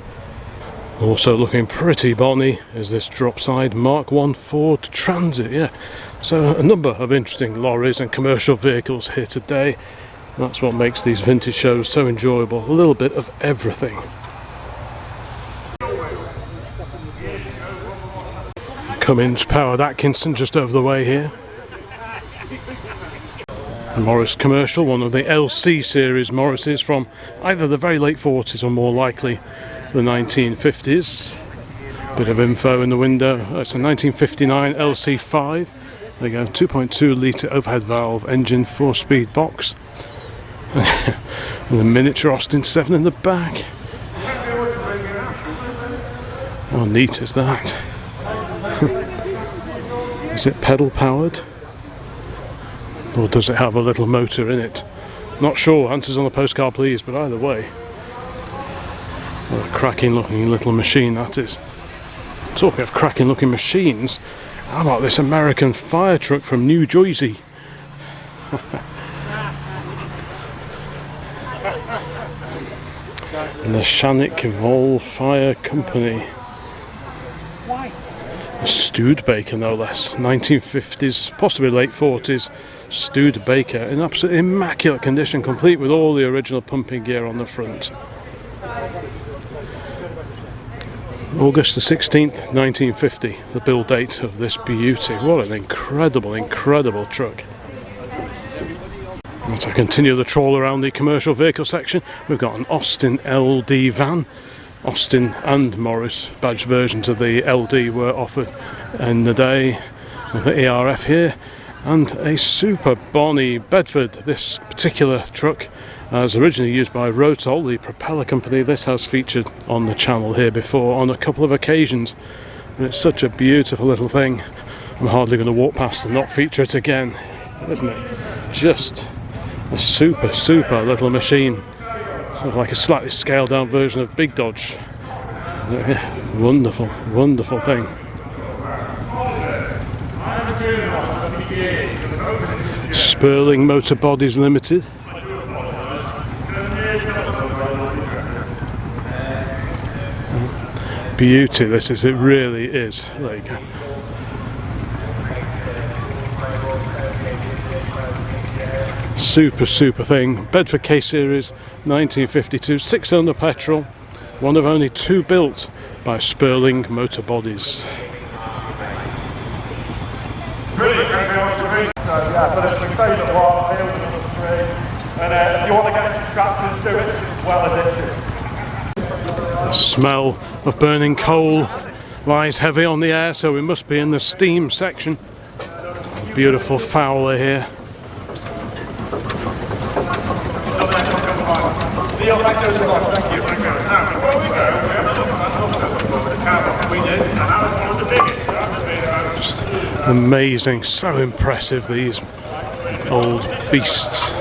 Also looking pretty bonny is this drop-side Mark 1 Ford Transit, yeah. So a number of interesting lorries and commercial vehicles here today. That's what makes these vintage shows so enjoyable, a little bit of everything. Cummins powered Atkinson just over the way here. A Morris commercial, one of the LC series Morrises from either the very late 40s or more likely the 1950s. Bit of info in the window. It's a 1959 LC5. There you go, 2.2 litre overhead valve engine, 4-speed box. And a miniature Austin 7 in the back. How neat is that? Is it pedal powered? Or does it have a little motor in it? Not sure, answers on the postcard please, but either way. What a cracking looking little machine that is. Talking of cracking looking machines, how about this American fire truck from New Jersey? And the Shannick Vol Fire Company. A Studebaker no less, 1950s, possibly late 40s Studebaker in absolutely immaculate condition, complete with all the original pumping gear on the front. August the 16th, 1950, the build date of this beauty. What an incredible, incredible truck. As I continue the trawl around the commercial vehicle section, we've got an Austin LD van. Austin and Morris badge versions of the LD were offered in the day with the ERF here, and a super bonny Bedford. This particular truck was originally used by Vauxhall, the propeller company. This has featured on the channel here before on a couple of occasions, and it's such a beautiful little thing. I'm hardly going to walk past and not feature it again, isn't it? Just a super little machine. Sort of like a slightly scaled down version of Big Dodge. Wonderful, wonderful thing. Sperling Motor Bodies Limited. Beauty this is, it really is. There you go. Super thing. Bedford K Series 1952, 6-cylinder petrol, one of only 2 built by Sperling Motor Bodies. Brilliant, thank you very much for me. Yeah, but it's my favourite one, I own another 3. And if you want to get into tractors, do it, it's well addictive. The smell of burning coal lies heavy on the air, so we must be in the steam section. Beautiful Fowler here. Just amazing, so impressive, these old beasts.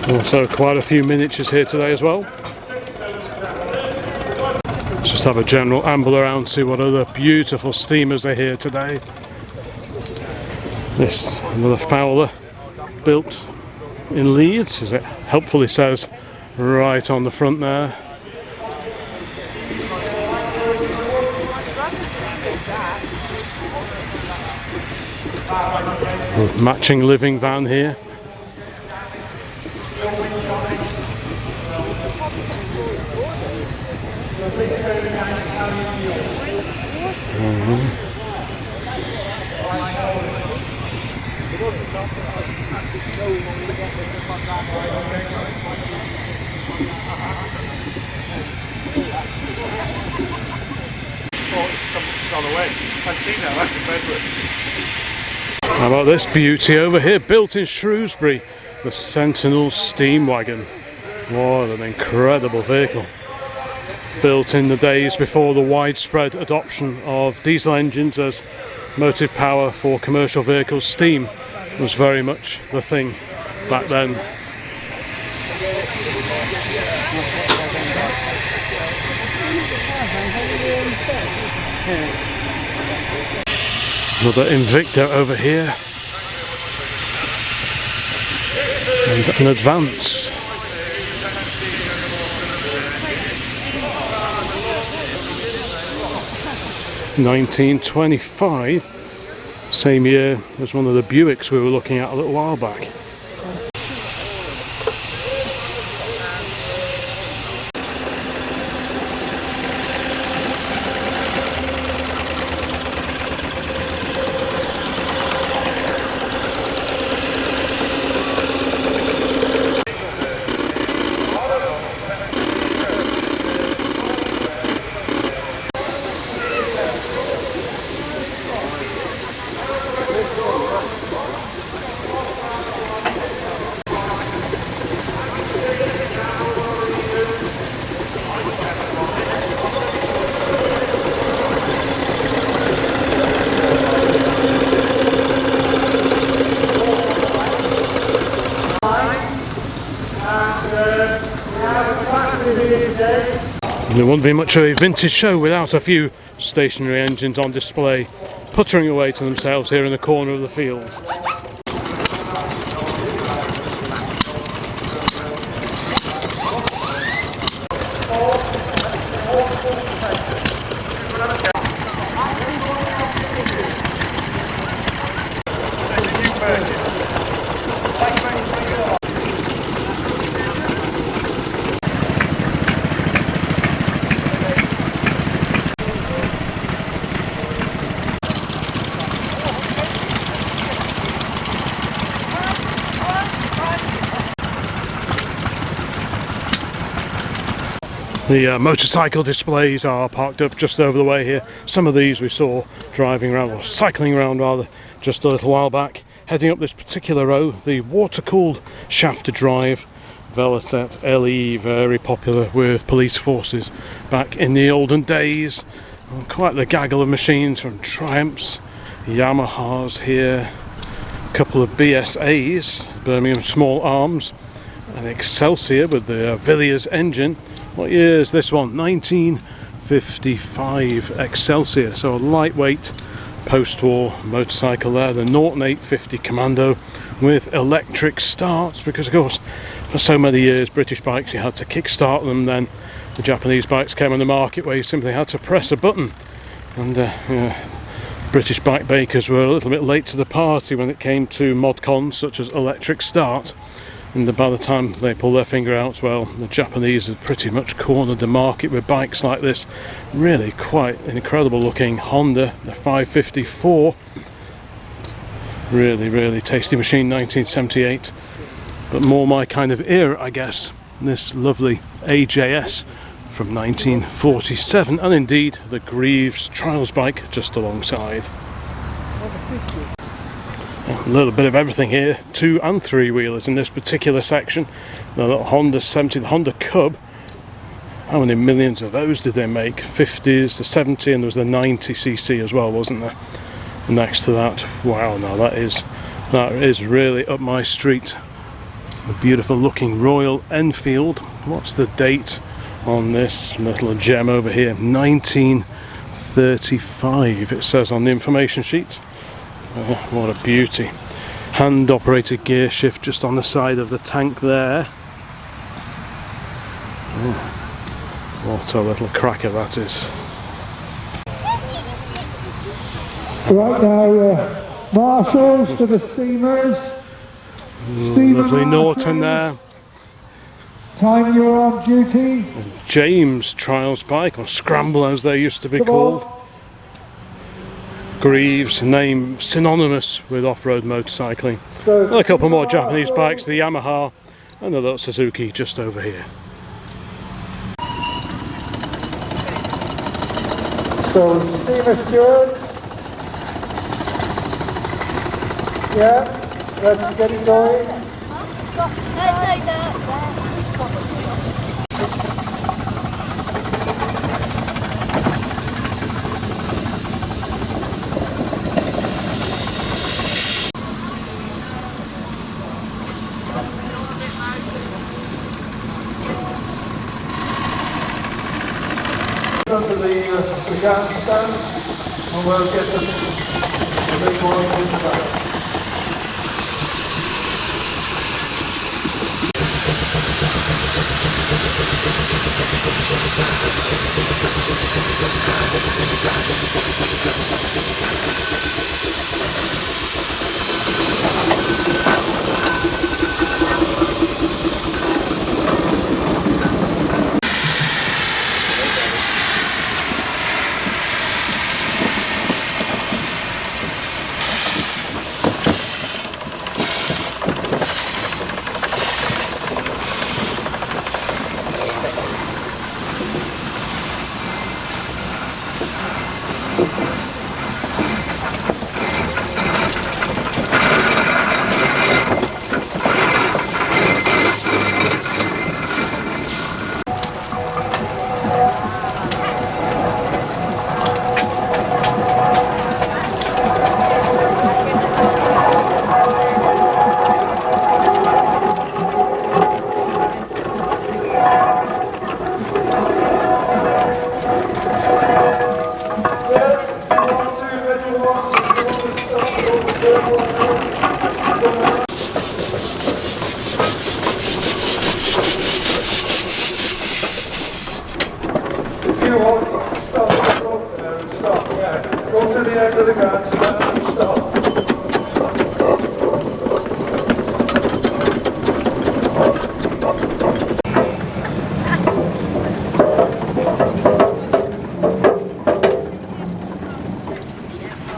Also quite a few miniatures here today as well. Let's just have a general amble around, see what other beautiful steamers are here today. This, another Fowler, built in Leeds, as it helpfully says right on the front there. Matching living van here. How about this beauty over here, built in Shrewsbury, the Sentinel steam wagon. What an incredible vehicle. Built in the days before the widespread adoption of diesel engines as motive power for commercial vehicles. Steam was very much the thing back then. Another Invicta over here. And an Advance. (1925), same year as one of the Buicks we were looking at a little while back. There wouldn't be much of a vintage show without a few stationary engines on display, puttering away to themselves here in the corner of the field. The motorcycle displays are parked up just over the way here. Some of these we saw driving around, or cycling around rather, just a little while back. Heading up this particular row, the water-cooled shafted drive Velocet LE, very popular with police forces back in the olden days. And quite the gaggle of machines from Triumphs, Yamahas here, a couple of BSAs, Birmingham Small Arms, an Excelsior with the Villiers engine. What year is this one? 1955 Excelsior, so a lightweight post-war motorcycle there. The Norton 850 Commando with electric starts, because of course for so many years British bikes you had to kick-start them, then the Japanese bikes came on the market where you simply had to press a button, and British bike makers were a little bit late to the party when it came to mod cons such as electric start. And by the time they pull their finger out, well, the Japanese had pretty much cornered the market with bikes like this. Really quite an incredible looking Honda, the 554. Really tasty machine, 1978. But more my kind of era, I guess. This lovely AJS from 1947, and indeed the Greaves Trials bike just alongside. A little bit of everything here, 2 and 3 wheelers in this particular section. The little Honda 70, the Honda Cub. How many millions of those did they make? 50s, the 70, and there was the 90cc as well, wasn't there? Next to that, wow, now that is really up my street. A beautiful looking Royal Enfield. What's the date on this little gem over here? 1935 it says on the information sheet. What a beauty. Hand operated gear shift just on the side of the tank there. What a little cracker that is. Right now, marshals to the steamers. Lovely Norton there. Time you're on duty. James Trials bike, or Scramble as they used to be called. Greaves, name synonymous with off-road motorcycling. And a couple more Japanese bikes, the Yamaha and the little Suzuki just over here. So, steamer steward. Yeah, let's get it going. Under the gas stand, and we'll get the big one in the back.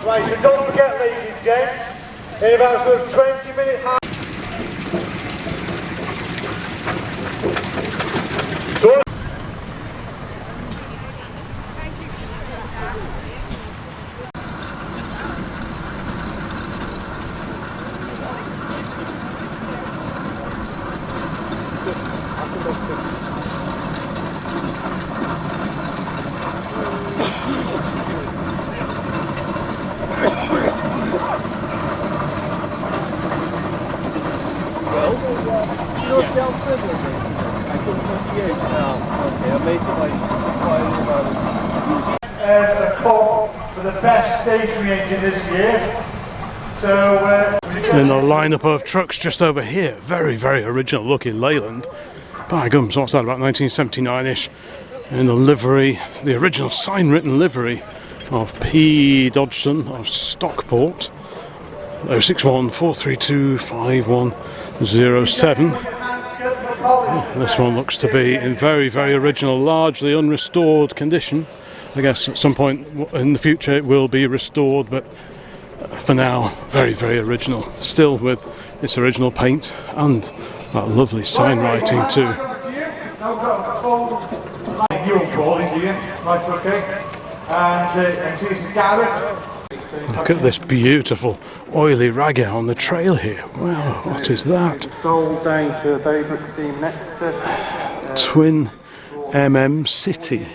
Right, so don't forget, ladies and gents, in about sort of 20 minutes. A call for the best stationary engine this year. So in a lineup of trucks just over here, very, very original looking Leyland. By gums, what's that, about 1979-ish? In the livery, the original sign-written livery of P. Dodgson of Stockport, 061 432 5107. This one looks to be in very, very original, largely unrestored condition. I guess at some point in the future it will be restored, but for now, very, very original. Still with its original paint and that lovely sign writing too. Look at this beautiful oily ragger on the trail here. Wow, what is that? Twin MM City.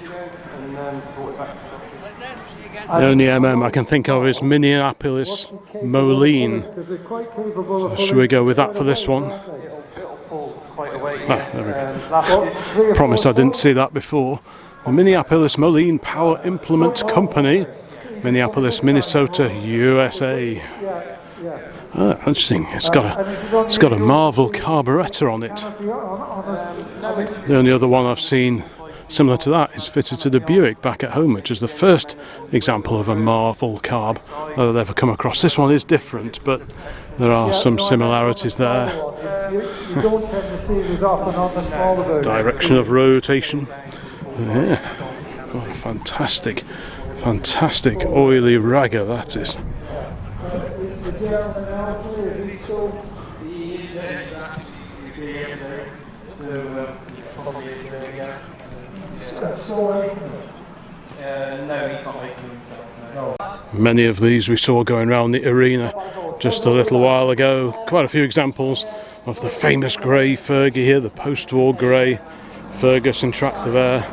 The only MM I can think of is Minneapolis Moline. So should we go with that for this one? Ah, there we go. Promise I didn't see that before. The Minneapolis Moline Power Implement Company, Minneapolis, Minnesota, USA. Ah, interesting. It's got a Marvel carburettor on it. The only other one I've seen similar to that is fitted to the Buick back at home, which is the first example of a Marvel carb that I've ever come across. This one is different, but there are some similarities there. Direction of rotation. Yeah. What a fantastic oily ragger that is. Many of these we saw going around the arena just a little while ago. Quite a few examples of the famous grey Fergie here, the post-war grey Ferguson tractor there.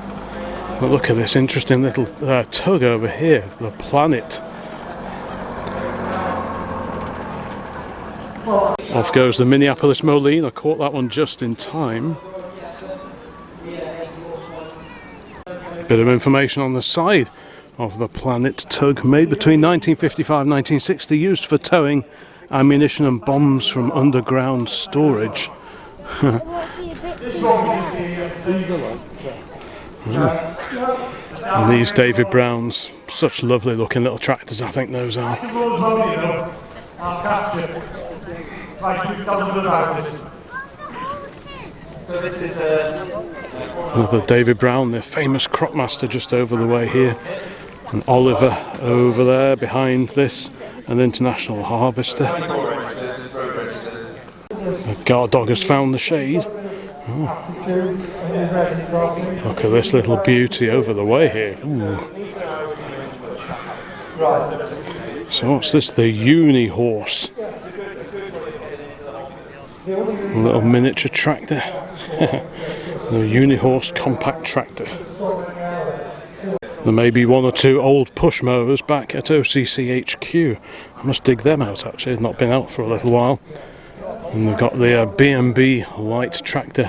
But look at this interesting little tug over here, the Planet. Off goes the Minneapolis Moline. I caught that one just in time. Bit of information on the side of the Planet tug, made between 1955 and 1960, used for towing ammunition and bombs from underground storage. And these David Browns, such lovely looking little tractors, I think those are. So this is another David Brown, the famous Cropmaster, just over the way here. And Oliver over there behind this, an International Harvester. The guard dog has found the shade. Oh. Look at this little beauty over the way here. Ooh. So what's this? The Uni Horse. A little miniature tractor. The Uni Horse compact tractor. There may be one or two old push mowers back at OCC HQ. I must dig them out actually, they've not been out for a little while. And we've got the B&B light tractor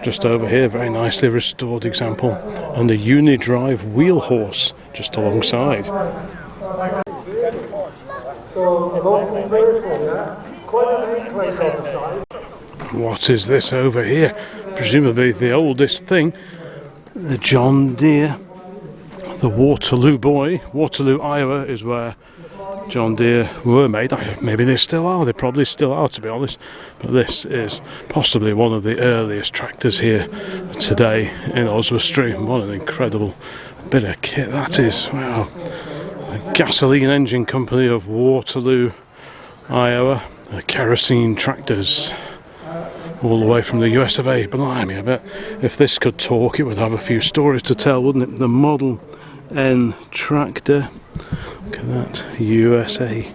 just over here, very nicely restored example. And the Unidrive wheel horse just alongside. What is this over here? Presumably the oldest thing. The John Deere. The Waterloo boy. Waterloo, Iowa is where John Deere were made. Maybe they still are. They probably still are, to be honest. But this is possibly one of the earliest tractors here today in Oswestry. What an incredible bit of kit that is. Wow. The gasoline engine company of Waterloo, Iowa. The kerosene tractors. All the way from the US of A. Blimey, I bet if this could talk, it would have a few stories to tell, wouldn't it? The Model N tractor. Look at that, USA.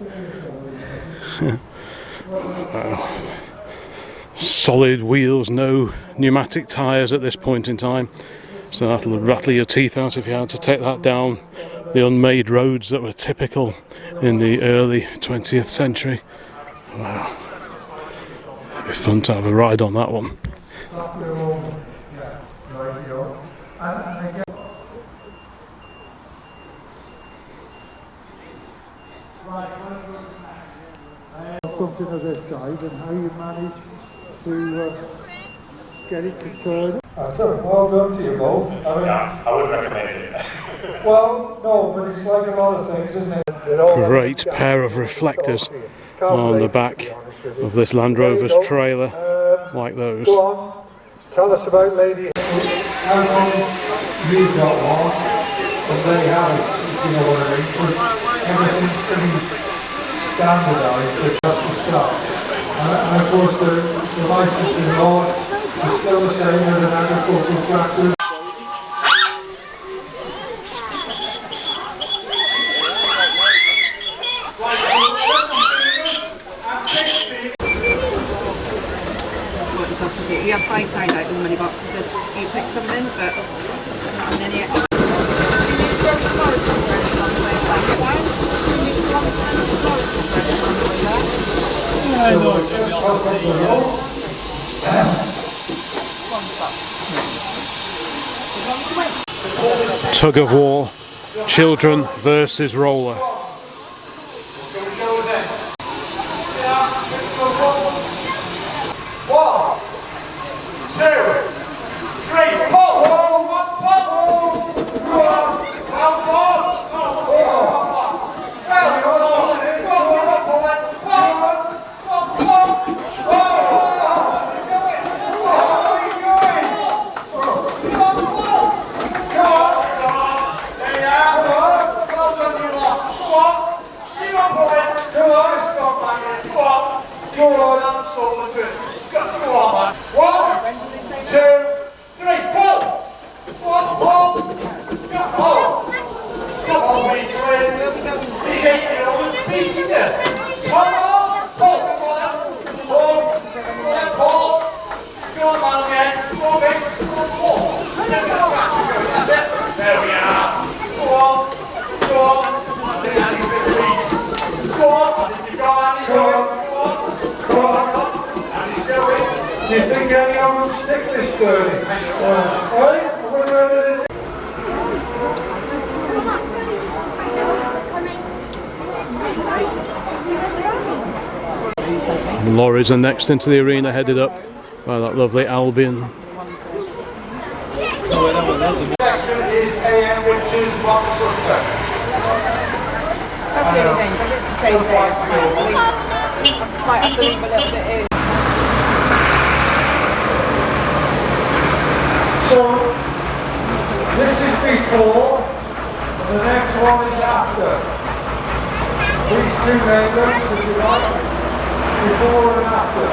Wow. Solid wheels, no pneumatic tyres at this point in time. So that'll rattle your teeth out if you had to take that down the unmade roads that were typical in the early 20th century. Wow. It'd be fun to have a ride on that one. Something of this size and how you manage to get it to turn. Well done to you both. I would recommend it. Well, no, but it's like a lot of things, isn't it? Great pair of reflectors on the back of this Land Rover's trailer, like those. Go on, tell us about Lady. How long you've got one, and they have it, if you know what I mean. But everything's pretty standardised for just the stuff. And of course the licensing law is still the same as an agricultural tractor. We have 5 tied out in many boxes if you pick something, but not in any extra. Tug of war, children versus roller. Go on, Malgans. Go on, mate. Go on, go on. That's it. There we are. Go on. Go on. I think Andy's a bit weak. Go on. I think you've got Andy going. Go on. Go on. Andy's going. Do you think anyone will stick this dirty? Right? Lorries are next into the arena, headed up by that lovely Albion. Section is AM Witches Vauxhall Cresta. That's the only thing, because it's the same day. Might have to leave a little bit in. So, this is before, and the next one is after. These two neighbours, if you like, before and after.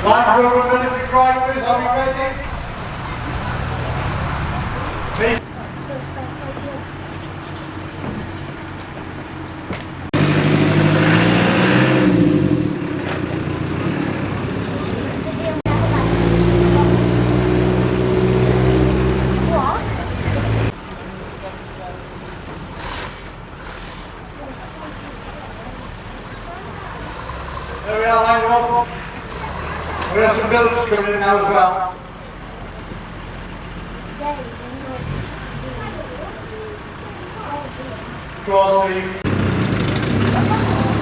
Land Rover military drivers, are we ready? What? the builders coming in now as well. Go on, Steve.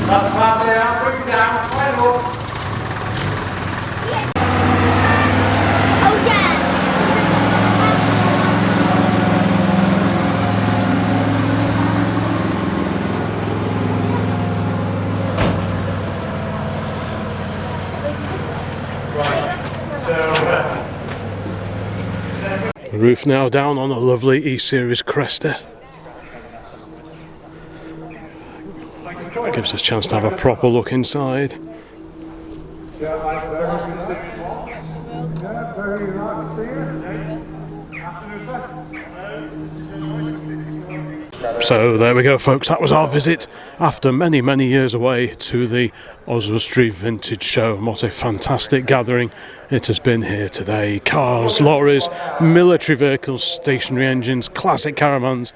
That's half there, bring it down, line up. Oh yeah! The roof now down on a lovely E-Series Cresta. Gives us a chance to have a proper look inside. So there we go, folks, that was our visit after many years away to the OSWESTRY Vintage Show. And what a fantastic gathering it has been here today. Cars, lorries, military vehicles, stationary engines, classic caravans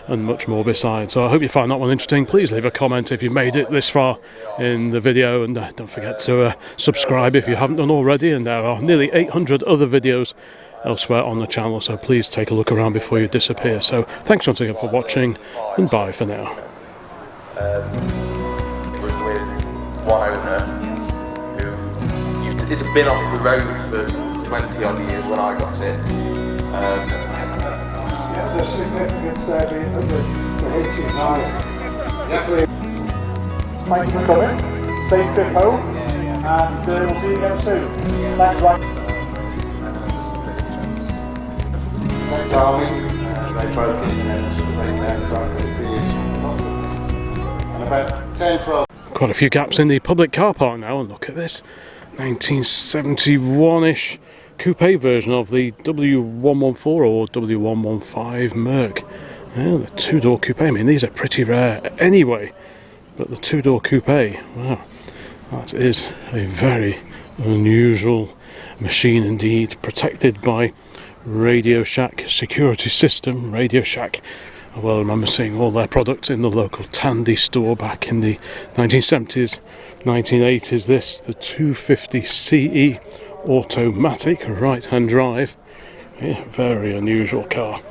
and much more besides. So I hope you find that one interesting. Please leave a comment if you made it this far in the video, and don't forget to subscribe if you haven't done already. And there are nearly 800 other videos elsewhere on the channel, so please take a look around before you disappear. So thanks once again for watching, and bye for now. With one owner who it's been off the road for 20 odd years when I got it. The significance there being that the hitch is high. Thank you for coming. Safe trip home, and we'll see you again soon. Thanks, right. Thanks, Army. They both in there, sort of very down track for 3 years. And about 10, 12. Quite a few gaps in the public car park now, and look at this 1971-ish coupe version of the W114 or W115 Merc. Yeah, the two-door coupe. I mean, these are pretty rare anyway, but the two-door coupe, wow, that is a very unusual machine indeed, protected by Radio Shack security system. Radio Shack, I well remember seeing all their products in the local Tandy store back in the 1970s, 1980s. This, the 250 CE automatic right-hand drive. Yeah, very unusual car.